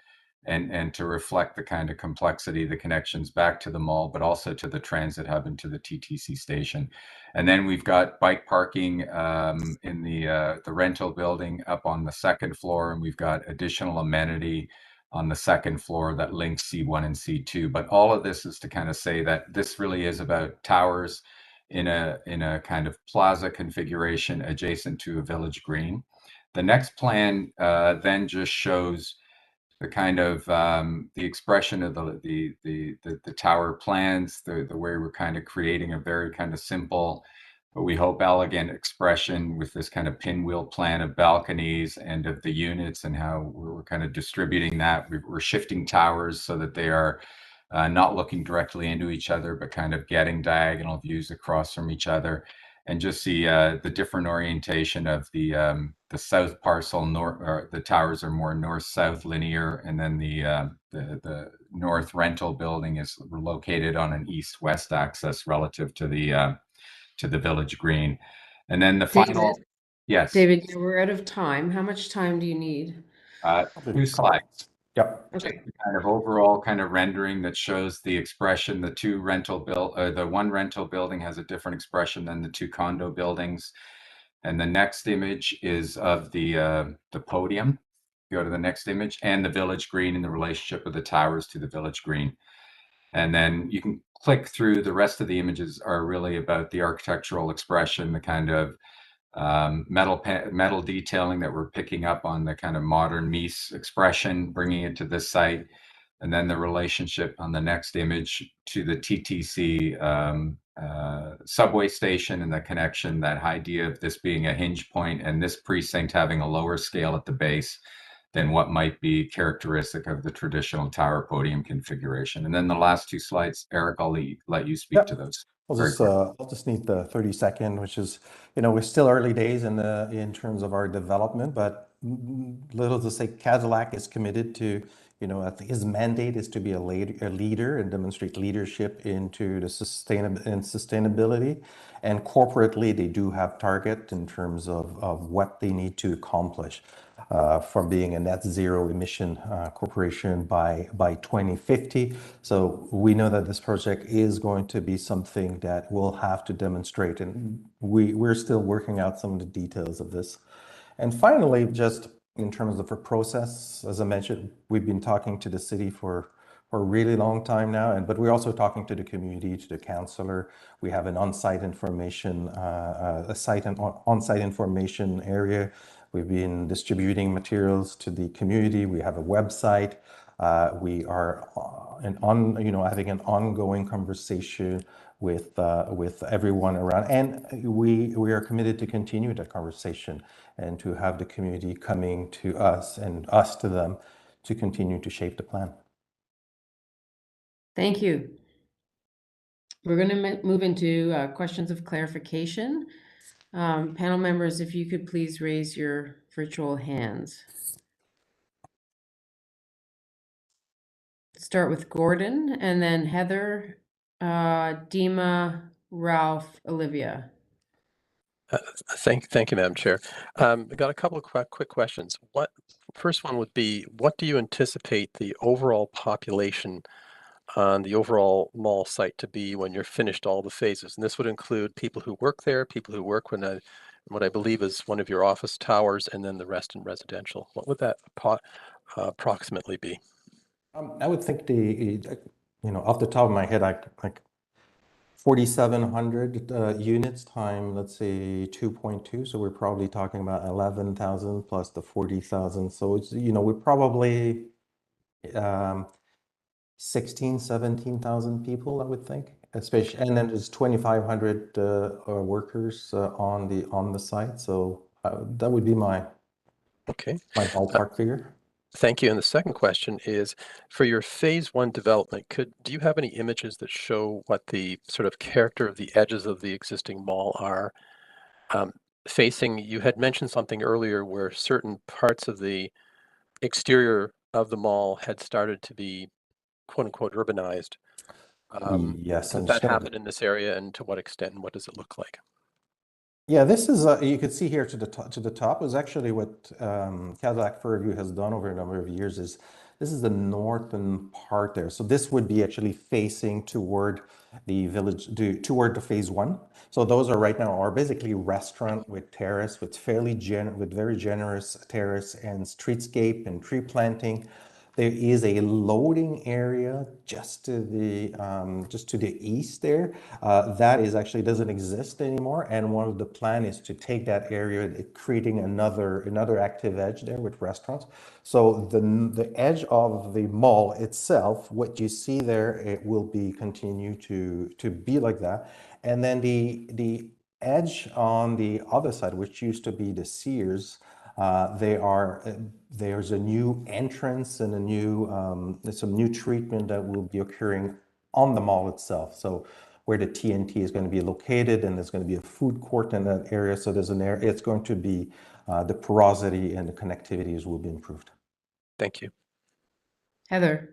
Speaker 2: and to reflect the kind of complexity, the connections back to the mall, but also to the transit hub and to the TTC station. And then we've got bike parking in the rental building up on the second floor, and we've got additional amenity on the second floor that links C1 and C2. But all of this is to kind of say that this really is about towers in a kind of plaza configuration adjacent to a village green. The next plan then just shows the kind of the expression of the tower plans, the way we're kind of creating a very kind of simple, but we hope elegant expression with this kind of pinwheel plan of balconies and of the units and how we're kind of distributing that. We're shifting towers so that they are not looking directly into each other, but kind of getting diagonal views across from each other, and just see the different orientation of the south parcel. The towers are more north-south linear, and then the north rental building is located on an east-west axis relative to the village green. And then the final, yes,
Speaker 18: David, we're out of time. How much time do you need?
Speaker 2: 2 slides.
Speaker 21: Yep.
Speaker 18: Okay.
Speaker 2: Kind of overall kind of rendering that shows the expression. The one rental building has a different expression than the two condo buildings. And the next image is of the podium. Go to the next image, and the village green and the relationship of the towers to the village green. And then you can click through. The rest of the images are really about the architectural expression, the kind of metal detailing that we're picking up on the kind of modern Mies expression, bringing it to this site, and then the relationship on the next image to the TTC subway station and the connection, that idea of this being a hinge point and this precinct having a lower scale at the base than what might be characteristic of the traditional tower podium configuration. And then the last 2 slides, Eric, I'll let you speak to those.
Speaker 21: I'll just need the 30-second, which is, we're still early days in terms of our development, but little to say Cadillac is committed to, You know, I think his mandate is to be a leader and demonstrate leadership into the sustainability. And corporately, they do have target in terms of what they need to accomplish from being a net zero emission corporation by 2050. So we know that this project is going to be something that we'll have to demonstrate, and we're still working out some of the details of this. And finally, just in terms of a process, as I mentioned, we've been talking to the city for a really long time now, but we're also talking to the community, to the councillor. We have an on-site information, on-site information area. We've been distributing materials to the community. We have a website. We are having an ongoing conversation with everyone around, and we are committed to continue that conversation and to have the community coming to us and us to them to continue to shape the plan.
Speaker 18: Thank you. We're going to move into questions of clarification. Panel members, if you could please raise your virtual hands. Start with Gordon, and then Heather, Dima, Ralph, Olivia.
Speaker 1: Thank you, Madam Chair. I've got a couple of quick questions. First one would be, what do you anticipate the overall population on the overall mall site to be when you're finished all the phases? And this would include people who work there, people who work when what I believe is one of your office towers, and then the rest in residential. What would that approximately be?
Speaker 21: I would think off the top of my head, like 4,700 units times, let's say 2.2. So we're probably talking about 11,000 plus the 40,000. So it's, we're probably 16, 17,000 people, I would think, especially, and then there's 2,500 workers on the site. So that would be my ballpark figure.
Speaker 1: Thank you. And the second question is, for your phase 1 development, do you have any images that show what the sort of character of the edges of the existing mall are? Facing, you had mentioned something earlier where certain parts of the exterior of the mall had started to be quote unquote urbanized.
Speaker 21: Yes.
Speaker 1: Does that happen in this area, and to what extent, and what does it look like?
Speaker 21: Yeah, this is, you could see here to the top is actually what Cadillac Fairview has done over a number of years. This is the northern part there. So this would be actually facing toward the village, toward the phase 1. So those are right now are basically restaurant with terrace, with very generous terrace and streetscape and tree planting. There is a loading area just to the east there. That is actually doesn't exist anymore. And one of the plan is to take that area, creating another active edge there with restaurants. So the edge of the mall itself, what you see there, it will continue to be like that. And then the edge on the other side, which used to be the Sears, there's a new entrance and there's some new treatment that will be occurring on the mall itself. So where the TNT is going to be located, and there's going to be a food court in that area. So there's an area, it's going to be, the porosity and the connectivities will be improved.
Speaker 1: Thank you.
Speaker 18: Heather.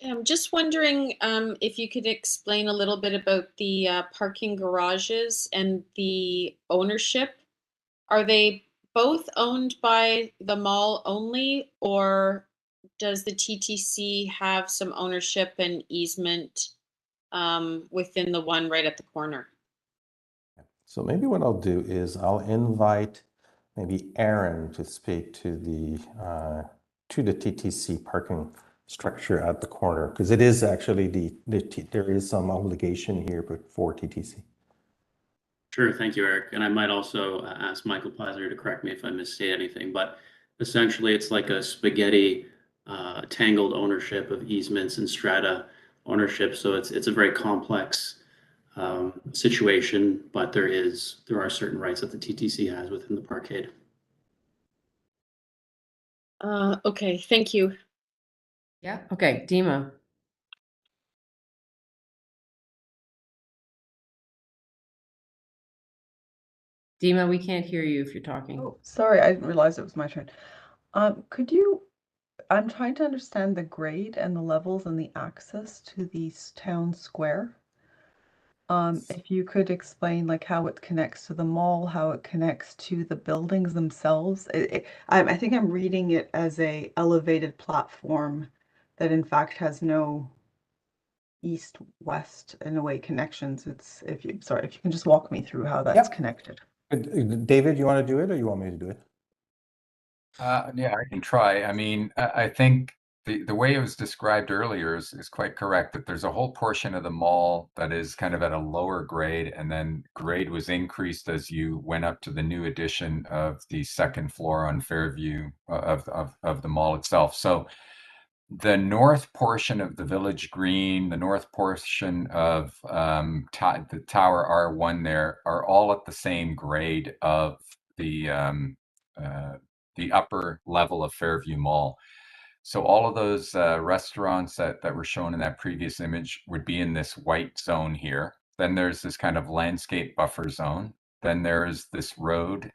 Speaker 5: I'm just wondering if you could explain a little bit about the parking garages and the ownership. Are they both owned by the mall only, or does the TTC have some ownership and easement within the one right at the corner?
Speaker 21: So maybe what I'll do is I'll invite maybe Aaron to speak to the TTC parking structure at the corner, because it is actually there is some obligation here for TTC.
Speaker 6: Sure, thank you, Eric. And I might also ask Michael Pleiser to correct me if I misstate anything, but essentially it's like a spaghetti tangled ownership of easements and strata ownership. So it's a very complex situation, but there are certain rights that the TTC has within the parkade.
Speaker 5: Okay, thank you.
Speaker 18: Yeah, okay, Dima. Dima, we can't hear you if you're talking.
Speaker 3: Oh, sorry, I didn't realize it was my turn. I'm trying to understand the grade and the levels and the access to the town square. If you could explain like how it connects to the mall, how it connects to the buildings themselves. I think I'm reading it as a elevated platform that in fact has no east-west in a way connections. It's if you can just walk me through how that's connected.
Speaker 21: David, you want to do it or you want me to do it?
Speaker 2: Yeah, I can try. I mean, I think the way it was described earlier is quite correct, that there's a whole portion of the mall that is kind of at a lower grade, and then grade was increased as you went up to the new addition of the second floor on Fairview of the mall itself. So the north portion of the Village Green, the north portion of the Tower R1 there are all at the same grade of the upper level of Fairview Mall. So all of those restaurants that were shown in that previous image would be in this white zone here. Then there's this kind of landscape buffer zone. Then there is this road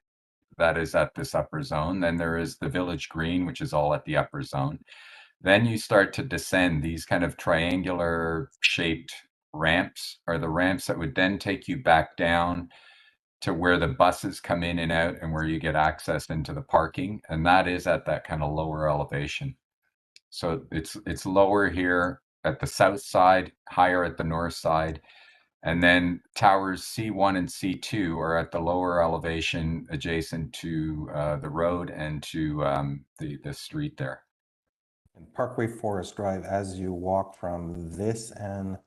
Speaker 2: that is at this upper zone. Then there is the Village Green, which is all at the upper zone. Then you start to descend. These kind of triangular shaped ramps are the ramps that would then take you back down to where the buses come in and out and where you get access into the parking. And that is at that kind of lower elevation. So it's lower here at the south side, higher at the north side. And then towers C1 and C2 are at the lower elevation adjacent to the road and to the street there.
Speaker 21: And Parkway Forest Drive, as you walk from this end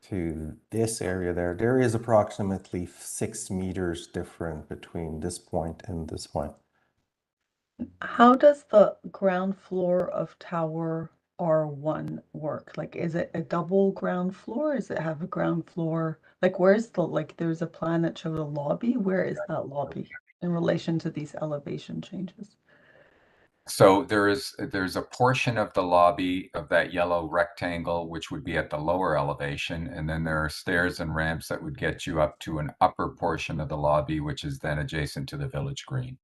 Speaker 21: to this area there is approximately 6 meters different between this point and this point.
Speaker 3: How does the ground floor of Tower R1 work? Like, is it a double ground floor? Does it have a ground floor? Like, where's there's a plan that showed a lobby. Where is that lobby in relation to these elevation changes?
Speaker 2: So there's a portion of the lobby of that yellow rectangle, which would be at the lower elevation. And then there are stairs and ramps that would get you up to an upper portion of the lobby, which is then adjacent to the Village Green.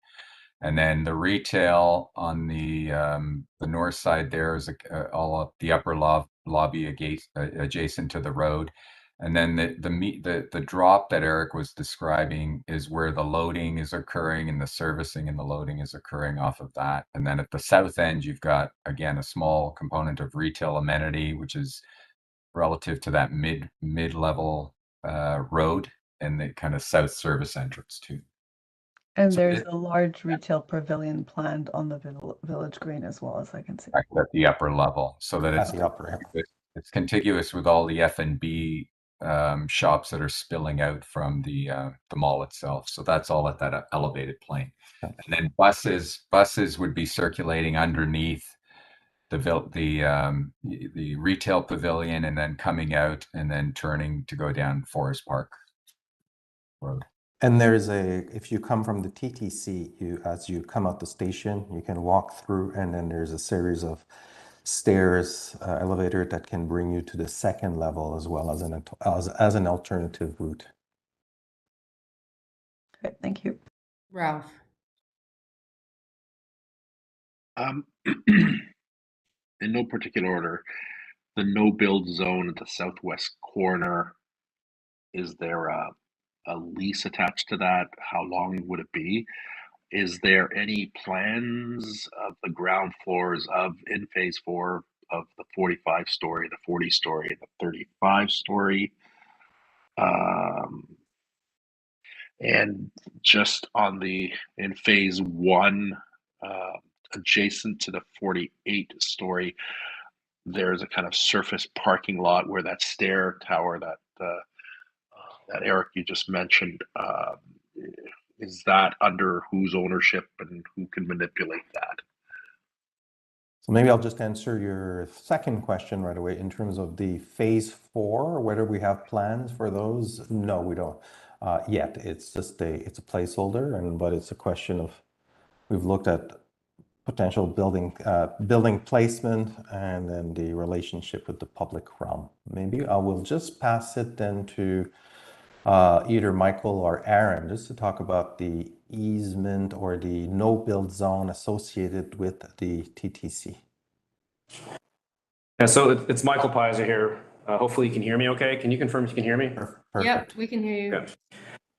Speaker 2: And then the retail on the north side there is all up the upper lobby adjacent to the road. And then the drop that Eric was describing is where the loading is occurring and the servicing and the loading is occurring off of that. And then at the south end, you've got, again, a small component of retail amenity, which is relative to that mid-level road and the kind of south service entrance too.
Speaker 3: And there's a large retail pavilion planned on the Village Green as well, as I can see.
Speaker 2: At the upper level, so that it's contiguous with all the F&B shops that are spilling out from the mall itself. So that's all at that elevated plane. And then buses would be circulating underneath the retail pavilion and then coming out and then turning to go down Forest Park Road.
Speaker 21: And if you come from the TTC, as you come out the station, you can walk through, and then there's a series of stairs, elevator that can bring you to the second level as well as an alternative route.
Speaker 3: Okay, thank you.
Speaker 18: Ralph.
Speaker 13: In no particular order, the no-build zone at the southwest corner, is there a lease attached to that? How long would it be? Is there any plans of the ground floors in phase 4 of the 45-story, the 40-story, the 35-story? And just in phase 1, adjacent to the 48-story, there's a kind of surface parking lot where that stair tower that Eric you just mentioned, is that under whose ownership and who can manipulate that?
Speaker 21: So maybe I'll just answer your second question right away in terms of the phase 4, whether we have plans for those. No, we don't yet. It's just it's a placeholder, but it's a question of, we've looked at potential building placement and then the relationship with the public realm. Maybe I will just pass it then to either Michael or Aaron, just to talk about the easement or the no-build zone associated with the TTC.
Speaker 7: Yeah, so it's Michael Pizer here. Hopefully you can hear me okay. Can you confirm you can hear me?
Speaker 21: Perfect.
Speaker 18: Yep, we can hear you.
Speaker 7: Okay.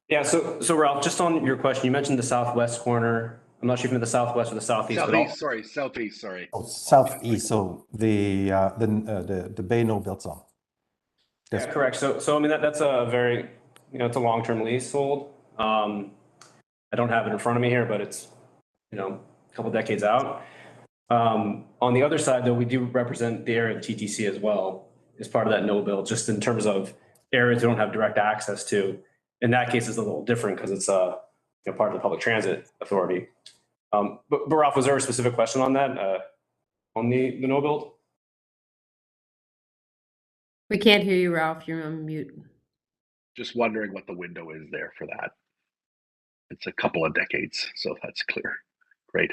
Speaker 7: Yeah, so Ralph, just on your question, you mentioned the southwest corner. I'm not sure if you meant the southwest or the southeast.
Speaker 13: Southeast, sorry.
Speaker 21: Oh, southeast, so the Bay no-build zone.
Speaker 7: Yeah, correct. So I mean that's a very, it's a long-term leasehold. I don't have it in front of me here, but it's, a couple decades out. On the other side, though, we do represent the area of TTC as well as part of that no build, just in terms of areas we don't have direct access to. In that case, it's a little different because it's part of the public transit authority. But Ralph, was there a specific question on that, on the no build?
Speaker 18: We can't hear you, Ralph. You're on mute.
Speaker 13: Just wondering what the window is there for that. It's a couple of decades, so that's clear. Great.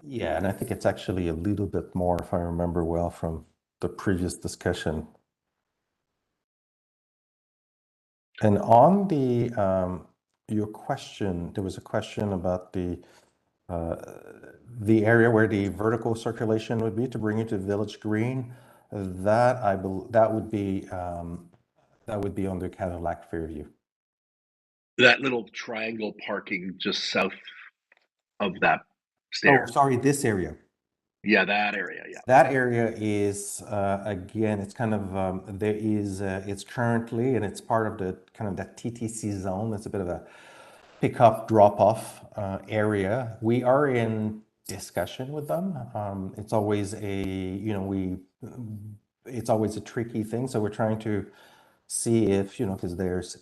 Speaker 21: Yeah, and I think it's actually a little bit more, if I remember well, from the previous discussion. And on the your question, there was a question about the area where the vertical circulation would be to bring you to Village Green. That would be under Cadillac Fairview.
Speaker 13: That little triangle parking just south of that stair.
Speaker 21: Oh, sorry, this area.
Speaker 13: Yeah, that area. Yeah.
Speaker 21: That area is again, it's kind of it's currently, and it's part of the kind of that TTC zone. It's a bit of a pick-up, drop-off area. We are in discussion with them. It's always it's always a tricky thing. So we're trying to see if, because there's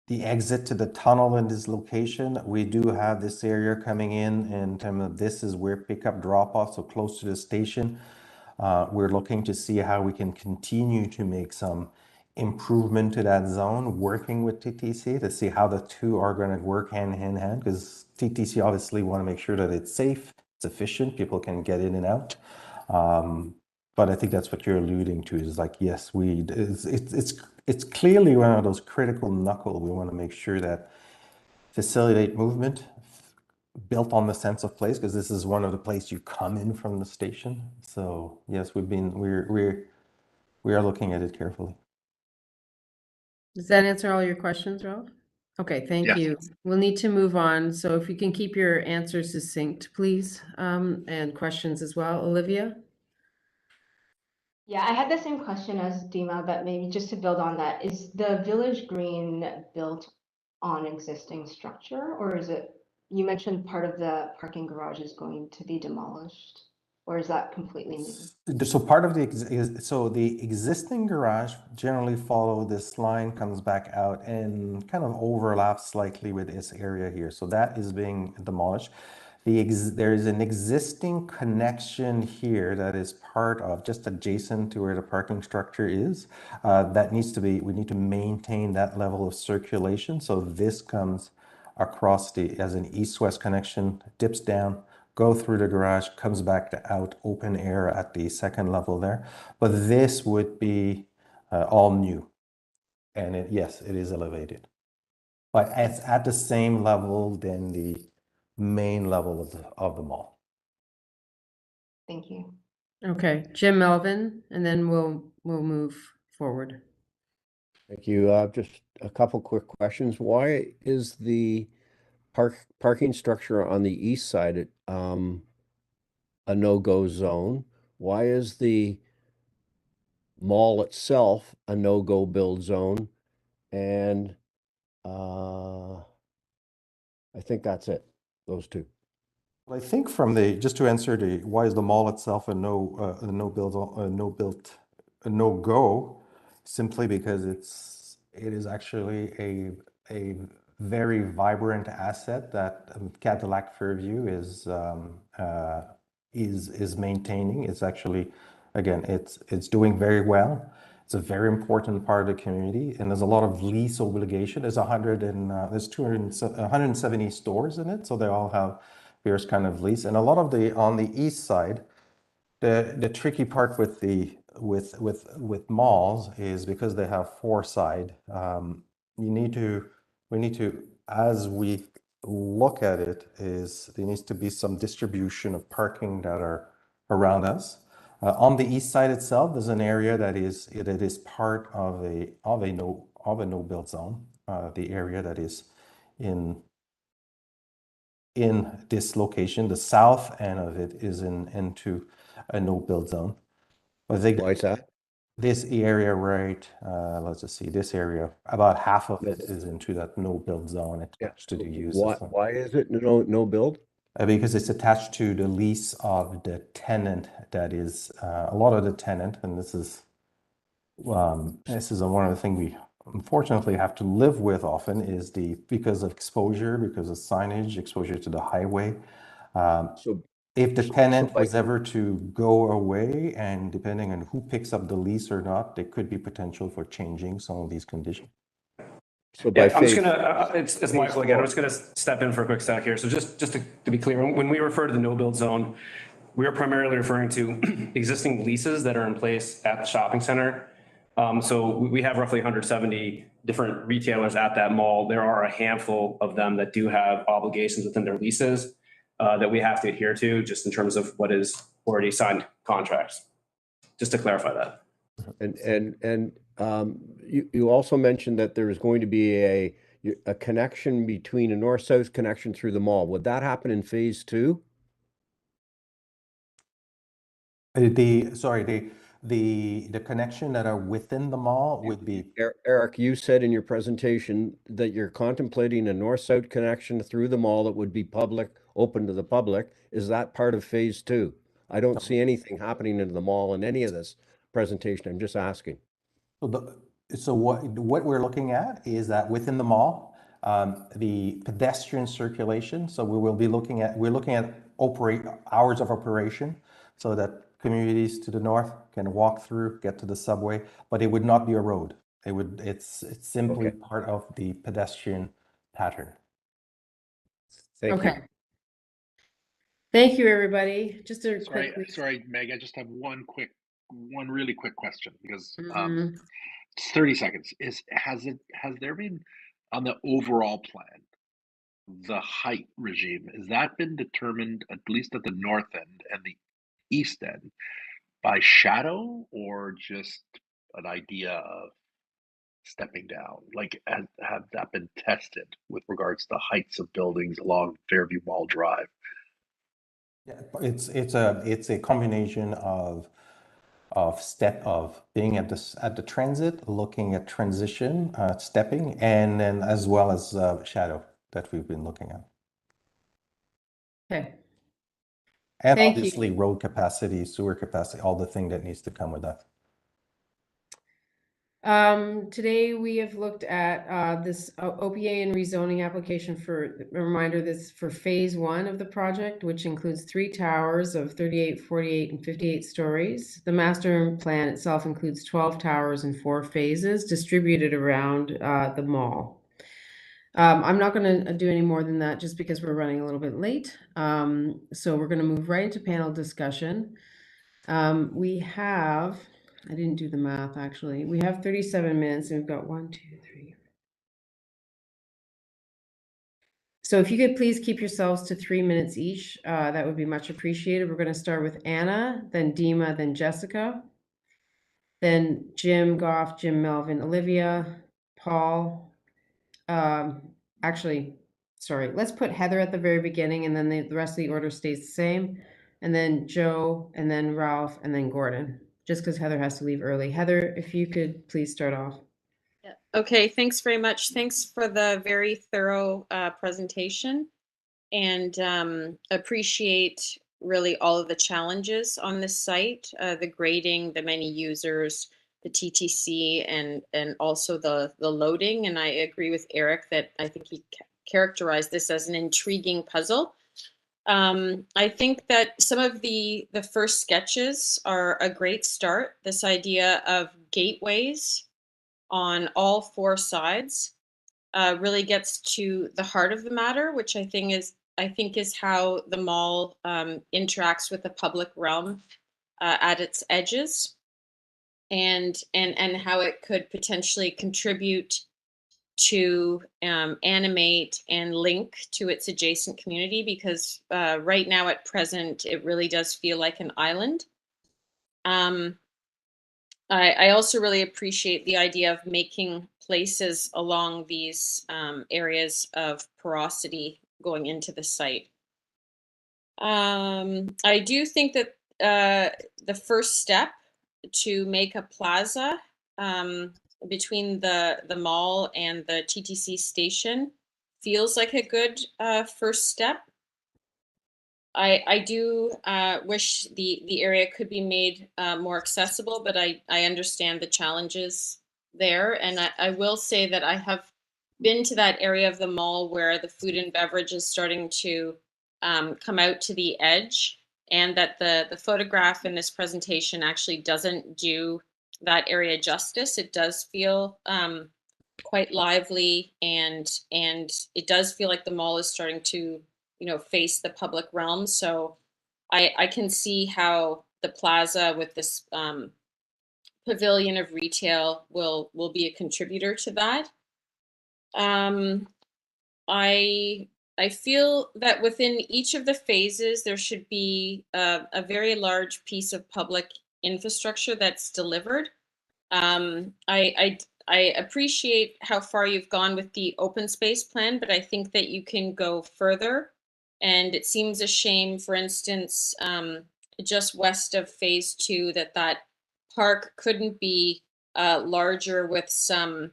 Speaker 21: the exit to the tunnel in this location. We do have this area coming in terms of this is where pickup drop-off, so close to the station. We're looking to see how we can continue to make some improvement to that zone, working with TTC to see how the two are going to work hand in hand, because TTC obviously want to make sure that it's safe, it's efficient, people can get in and out. But I think that's what you're alluding to, is like, yes, it's clearly one of those critical knuckle. We want to make sure that facilitate movement built on the sense of place, because this is one of the places you come in from the station. So yes, we are looking at it carefully.
Speaker 18: Does that answer all your questions, Ralph? Okay, thank you. We'll need to move on. So if you can keep your answers succinct, please, and questions as well. Olivia?
Speaker 9: Yeah, I had the same question as Dima, but maybe just to build on that, is the Village Green built on existing structure, or is it, you mentioned part of the parking garage is going to be demolished, or is that completely new?
Speaker 21: So part of the existing garage generally follow this line, comes back out and kind of overlaps slightly with this area here. So that is being demolished. There is an existing connection here that is part of, just adjacent to where the parking structure is. That needs to be, we need to maintain that level of circulation. So this comes across as an east-west connection, dips down, go through the garage, comes back to out open air at the second level there. But this would be all new. And yes, it is elevated. But it's at the same level than the main level of the mall.
Speaker 9: Thank you.
Speaker 18: Okay, Jim Melvin, and then we'll move forward.
Speaker 15: Thank you. Just a couple quick questions. Why is the parking structure on the east side a no-go zone? Why is the mall itself a no-go build zone? And I think that's it. Those two.
Speaker 21: Well, I think just to answer why is the mall itself a no-go, simply because it is actually a very vibrant asset that Cadillac Fairview is maintaining. It's actually, again, it's doing very well. It's a very important part of the community, and there's a lot of lease obligation. There's 170 stores in it, so they all have various kind of lease. And a lot of on the east side, the tricky part with the with malls is because they have four side. We need to, as we look at it, is there needs to be some distribution of parking that are around us. On the east side itself, there's an area that is part of a no build zone. The area that is in this location, the south end of it is into a no build zone. I think
Speaker 15: Why is that?
Speaker 21: this area, right? Let's just see. This area, about half of it is into that no build zone attached to the use.
Speaker 15: Why is it no build?
Speaker 21: Because it's attached to the lease of the tenant. That is a lot of the tenant, and this is one of the things we unfortunately have to live with often is because of exposure, because of signage, exposure to the highway. If the tenant was ever to go away, and depending on who picks up the lease or not, there could be potential for changing some of these conditions.
Speaker 15: So
Speaker 7: yeah, I'm just gonna, it's Michael again. I'm just gonna step in for a quick sec here. So just to be clear, when we refer to the no build zone, we are primarily referring to existing leases that are in place at the shopping center. So we have roughly 170 different retailers at that mall. There are a handful of them that do have obligations within their leases that we have to adhere to, just in terms of what is already signed contracts. Just to clarify that.
Speaker 15: And you also mentioned that there is going to be a connection between a north-south connection through the mall. Would that happen in phase 2?
Speaker 21: The connection that are within the mall would be.
Speaker 15: Eric, you said in your presentation that you're contemplating a north-south connection through the mall that would be open to the public. Is that part of phase 2? I don't see anything happening in the mall in any of this presentation. I'm just asking.
Speaker 21: So what we're looking at is that within the mall, the pedestrian circulation. So we're looking at hours of operation, so that communities to the north can walk through, get to the subway, but it would not be a road. It's simply part of the pedestrian pattern.
Speaker 15: Thank you.
Speaker 18: Thank you, everybody. Just a
Speaker 13: sorry, Meg. I just have one really quick question, because it's 30 seconds. Has there been, on the overall plan, the height regime, has that been determined at least at the north end and the east end by shadow, or just an idea of stepping down? Like, have that been tested with regards to heights of buildings along Fairview Mall Drive?
Speaker 21: Yeah, it's a combination of being at the transit, looking at transition, stepping, and then as well as shadow that we've been looking at.
Speaker 18: Okay.
Speaker 21: And
Speaker 18: Thank
Speaker 21: obviously
Speaker 18: you.
Speaker 21: road capacity, sewer capacity, all the thing that needs to come with that.
Speaker 18: Today we have looked at this OPA and rezoning application for a reminder. This for phase 1 of the project, which includes 3 towers of 38, 48, and 58 stories. The master plan itself includes 12 towers in 4 phases distributed around the mall. I'm not going to do any more than that, just because we're running a little bit late. So we're going to move right into panel discussion. We have, I didn't do the math actually. We have 37 minutes and we've got 1, 2, 3. So if you could please keep yourselves to 3 minutes each, that would be much appreciated. We're going to start with Anna, then Dima, then Jessica, then Jim, Goff, Jim, Melvin, Olivia, Paul. Actually, sorry, let's put Heather at the very beginning, and then the rest of the order stays the same. And then Joe, and then Ralph, and then Gordon, just because Heather has to leave early. Heather, if you could please start off.
Speaker 5: Yeah. Okay, thanks very much. Thanks for the very thorough presentation, and appreciate really all of the challenges on this site, the grading, the many users, the TTC, and also the loading. And I agree with Eric that I think he characterized this as an intriguing puzzle. I think that some of the first sketches are a great start. This idea of gateways on all 4 sides really gets to the heart of the matter, which I think is how the mall interacts with the public realm at its edges. and how it could potentially contribute to animate and link to its adjacent community, because right now at present it really does feel like an island. I also really appreciate the idea of making places along these areas of porosity going into the site. I do think that the first step to make a plaza between the mall and the TTC station feels like a good first step. I do wish the area could be made more accessible, but I understand the challenges there. And I will say that I have been to that area of the mall where the food and beverage is starting to come out to the edge, and that the photograph in this presentation actually doesn't do that area justice. It does feel quite lively, and it does feel like the mall is starting to, you know, face the public realm. So I can see how the plaza with this pavilion of retail will be a contributor to that. I feel that within each of the phases there should be a very large piece of public infrastructure that's delivered. I appreciate how far you've gone with the open space plan, but I think that you can go further. And it seems a shame, for instance, just west of phase 2, that park couldn't be larger with some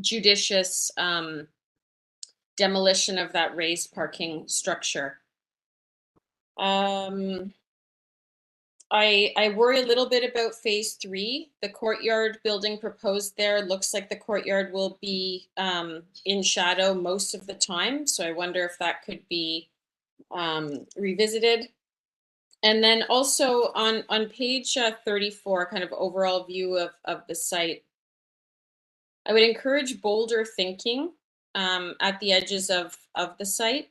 Speaker 5: judicious demolition of that raised parking structure. I worry a little bit about phase 3. The courtyard building proposed there looks like the courtyard will be in shadow most of the time. So I wonder if that could be revisited. And then also on page 34, kind of overall view of the site, I would encourage bolder thinking at the edges of the site.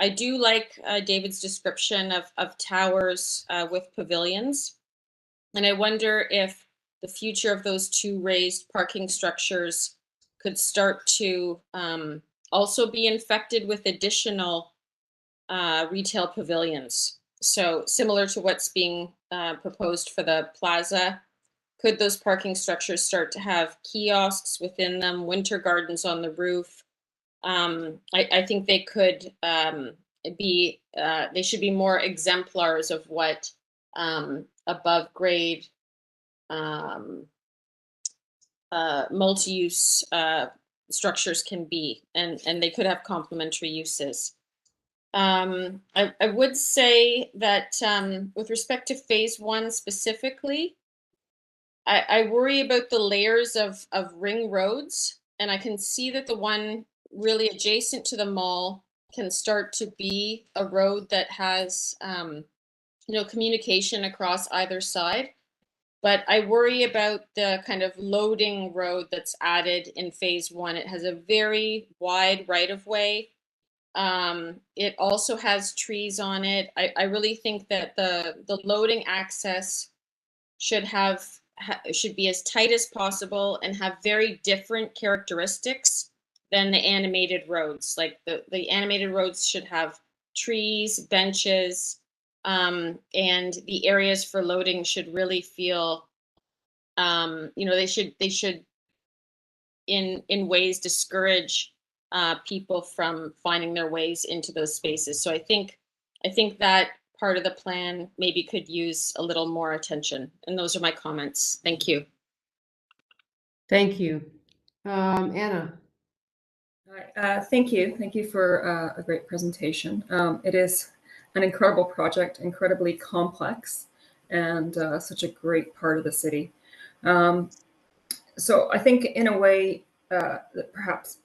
Speaker 5: I do like David's description of towers with pavilions. And I wonder if the future of those 2 raised parking structures could start to also be infected with additional retail pavilions. So similar to what's being proposed for the plaza, could those parking structures start to have kiosks within them, winter gardens on the roof? I think they could be, they should be more exemplars of what above grade multi-use structures can be, and they could have complementary uses. I would say that with respect to phase 1 specifically, I worry about the layers of ring roads, and I can see that the one really adjacent to the mall can start to be a road that has communication across either side. But I worry about the kind of loading road that's added in phase 1. It has a very wide right of way. It also has trees on it. I really think that the loading access should be as tight as possible and have very different characteristics than the animated roads. Like the animated roads should have trees, benches, and the areas for loading should really feel, they should in ways discourage people from finding their ways into those spaces. So I think that part of the plan maybe could use a little more attention. And those are my comments. Thank you.
Speaker 18: Thank you. Anna.
Speaker 11: Thank you. Thank you for a great presentation. It is an incredible project, incredibly complex, and such a great part of the city. So I think in a way that perhaps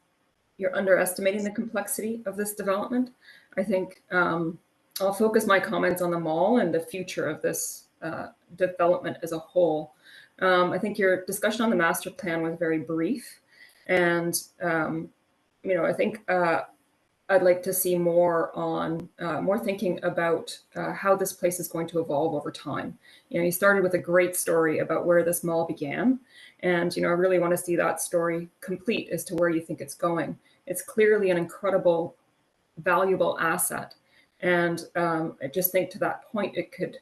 Speaker 11: you're underestimating the complexity of this development. I think I'll focus my comments on the mall and the future of this development as a whole. I think your discussion on the master plan was very brief, and I think a I'd like to see more on more thinking about how this place is going to evolve over time. You know, you started with a great story about where this mall began, and you know, I really want to see that story complete as to where you think it's going. It's clearly an incredible, valuable asset, and I just think to that point it could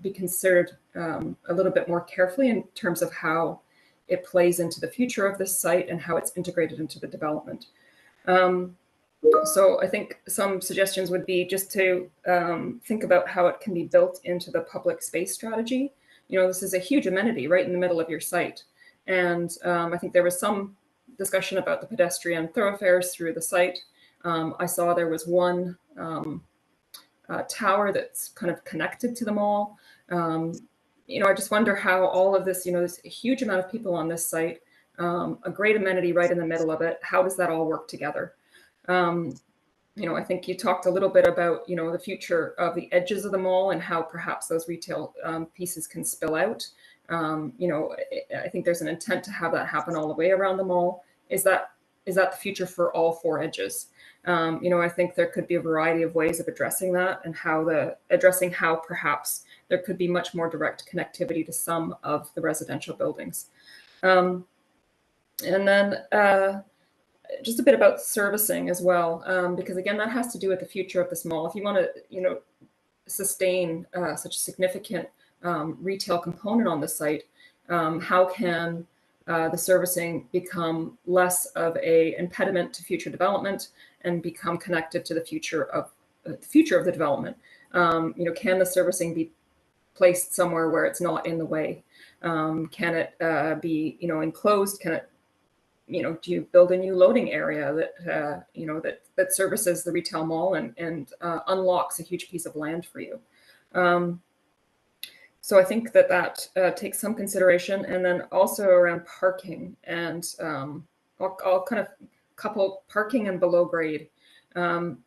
Speaker 11: be considered a little bit more carefully in terms of how it plays into the future of this site and how it's integrated into the development. So I think some suggestions would be just to think about how it can be built into the public space strategy. You know, this is a huge amenity right in the middle of your site. And I think there was some discussion about the pedestrian thoroughfares through the site. I saw there was one tower that's kind of connected to the mall. You know, I just wonder how all of this, you know, there's a huge amount of people on this site, a great amenity right in the middle of it. How does that all work together? You know, I think you talked a little bit about, you know, the future of the edges of the mall and how perhaps those retail pieces can spill out. You know, I think there's an intent to have that happen all the way around the mall. Is that the future for all four edges? You know, I think there could be a variety of ways of addressing that, and addressing how perhaps there could be much more direct connectivity to some of the residential buildings. And then just a bit about servicing as well, because again, that has to do with the future of this mall. If you want to, you know, sustain such a significant retail component on the site, how can the servicing become less of a impediment to future development and become connected to the future of the development? You know, can the servicing be placed somewhere where it's not in the way? Can it be, you know, enclosed? Can it, you know, do you build a new loading area that you know, that services the retail mall and unlocks a huge piece of land for you? So I think that takes some consideration, and then also around parking, and I'll kind of couple parking and below grade.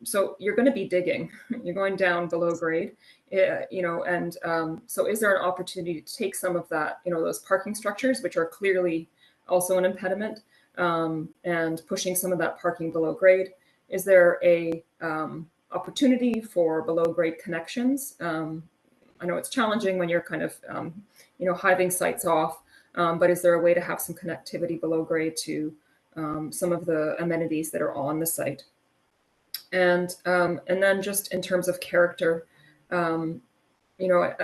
Speaker 11: So you're going to be digging, you're going down below grade, you know, and so is there an opportunity to take some of that, you know, those parking structures, which are clearly also an impediment, and pushing some of that parking below grade? Is there a opportunity for below grade connections? I know it's challenging when you're kind of, you know, hiving sites off, but is there a way to have some connectivity below grade to some of the amenities that are on the site? And then just in terms of character, you know,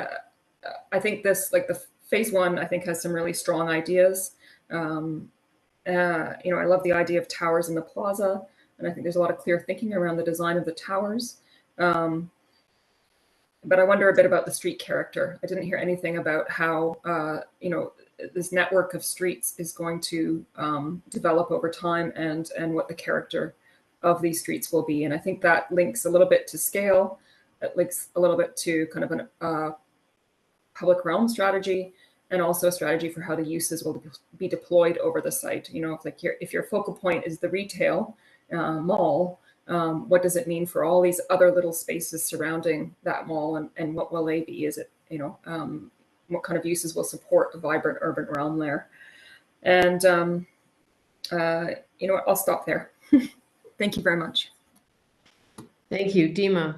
Speaker 11: I think this, like the phase one, I think has some really strong ideas. You know, I love the idea of towers in the plaza, and I think there's a lot of clear thinking around the design of the towers. But I wonder a bit about the street character. I didn't hear anything about how, you know, this network of streets is going to develop over time, and what the character of these streets will be. And I think that links a little bit to scale. It links a little bit to kind of an public realm strategy, and also a strategy for how the uses will be deployed over the site. You know, if your focal point is the retail mall, what does it mean for all these other little spaces surrounding that mall, and what will they be? Is it, you know, what kind of uses will support a vibrant urban realm there? And you know what, I'll stop there. Thank you very much.
Speaker 18: Thank you. Dima.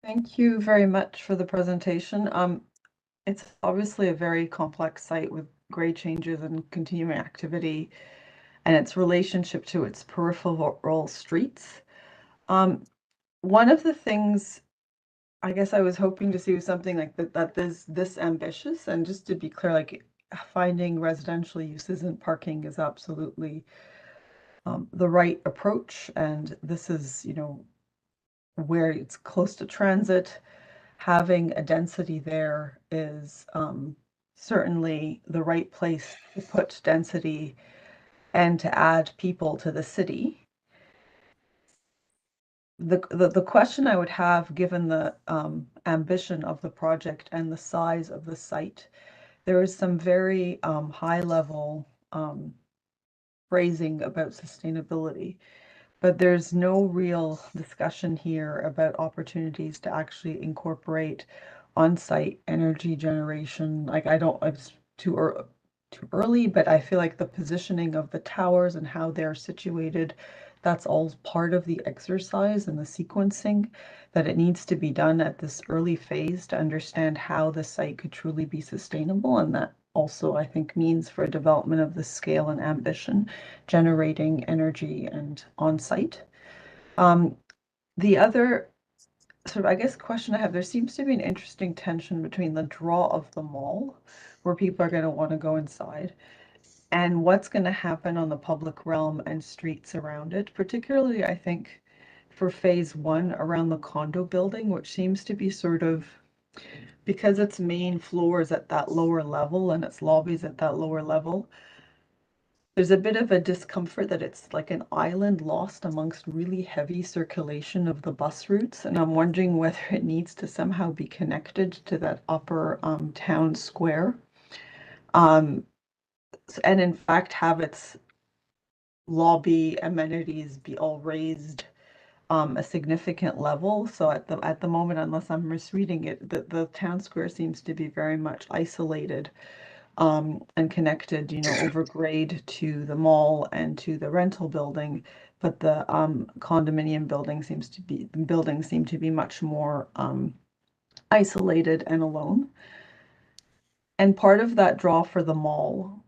Speaker 3: Thank you very much for the presentation. It's obviously a very complex site with grade changes and continuing activity, and its relationship to its peripheral streets. One of the things I guess I was hoping to see was something like that is this ambitious, and just to be clear, like finding residential uses and parking is absolutely the right approach, and this is, you know, where it's close to transit. Having a density there is certainly the right place to put density and to add people to the city. The question I would have, given the ambition of the project and the size of the site, there is some very high level phrasing about sustainability, but there's no real discussion here about opportunities to actually incorporate on-site energy generation. Like, it's too early, but I feel like the positioning of the towers and how they're situated that's all part of the exercise and the sequencing, that it needs to be done at this early phase to understand how the site could truly be sustainable. And that also, I think, means for development of the scale and ambition, generating energy and on-site. The other sort of, I guess, question I have, there seems to be an interesting tension between the draw of the mall, where people are going to want to go inside, and what's going to happen on the public realm and streets around it, particularly, I think, for phase one around the condo building, which seems to be sort of, because its main floor is at that lower level and its lobbies at that lower level, there's a bit of a discomfort that it's like an island lost amongst really heavy circulation of the bus routes. And I'm wondering whether it needs to somehow be connected to that upper town square. And in fact, have its lobby amenities be all raised a significant level. So at the moment, unless I'm misreading it, the town square seems to be very much isolated and connected, over grade to the mall and to the rental building, but the condominium buildings seem to be much more isolated and alone. And part of that draw for the mall,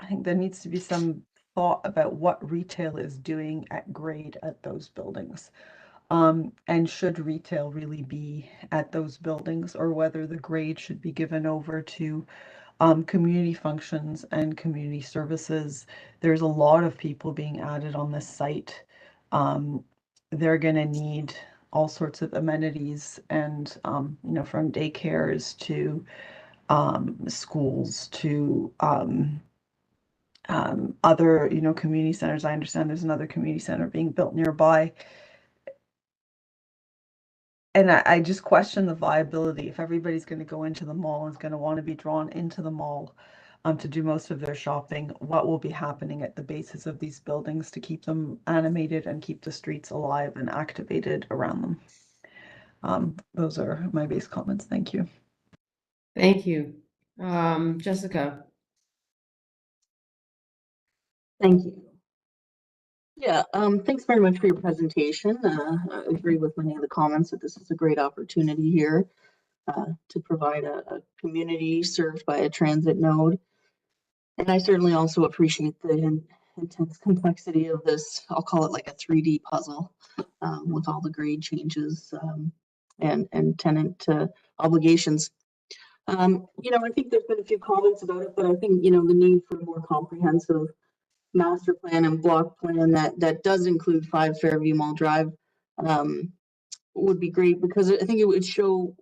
Speaker 3: I think there needs to be some thought about what retail is doing at grade at those buildings. And should retail really be at those buildings, or whether the grade should be given over to community functions and community services. There's a lot of people being added on this site. They're going to need all sorts of amenities, and from daycares to schools to other community centers. I understand there's another community center being built nearby. And I just question the viability. If everybody's going to go into the mall and is going to want to be drawn into the mall to do most of their shopping, what will be happening at the bases of these buildings to keep them animated and keep the streets alive and activated around them? Those are my base comments. Thank you.
Speaker 18: Thank you. Jessica.
Speaker 4: Thank you. Yeah, thanks very much for your presentation. I agree with many of the comments that this is a great opportunity here to provide a community served by a transit node. And I certainly also appreciate the intense complexity of this. I'll call it like a 3D puzzle with all the grade changes and tenant obligations. I think there's been a few comments about it, but I think, the need for a more comprehensive master plan and block plan that does include 5 Fairview Mall Drive would be great, because I think it would show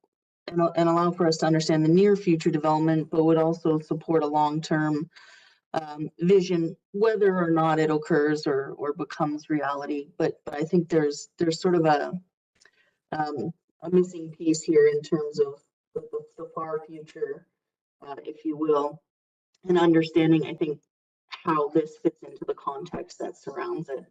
Speaker 4: and allow for us to understand the near future development, but would also support a long-term vision, whether or not it occurs or becomes reality. But I think there's sort of a missing piece here in terms of the far future, if you will, and understanding, I think, how this fits into the context that surrounds it.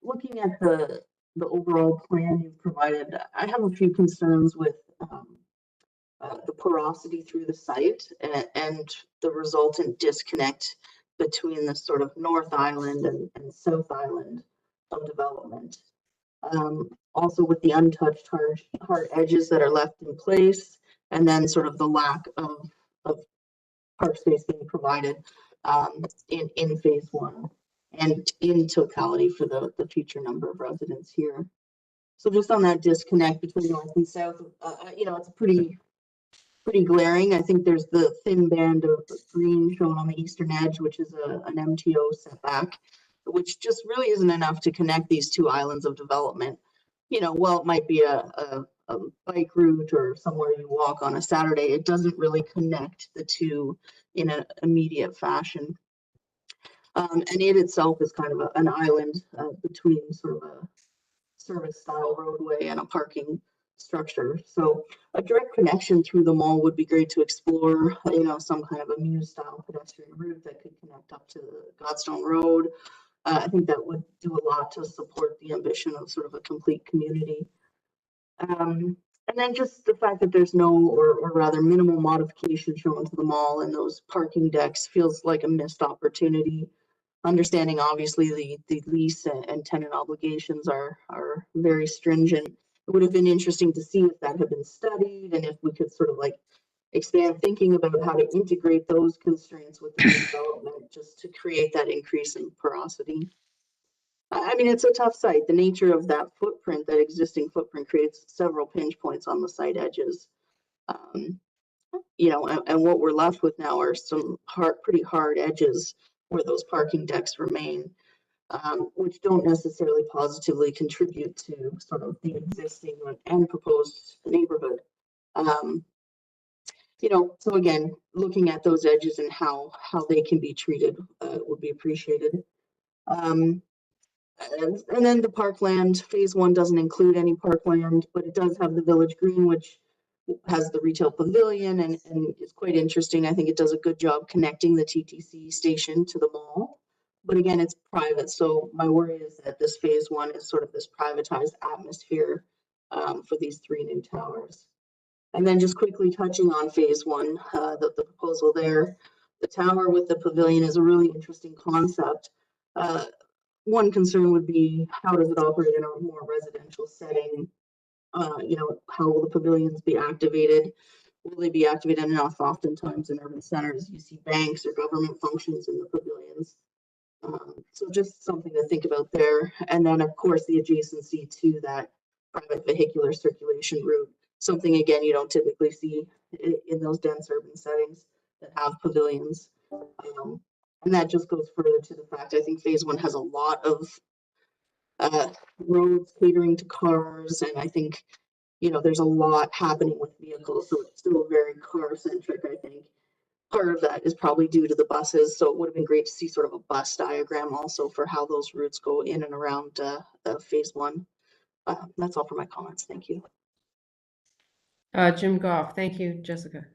Speaker 4: Looking at the overall plan you've provided, I have a few concerns with the porosity through the site and the resultant disconnect between the sort of North Island and South Island of development. Also with the untouched hard edges that are left in place, and then sort of the lack of park space being provided in phase one and in totality for the future number of residents here. So just on that disconnect between north and south, it's pretty glaring. I think there's the thin band of green shown on the eastern edge, which is an MTO setback, which just really isn't enough to connect these two islands of development. Well, it might be a bike route or somewhere you walk on a Saturday, it doesn't really connect the two in an immediate fashion. And it itself is kind of an island between sort of a service style roadway and a parking structure. So a direct connection through the mall would be great to explore, some kind of a muse style pedestrian route that could connect up to Godstone Road. I think that would do a lot to support the ambition of sort of a complete community. And then just the fact that there's no, or rather minimal modification shown to the mall and those parking decks feels like a missed opportunity. understanding obviously the lease and tenant obligations are very stringent. It would have been interesting to see if that had been studied and if we could sort of like expand thinking about how to integrate those constraints with the development just to create that increase in porosity. I mean, it's a tough site. The nature of that footprint, that existing footprint, creates several pinch points on the site edges. You know, and what we're left with now are some pretty hard edges where those parking decks remain, which don't necessarily positively contribute to sort of the existing and proposed neighborhood. You know, so again, looking at those edges and how they can be treated would be appreciated. And then the parkland, phase 1 doesn't include any parkland, but it does have the village green, which has the retail pavilion and it's quite interesting. I think it does a good job connecting the TTC station to the mall. But again, it's private. So my worry is that this phase 1 is sort of this privatized atmosphere for these 3 new towers. And then just quickly touching on phase 1, the proposal there, the tower with the pavilion is a really interesting concept. One concern would be, how does it operate in a more residential setting? You know, how will the pavilions be activated? Will they be activated enough? Oftentimes in urban centers, you see banks or government functions in the pavilions. So just something to think about there. And then of course the adjacency to that private vehicular circulation route. Something again you don't typically see in those dense urban settings that have pavilions. And that just goes further to the fact I think phase 1 has a lot of roads catering to cars, and I think, you know, there's a lot happening with vehicles, so it's still very car centric. I think part of that is probably due to the buses, so it would have been great to see sort of a bus diagram also for how those routes go in and around phase 1. That's all for my comments. Thank you.
Speaker 18: Jim Goff. Thank you, Jessica.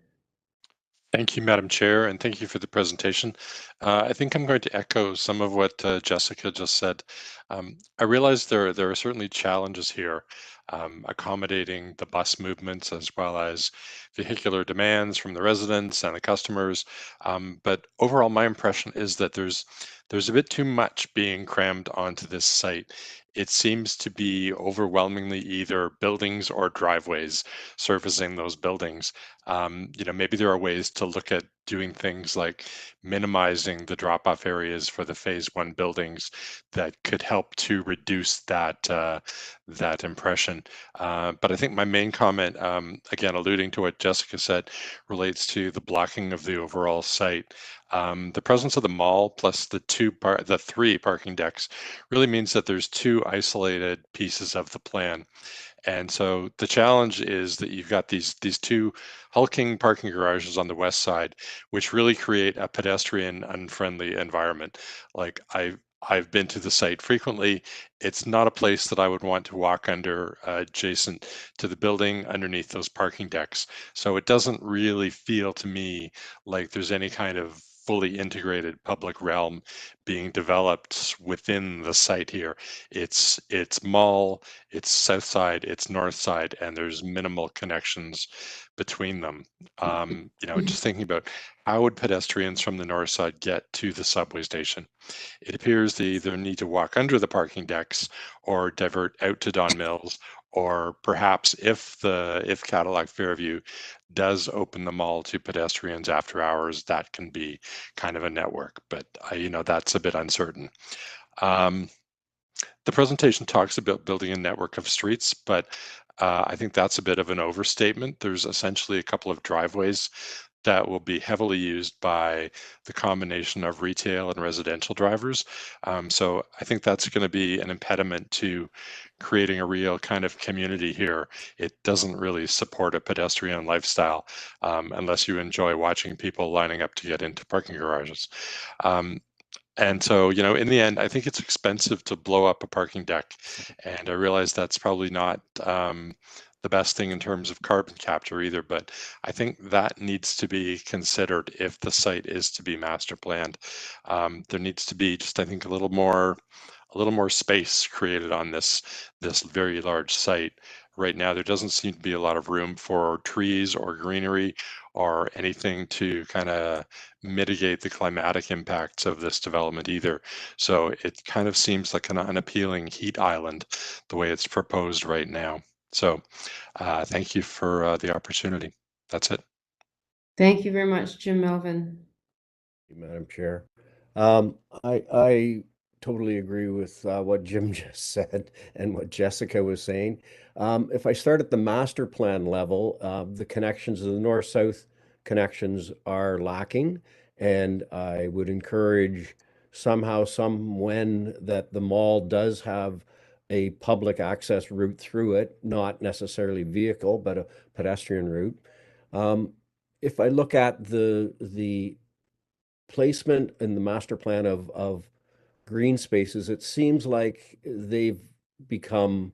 Speaker 16: Thank you, Madam Chair, and thank you for the presentation. I think I'm going to echo some of what Jessica just said. I realize there are certainly challenges here, accommodating the bus movements as well as vehicular demands from the residents and the customers. But overall, my impression is that there's a bit too much being crammed onto this site. It seems to be overwhelmingly either buildings or driveways servicing those buildings. You know, maybe there are ways to look at doing things like minimizing the drop-off areas for the phase 1 buildings that could help to reduce that that impression. But I think my main comment, again, alluding to what Jessica said, relates to the blocking of the overall site. The presence of the mall plus the 3 parking decks really means that there's 2 isolated pieces of the plan. And so the challenge is that you've got these 2 hulking parking garages on the west side, which really create a pedestrian unfriendly environment. Like I've been to the site frequently. It's not a place that I would want to walk under adjacent to the building underneath those parking decks. So it doesn't really feel to me like there's any kind of fully integrated public realm being developed within the site here. It's mall, it's south side, it's north side, and there's minimal connections between them. You know, just thinking about how would pedestrians from the north side get to the subway station? It appears they either need to walk under the parking decks or divert out to Don Mills, or perhaps if Cadillac Fairview does open the mall to pedestrians after hours, that can be kind of a network, but you know, that's a bit uncertain. The presentation talks about building a network of streets, but I think that's a bit of an overstatement. There's essentially a couple of driveways that will be heavily used by the combination of retail and residential drivers. So I think that's going to be an impediment to creating a real kind of community here. It doesn't really support a pedestrian lifestyle unless you enjoy watching people lining up to get into parking garages. And so, you know, in the end, I think it's expensive to blow up a parking deck. And I realize that's probably not the best thing in terms of carbon capture either, but I think that needs to be considered if the site is to be master planned. There needs to be just, I think, a little more space created on this very large site, right now, there doesn't seem to be a lot of room for trees or greenery or anything to kind of mitigate the climatic impacts of this development either. So it kind of seems like an unappealing heat island the way it's proposed right now. So thank you for the opportunity. That's it.
Speaker 18: Thank you very much, Jim Melvin.
Speaker 15: Madam Chair. I totally agree with what Jim just said and what Jessica was saying. If I start at the master plan level, the connections, the north-south connections are lacking, and I would encourage somehow, when that the mall does have a public access route through it, not necessarily vehicle, but a pedestrian route. If I look at the placement in the master plan of green spaces, it seems like they've become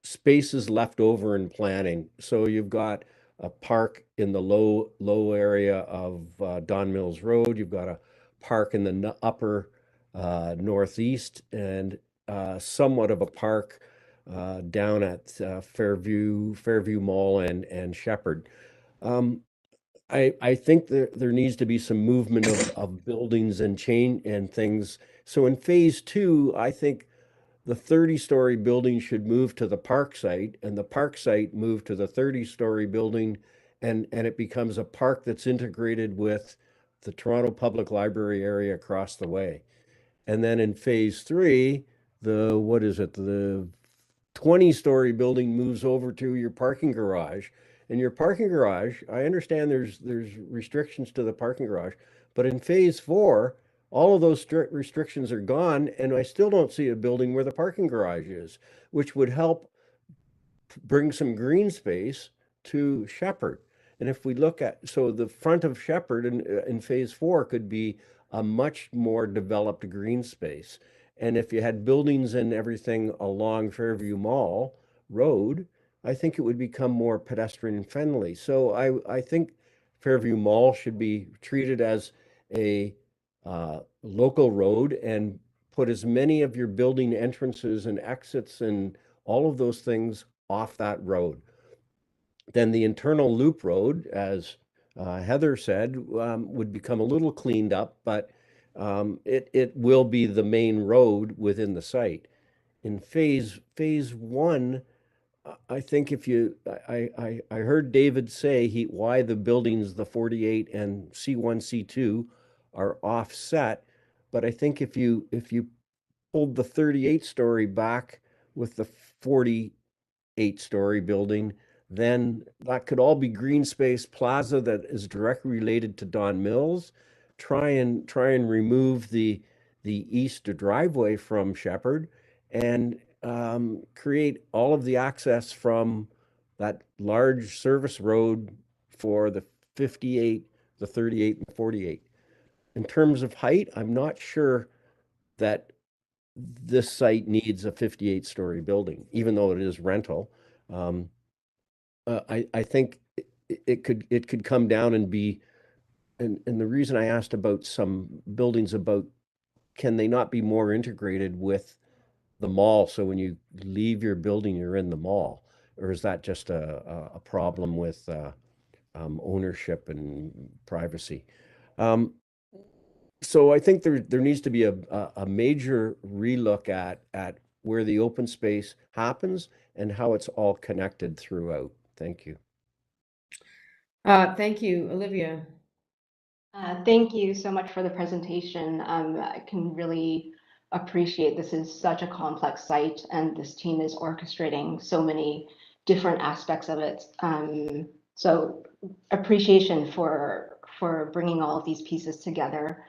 Speaker 15: spaces left over in planning. So you've got a park in the low area of Don Mills Road. You've got a park in the upper northeast, and somewhat of a park down at Fairview Mall and Shepard. I think there needs to be some movement of buildings and change and things. So in phase 2, I think the 30-story building should move to the park site, and the park site move to the 30-story building, and it becomes a park that's integrated with the Toronto Public Library area across the way. And then in phase 3, the 20-story building moves over to your parking garage. And your parking garage, I understand there's restrictions to the parking garage, but in phase 4, all of those restrictions are gone, and I still don't see a building where the parking garage is, which would help bring some green space to Shepard. And if we look at, so the front of Shepard in phase 4 could be a much more developed green space. And if you had buildings and everything along Fairview Mall Road, I think it would become more pedestrian friendly. So I think Fairview Mall should be treated as a local road and put as many of your building entrances and exits and all of those things off that road. Then the internal loop road, as Heather said, would become a little cleaned up, but it will be the main road within the site. In phase 1, I think I heard David say why the buildings, the 48 and C1, C2 are offset, but I think if you pulled the 38-story back with the 48-story building, then that could all be green space plaza that is directly related to Don Mills. Try and remove the east driveway from Shepard and create all of the access from that large service road for the 58, the 38, and 48. In terms of height, I'm not sure that this site needs a 58-story building, even though it is rental. I think it could come down and be, and the reason I asked about some buildings about can they not be more integrated with the mall, so when you leave your building, you're in the mall, or is that just a problem with ownership and privacy? So I think there needs to be a major relook at where the open space happens and how it's all connected throughout. Thank you.
Speaker 18: Thank you, Olivia.
Speaker 9: Thank you so much for the presentation. I can really appreciate this is such a complex site, and this team is orchestrating so many different aspects of it. So appreciation for bringing all of these pieces together.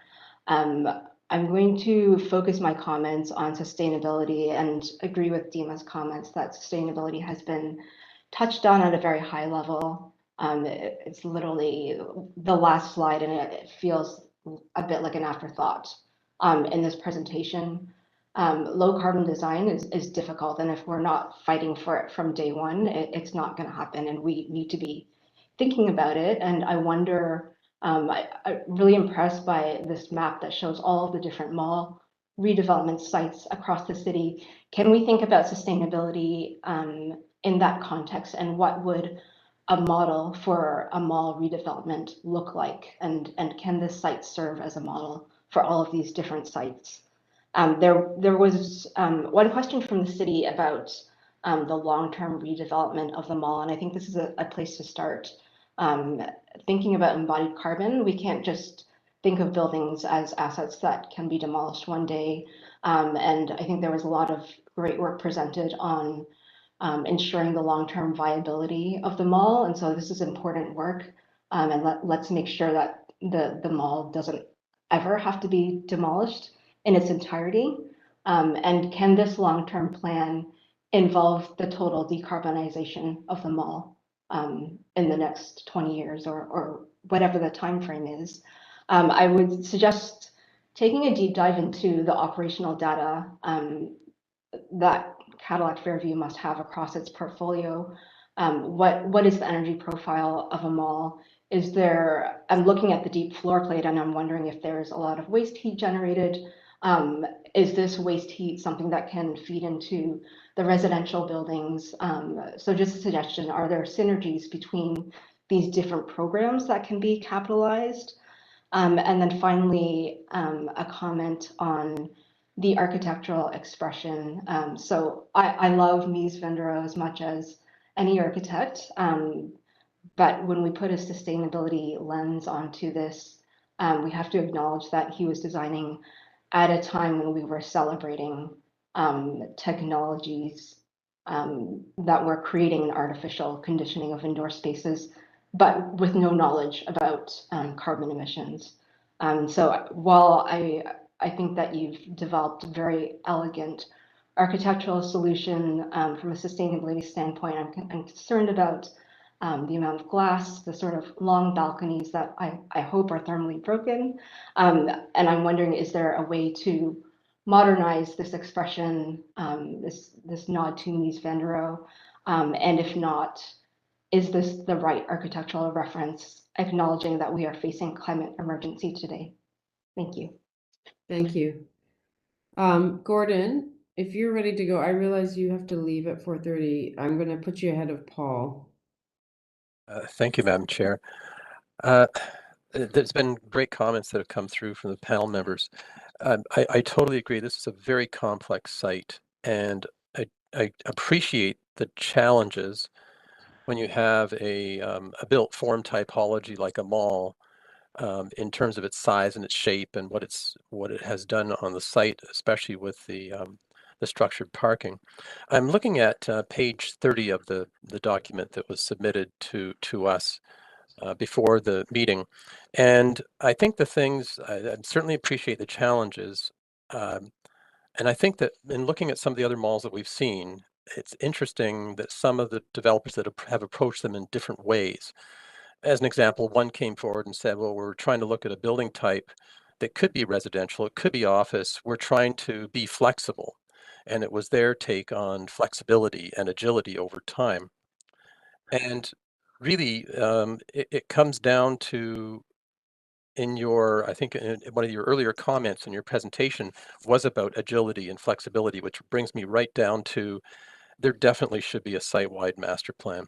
Speaker 9: I'm going to focus my comments on sustainability and agree with Dima's comments that sustainability has been touched on at a very high level. It's literally the last slide, and it feels a bit like an afterthought in this presentation. Low carbon design is difficult, and if we're not fighting for it from day one, it's not going to happen, and we need to be thinking about it. And I wonder, I'm really impressed by this map that shows all of the different mall redevelopment sites across the city, can we think about sustainability in that context, and what would a model for a mall redevelopment look like, and can this site serve as a model for all of these different sites? There was one question from the city about the long-term redevelopment of the mall, and I think this is a place to start. Thinking about embodied carbon, we can't just think of buildings as assets that can be demolished one day. And I think there was a lot of great work presented on ensuring the long-term viability of the mall. And so this is important work. And let's make sure that the mall doesn't ever have to be demolished in its entirety. And can this long-term plan involve the total decarbonization of the mall in the next 20 years or whatever the time frame is? I would suggest taking a deep dive into the operational data that Cadillac Fairview must have across its portfolio. What is the energy profile of a mall? Is there, I'm looking at the deep floor plate and I'm wondering if there's a lot of waste heat generated. Is this waste heat something that can feed into the residential buildings? So just a suggestion, are there synergies between these different programs that can be capitalized? And then finally, a comment on the architectural expression. So I love Mies van der Rohe as much as any architect, but when we put a sustainability lens onto this, we have to acknowledge that he was designing at a time when we were celebrating technologies that were creating an artificial conditioning of indoor spaces, but with no knowledge about carbon emissions. So while I think that you've developed a very elegant architectural solution from a sustainability standpoint, I'm concerned about the amount of glass, the sort of long balconies that I hope are thermally broken. And I'm wondering, is there a way to modernize this expression, this nod to Mies van der Rohe? And if not, is this the right architectural reference, acknowledging that we are facing climate emergency today? Thank you.
Speaker 18: Thank you. Gordon, if you're ready to go, I realize you have to leave at 4:30. I'm going to put you ahead of Paul.
Speaker 1: Thank you, Madam Chair. There's been great comments that have come through from the panel members. I totally agree. This is a very complex site, and I appreciate the challenges when you have a built form typology like a mall, in terms of its size and its shape and what it has done on the site, especially with the structured parking. I'm looking at page 30 of the document that was submitted to us before the meeting, and I think the things I certainly appreciate the challenges, and I think that in looking at some of the other malls that we've seen, it's interesting that some of the developers that have approached them in different ways. As an example, one came forward and said, well, we're trying to look at a building type that could be residential, it could be office. We're trying to be flexible. And it was their take on flexibility and agility over time. And really, it comes down to, I think in one of your earlier comments in your presentation was about agility and flexibility, which brings me right down to, there definitely should be a site-wide master plan.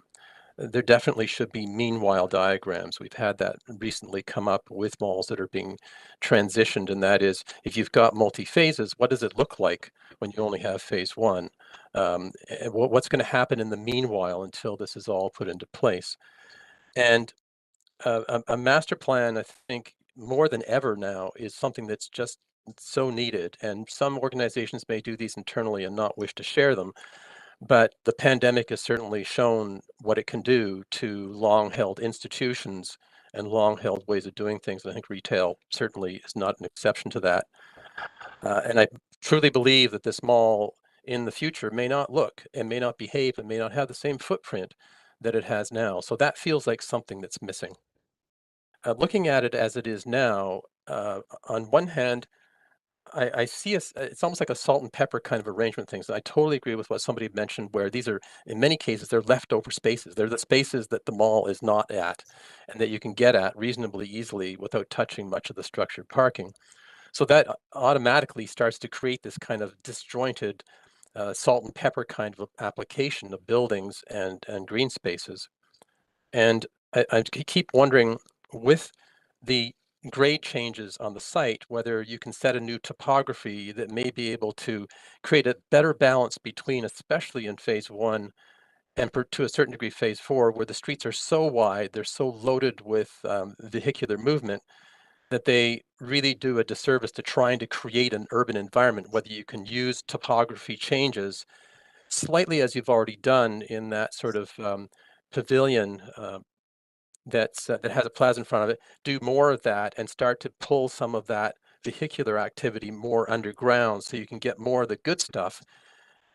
Speaker 1: There definitely should be meanwhile diagrams. We've had that recently come up with malls that are being transitioned, and that is, if you've got multi-phases, what does it look like when you only have phase one? And what's going to happen in the meanwhile until this is all put into place? And a master plan, I think, more than ever now, is something that's just so needed. And some organizations may do these internally and not wish to share them. But the pandemic has certainly shown what it can do to long-held institutions and long-held ways of doing things. And I think retail certainly is not an exception to that. And I truly believe that this mall in the future may not look and may not behave and may not have the same footprint that it has now. So that feels like something that's missing. Looking at it as it is now, on one hand, I see it's almost like a salt and pepper kind of arrangement things. I totally agree with what somebody mentioned, where these are, in many cases, they're leftover spaces. They're the spaces that the mall is not at and that you can get at reasonably easily without touching much of the structured parking. So that automatically starts to create this kind of disjointed salt and pepper kind of application of buildings and green spaces. And I keep wondering, with the grade changes on the site, whether you can set a new topography that may be able to create a better balance between, especially in phase 1 and to a certain degree phase 4, where the streets are so wide, they're so loaded with vehicular movement, that they really do a disservice to trying to create an urban environment, whether you can use topography changes slightly as you've already done in that sort of pavilion that has a plaza in front of it, do more of that and start to pull some of that vehicular activity more underground so you can get more of the good stuff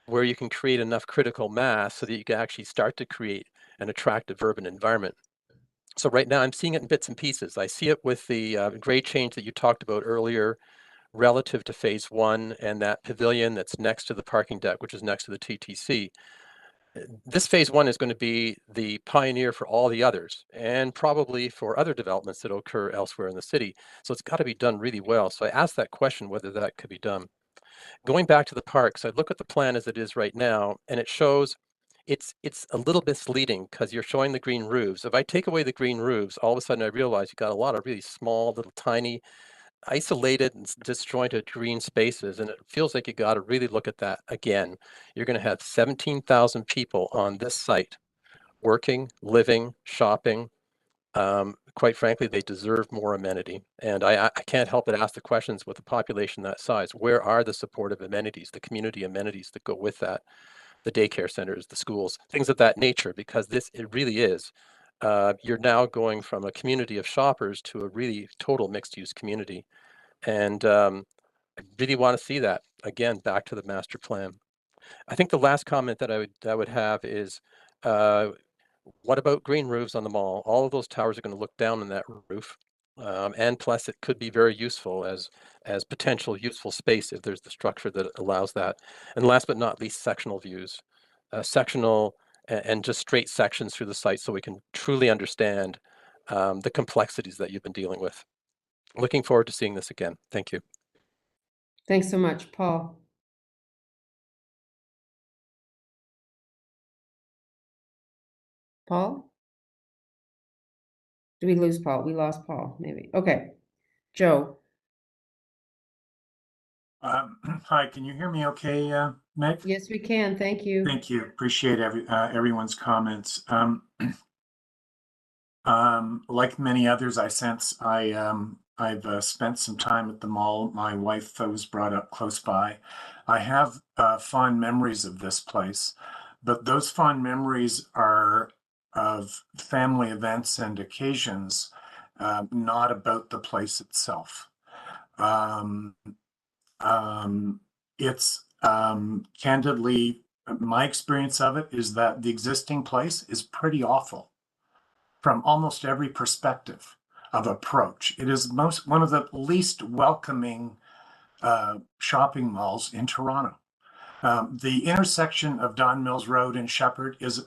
Speaker 1: where you can create enough critical mass so that you can actually start to create an attractive urban environment. So right now I'm seeing it in bits and pieces. I see it with the grade change that you talked about earlier relative to phase 1 and that pavilion that's next to the parking deck, which is next to the TTC. This phase 1 is going to be the pioneer for all the others and probably for other developments that will occur elsewhere in the city. So it's got to be done really well. So I asked that question whether that could be done. Going back to the parks, I look at the plan as it is right now, and it shows it's a little misleading because you're showing the green roofs. If I take away the green roofs, all of a sudden I realize you've got a lot of really small, little tiny, isolated and disjointed green spaces, and it feels like you got to really look at that again. You're going to have 17,000 people on this site working, living, shopping. Quite frankly, they deserve more amenity. And I can't help but ask the questions with a population that size. Where are the supportive amenities, the community amenities that go with that? The daycare centers, the schools, things of that nature, because it really is. You're now going from a community of shoppers to a really total mixed use community. And I really want to see that again, back to the master plan. I think the last comment that I would have is, what about green roofs on the mall? All of those towers are going to look down on that roof. And plus it could be very useful as potential useful space if there's the structure that allows that. And last but not least, sectional views. Sectional and just straight sections through the site so we can truly understand the complexities that you've been dealing with. Looking forward to seeing this again. Thank you.
Speaker 18: Thanks so much, Paul. Paul? Did we lose Paul? We lost Paul, maybe. Okay. Joe.
Speaker 14: Hi, can you hear me okay, Meg?
Speaker 18: Yes, we can. Thank you.
Speaker 14: Thank you. Appreciate everyone's comments. Like many others, I sense I've spent some time at the mall. My wife was brought up close by. I have fond memories of this place, but those fond memories are of family events and occasions, not about the place itself. It's candidly, my experience of it is that the existing place is pretty awful from almost every perspective of approach. It is one of the least welcoming shopping malls in Toronto. The intersection of Don Mills Road and Shepard is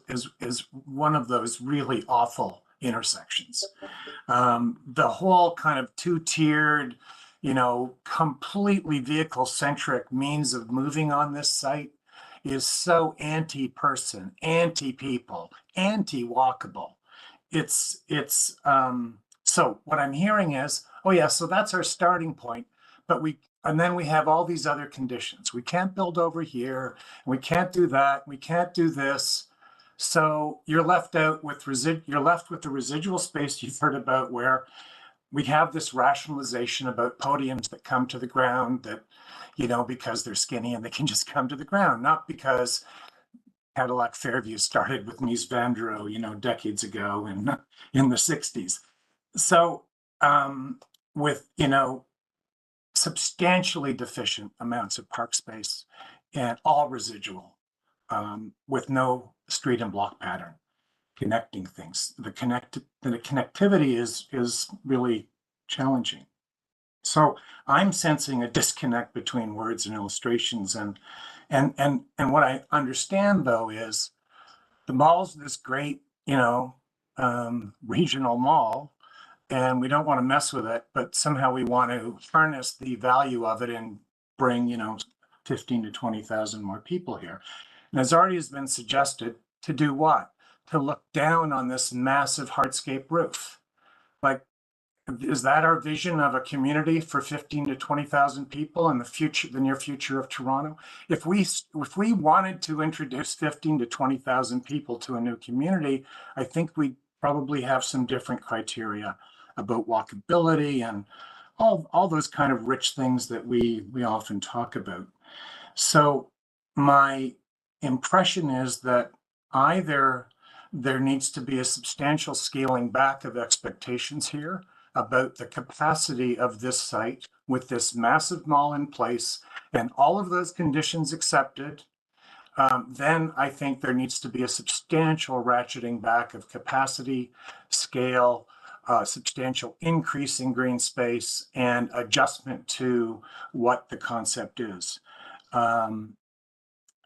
Speaker 14: one of those really awful intersections. The whole kind of two-tiered, completely vehicle-centric means of moving on this site is so anti-person, anti-people, anti-walkable. So what I'm hearing is, oh yeah, so that's our starting point, and then we have all these other conditions. We can't build over here, we can't do that, we can't do this. So you're left with the residual space you've heard about, where we have this rationalization about podiums that come to the ground that, because they're skinny and they can just come to the ground, not because Cadillac Fairview started with Mies van der Rohe, decades ago in the 60s. So with, substantially deficient amounts of park space and all residual, with no street and block pattern connecting things. The connectivity is really challenging. So I'm sensing a disconnect between words and illustrations, and what I understand though is the mall's this great, regional mall, and we don't want to mess with it, but somehow we want to harness the value of it and bring, 15 to 20,000 more people here. And as already has been suggested, to do what? To look down on this massive hardscape roof. Like, is that our vision of a community for 15 to 20,000 people in the near future of Toronto? If we wanted to introduce 15 to 20,000 people to a new community, I think we probably have some different criteria about walkability and all those kind of rich things that we often talk about. So my impression is that either there needs to be a substantial scaling back of expectations here about the capacity of this site with this massive mall in place and all of those conditions accepted, then I think there needs to be a substantial ratcheting back of capacity, scale, substantial increase in green space, and adjustment to what the concept is.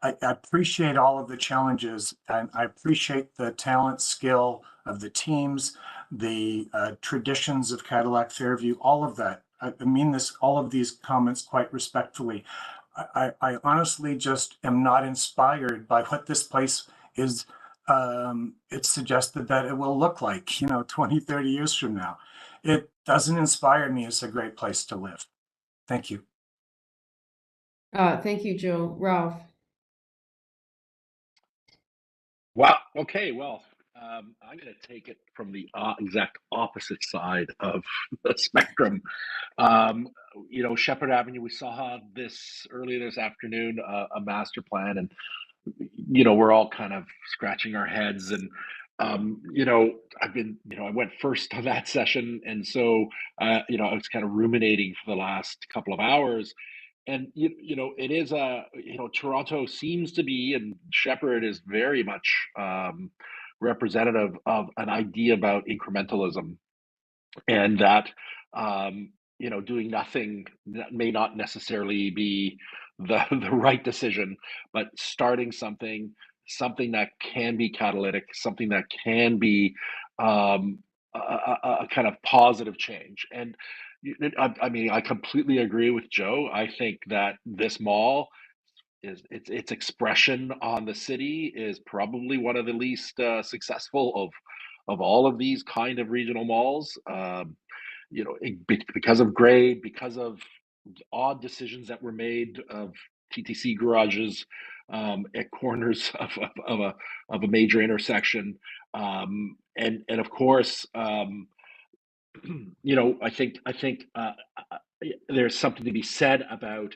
Speaker 14: I appreciate all of the challenges, and I appreciate the talent, skill of the teams, the traditions of Cadillac Fairview, all of that. I mean all of these comments quite respectfully. I honestly just am not inspired by what this place is. It's suggested that it will look like, 20, 30 years from now. It doesn't inspire me as a great place to live. Thank you.
Speaker 18: Thank you, Joe. Ralph.
Speaker 13: Wow. Okay. Well, I'm going to take it from the exact opposite side of the spectrum. Shepard Avenue, we saw this earlier this afternoon, a master plan, and, we're all kind of scratching our heads. And, I went first on that session. And so, I was kind of ruminating for the last couple of hours. And it is Toronto seems to be, and Shepard is very much representative of an idea about incrementalism, and that doing nothing may not necessarily be the right decision, but starting something that can be catalytic, something that can be a kind of positive change. And I completely agree with Joe. I think that this mall is its expression on the city is probably one of the least successful of all of these kind of regional malls. Because of grade, because of odd decisions that were made of TTC garages at corners of a major intersection, and of course. I think there's something to be said about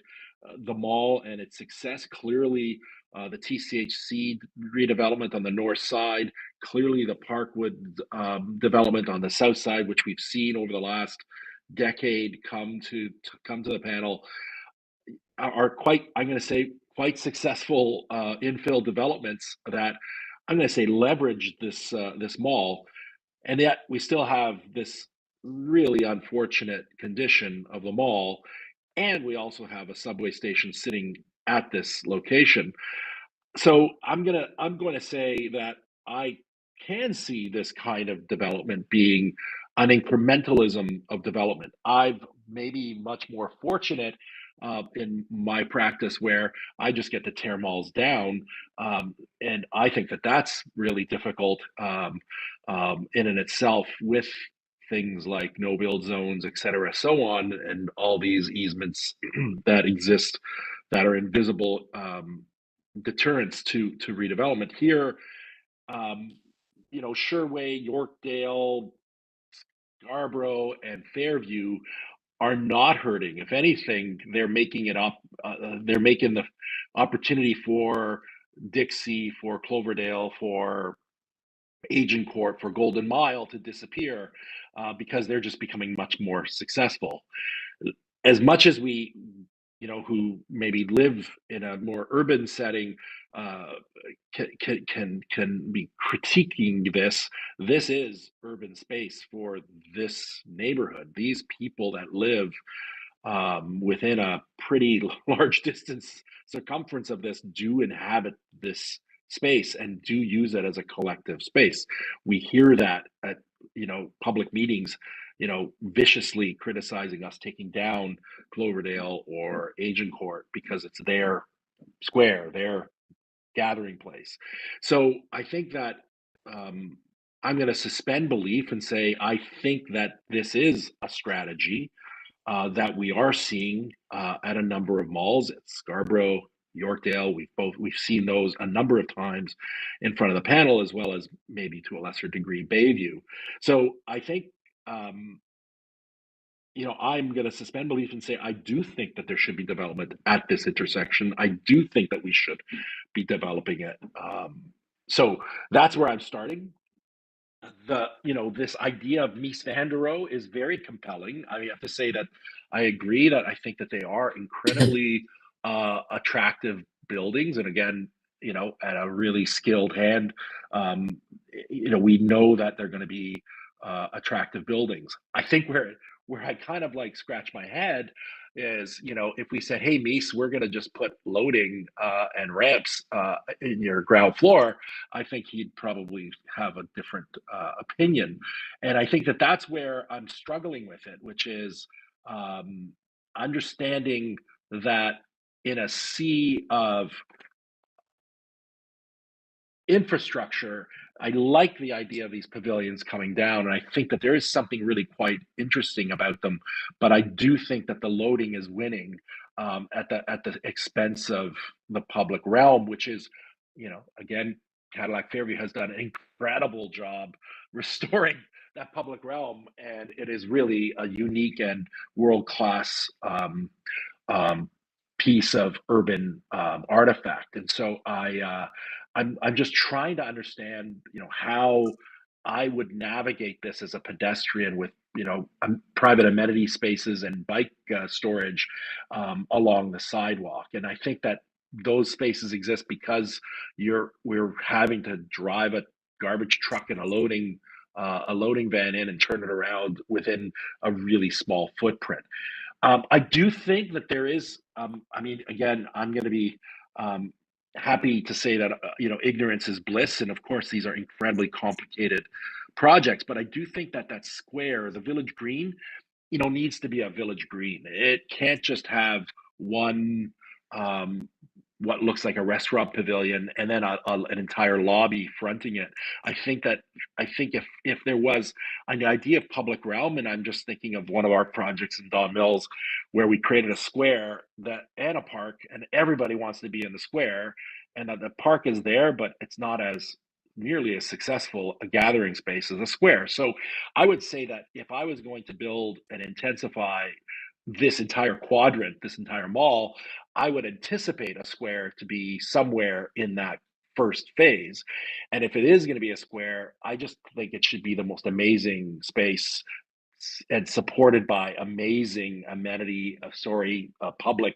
Speaker 13: the mall and its success. Clearly, the TCHC redevelopment on the north side, clearly the Parkwood development on the south side, which we've seen over the last decade come to the panel, are quite, I'm going to say, quite successful infill developments that I'm going to say leverage this mall. And yet we still have this really unfortunate condition of the mall, and we also have a subway station sitting at this location. So I'm going to say that I can see this kind of development being an incrementalism of development. I've maybe much more fortunate in my practice where I just get to tear malls down, and I think that that's really difficult in and itself, with things like no build zones, et cetera, so on, and all these easements that exist that are invisible deterrents to redevelopment here. Sherway, Yorkdale, Scarborough, and Fairview are not hurting. If anything, they're making it up. They're making the opportunity for Dixie, for Cloverdale, for Agincourt, for Golden Mile to disappear because they're just becoming much more successful. As much as we, who maybe live in a more urban setting, can be critiquing this. This is urban space for this neighborhood. These people that live within a pretty large distance circumference of this do inhabit this space and do use it as a collective space. We hear that at public meetings. viciously criticizing us taking down Cloverdale or Agincourt because it's their square, their gathering place. So I think that I'm going to suspend belief and say I think that this is a strategy that we are seeing at a number of malls. At Scarborough, Yorkdale, we've seen those a number of times in front of the panel, as well as maybe to a lesser degree Bayview. So I think I'm going to suspend belief and say I do think that there should be development at this intersection. I do think that we should be developing it. So that's where I'm starting. This idea of Mies van der Rohe is very compelling. I have to say that I agree that I think that they are incredibly attractive buildings, and again, at a really skilled hand, we know that they're going to be attractive buildings. I think where I kind of like scratch my head is, if we said, hey, Mies, we're going to just put loading and ramps in your ground floor, I think he'd probably have a different opinion. And I think that that's where I'm struggling with it, which is understanding that in a sea of infrastructure, I like the idea of these pavilions coming down, and I think that there is something really quite interesting about them. But I do think that the loading is winning at the expense of the public realm, which is, again, Cadillac Fairview has done an incredible job restoring that public realm, and it is really a unique and world-class piece of urban artifact. And so I'm just trying to understand, how I would navigate this as a pedestrian with, private amenity spaces and bike storage along the sidewalk. And I think that those spaces exist because we're having to drive a garbage truck and a loading van in and turn it around within a really small footprint. I do think that there is, again, I'm going to be happy to say that, ignorance is bliss. And of course, these are incredibly complicated projects, but I do think that that square, the Village Green, needs to be a Village Green. It can't just have one, what looks like a restaurant pavilion and then an entire lobby fronting it. I think if there was an idea of public realm, and I'm just thinking of one of our projects in Don Mills where we created a square and a park, and everybody wants to be in the square, and the park is there, but it's not as nearly as successful a gathering space as a square. So I would say that if I was going to build and intensify this entire quadrant, this entire mall, I would anticipate a square to be somewhere in that first phase. And if it is going to be a square, I just think it should be the most amazing space and supported by amazing public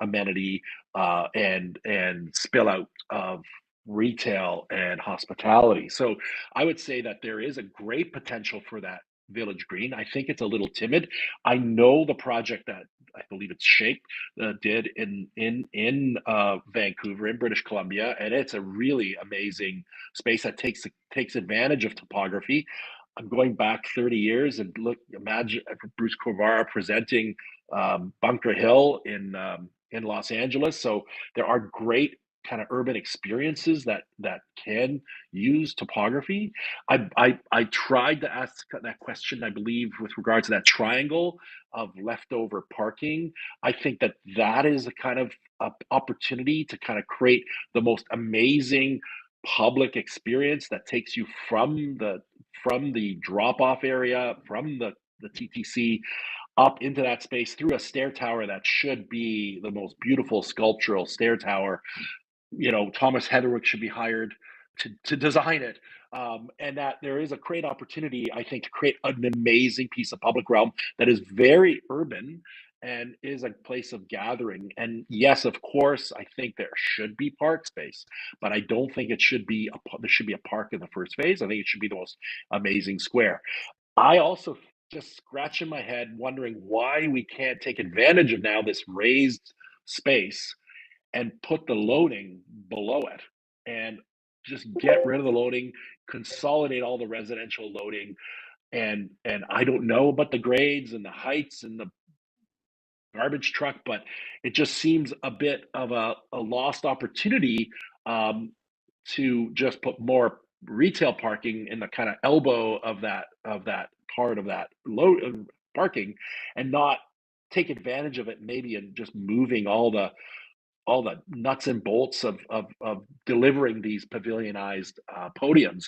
Speaker 13: amenity and spill out of retail and hospitality. So I would say that there is a great potential for that Village Green. I think it's a little timid. I know the project that I believe it's Shape did in Vancouver, in British Columbia, and it's a really amazing space that takes advantage of topography. I'm going back 30 years and imagine Bruce Corvara presenting Bunker Hill in Los Angeles. So there are great kind of urban experiences that can use topography. I tried to ask that question, I believe, with regard to that triangle of leftover parking. I think that is a kind of opportunity to kind of create the most amazing public experience that takes you from the drop-off area, from the TTC up into that space through a stair tower that should be the most beautiful sculptural stair tower. Thomas Heatherwick should be hired to design it. And that there is a great opportunity, I think, to create an amazing piece of public realm that is very urban and is a place of gathering. And yes, of course, I think there should be park space, but I don't think there should be a park in the first phase. I think it should be the most amazing square. I also just scratching my head wondering why we can't take advantage of now this raised space and put the loading below it and just get rid of the loading, consolidate all the residential loading, and I don't know about the grades and the heights and the garbage truck, but it just seems a bit of a lost opportunity to just put more retail parking in the kind of elbow of that part of that low parking, and not take advantage of it maybe, and just moving all the nuts and bolts of delivering these pavilionized podiums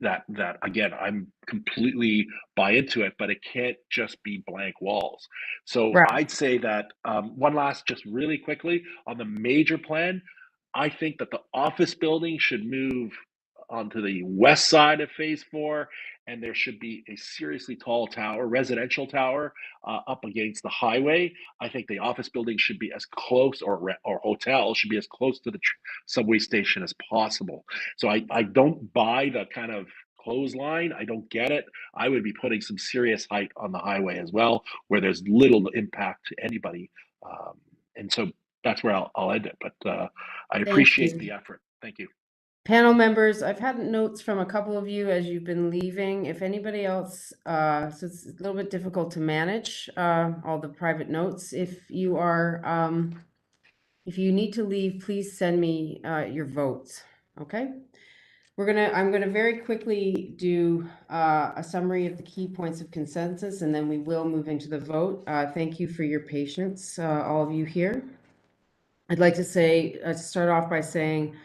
Speaker 13: that again, I'm completely buy into it, but it can't just be blank walls. So
Speaker 18: Right.
Speaker 13: I'd say that one last, just really quickly on the major plan, I think that the office building should move onto the west side of phase 4, and there should be a seriously tall tower, residential tower, up against the highway. I think the office building should be as close, or hotel should be as close to the subway station as possible. So I don't buy the kind of clothesline. I don't get it. I would be putting some serious height on the highway as well, where there's little impact to anybody. And so that's where I'll end it. But I appreciate the effort. Thank you.
Speaker 18: Panel members, I've had notes from a couple of you as you've been leaving. If anybody else, so it's a little bit difficult to manage all the private notes. If you are, if you need to leave, please send me your votes. Okay. I'm gonna very quickly do a summary of the key points of consensus, and then we will move into the vote. Thank you for your patience, all of you here. I'd like to say, start off by saying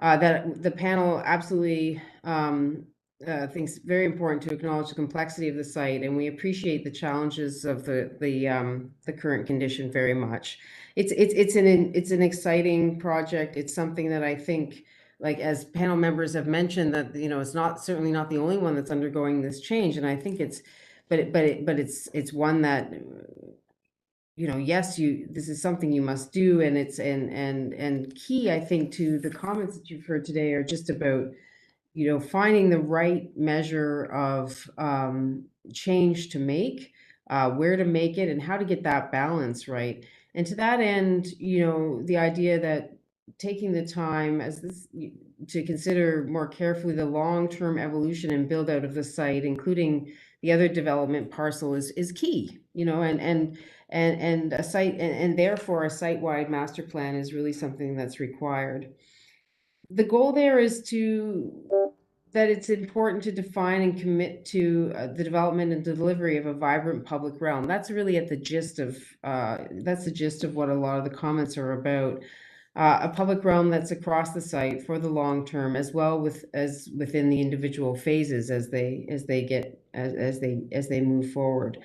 Speaker 18: that the panel absolutely thinks it's very important to acknowledge the complexity of the site, and we appreciate the challenges of the current condition very much. It's an exciting project. It's something that I think, like as panel members have mentioned, that it's certainly not the only one that's undergoing this change, and I think it's one that yes, this is something you must do, and it's and key, I think, to the comments that you've heard today are just about finding the right measure of change to make, where to make it, and how to get that balance right. And to that end, the idea that taking the time to consider more carefully the long-term evolution and build out of the site, including the other development parcel, is key. And a site, and therefore a site-wide master plan is really something that's required. The goal there is that it's important to define and commit to the development and delivery of a vibrant public realm. That's really at the gist of what a lot of the comments are about. A public realm that's across the site for the long term, as well as within the individual phases as they move forward.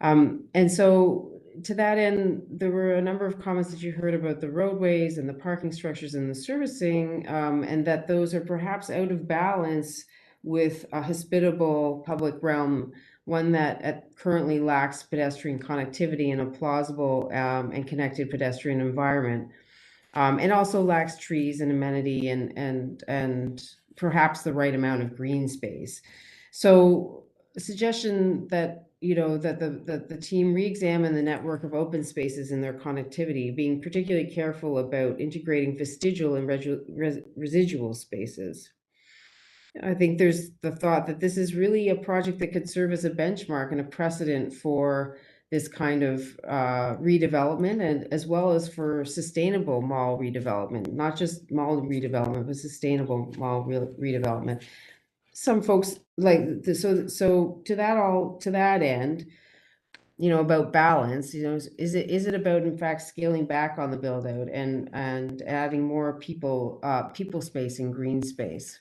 Speaker 18: And so to that end, there were a number of comments that you heard about the roadways and the parking structures and the servicing, and that those are perhaps out of balance with a hospitable public realm, one that currently lacks pedestrian connectivity in a plausible and connected pedestrian environment, and also lacks trees and amenity and perhaps the right amount of green space. So a suggestion that that the team re-examine the network of open spaces and their connectivity, being particularly careful about integrating vestigial and residual spaces. I think there's the thought that this is really a project that could serve as a benchmark and a precedent for this kind of redevelopment, and as well as for sustainable mall redevelopment, not just mall redevelopment, but sustainable mall redevelopment. Some folks like this, so to that end, about balance, is it about in fact scaling back on the build out and adding more people space and green space?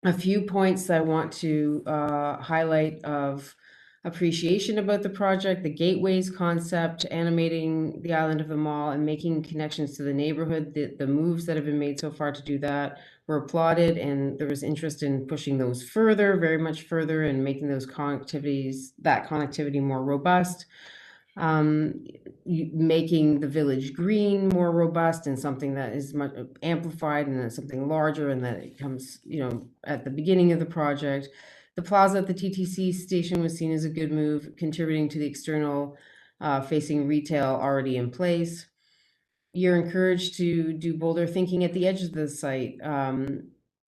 Speaker 18: A few points that I want to highlight of appreciation about the project: the gateways concept, animating the island of the mall and making connections to the neighborhood. The moves that have been made so far to do that were applauded, and there was interest in pushing those further, very much further, and making that connectivity more robust. Making the village green more robust and something that is much amplified, and then something larger, and that it comes at the beginning of the project. The plaza at the TTC station was seen as a good move, contributing to the external facing retail already in place. You're encouraged to do bolder thinking at the edge of the site,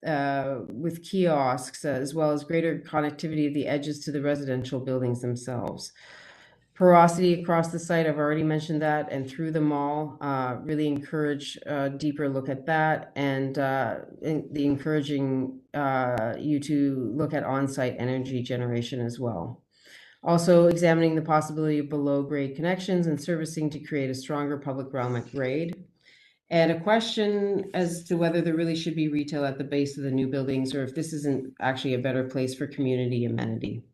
Speaker 18: with kiosks, as well as greater connectivity of the edges to the residential buildings themselves. Porosity across the site, I've already mentioned that, and through the mall, really encourage a deeper look at that, and encouraging you to look at on-site energy generation as well. Also examining the possibility of below-grade connections and servicing to create a stronger public realm at grade. And a question as to whether there really should be retail at the base of the new buildings, or if this isn't actually a better place for community amenity.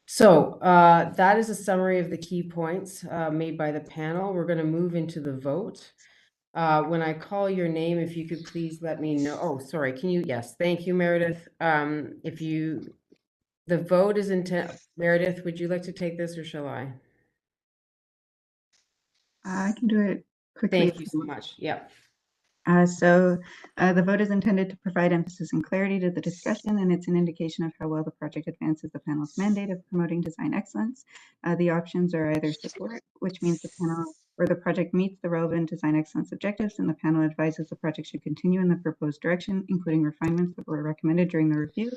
Speaker 18: So that is a summary of the key points made by the panel. We're going to move into the vote. When I call your name, if you could please let me know. Oh, sorry. Can you? Yes. Thank you, Meredith. The vote is intent. Meredith, would you like to take this or shall I?
Speaker 8: I can do it quickly.
Speaker 18: Thank you so much. Yep.
Speaker 8: The vote is intended to provide emphasis and clarity to the discussion, and it's an indication of how well the project advances the panel's mandate of promoting design excellence. The options are either support, which means the panel or the project meets the relevant design excellence objectives, and the panel advises the project should continue in the proposed direction, including refinements that were recommended during the review.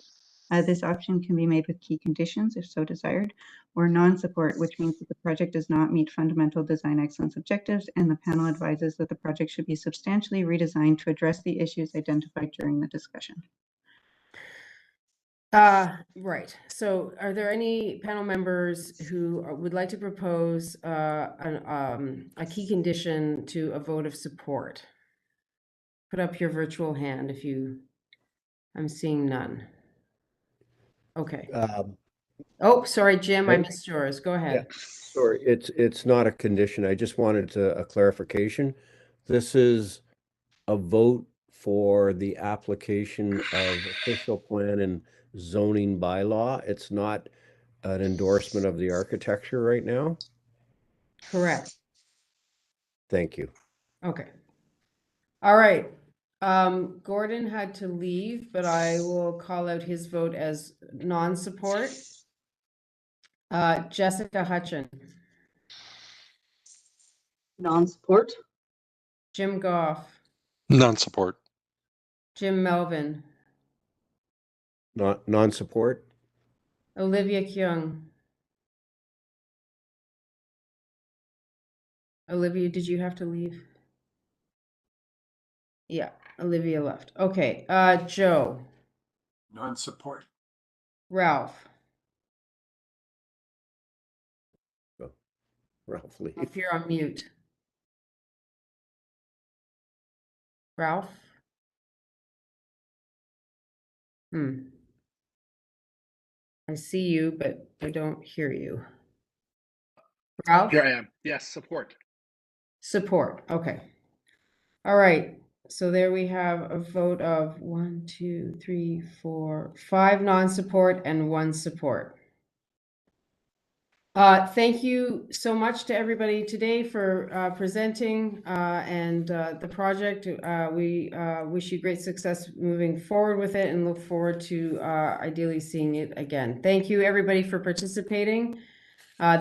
Speaker 8: This option can be made with key conditions if so desired, or non-support, which means that the project does not meet fundamental design excellence objectives, and the panel advises that the project should be substantially redesigned to address the issues identified during the discussion.
Speaker 18: Right. So are there any panel members who would like to propose a key condition to a vote of support? Put up your virtual hand if you, I'm seeing none. Okay. Oh, sorry, Jim, I missed yours. Go ahead.
Speaker 15: Yeah, sorry, it's not a condition. I just wanted a clarification. This is a vote for the application of official plan and zoning bylaw. It's not an endorsement of the architecture right now.
Speaker 18: Correct.
Speaker 15: Thank you.
Speaker 18: Okay. All right. Gordon had to leave, but I will call out his vote as non-support. Jessica Hutchin.
Speaker 4: Non-support.
Speaker 18: Jim Goff.
Speaker 16: Non-support.
Speaker 18: Jim Melvin.
Speaker 15: Non-support.
Speaker 18: Olivia Kyung. Olivia, did you have to leave? Yeah, Olivia left. Okay, Joe.
Speaker 14: Non-support.
Speaker 18: Ralph.
Speaker 15: Oh, Ralph leave.
Speaker 18: If you're on mute. Ralph? I see you, but I don't hear you. Ralph?
Speaker 13: Here I am. Yes, support.
Speaker 18: Support. Okay. All right. So there we have a vote of 1, 2, 3, 4, 5 non-support and 1 support. Thank you so much to everybody today for presenting and the project. We wish you great success moving forward with it and look forward to ideally seeing it again. Thank you everybody for participating.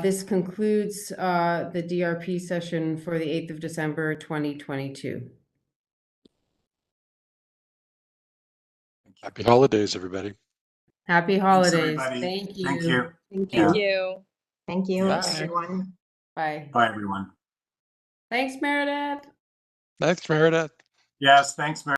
Speaker 18: This concludes the DRP session for the 8th of December, 2022.
Speaker 16: Happy holidays, everybody.
Speaker 18: Happy holidays.
Speaker 14: Thanks,
Speaker 18: Thank you.
Speaker 14: Thank you.
Speaker 8: Thank you. Thank you,
Speaker 16: Bye.
Speaker 8: everyone.
Speaker 18: Bye.
Speaker 14: Bye, everyone.
Speaker 18: Thanks, Meredith.
Speaker 16: Thanks, Meredith.
Speaker 14: Yes, thanks, Mary.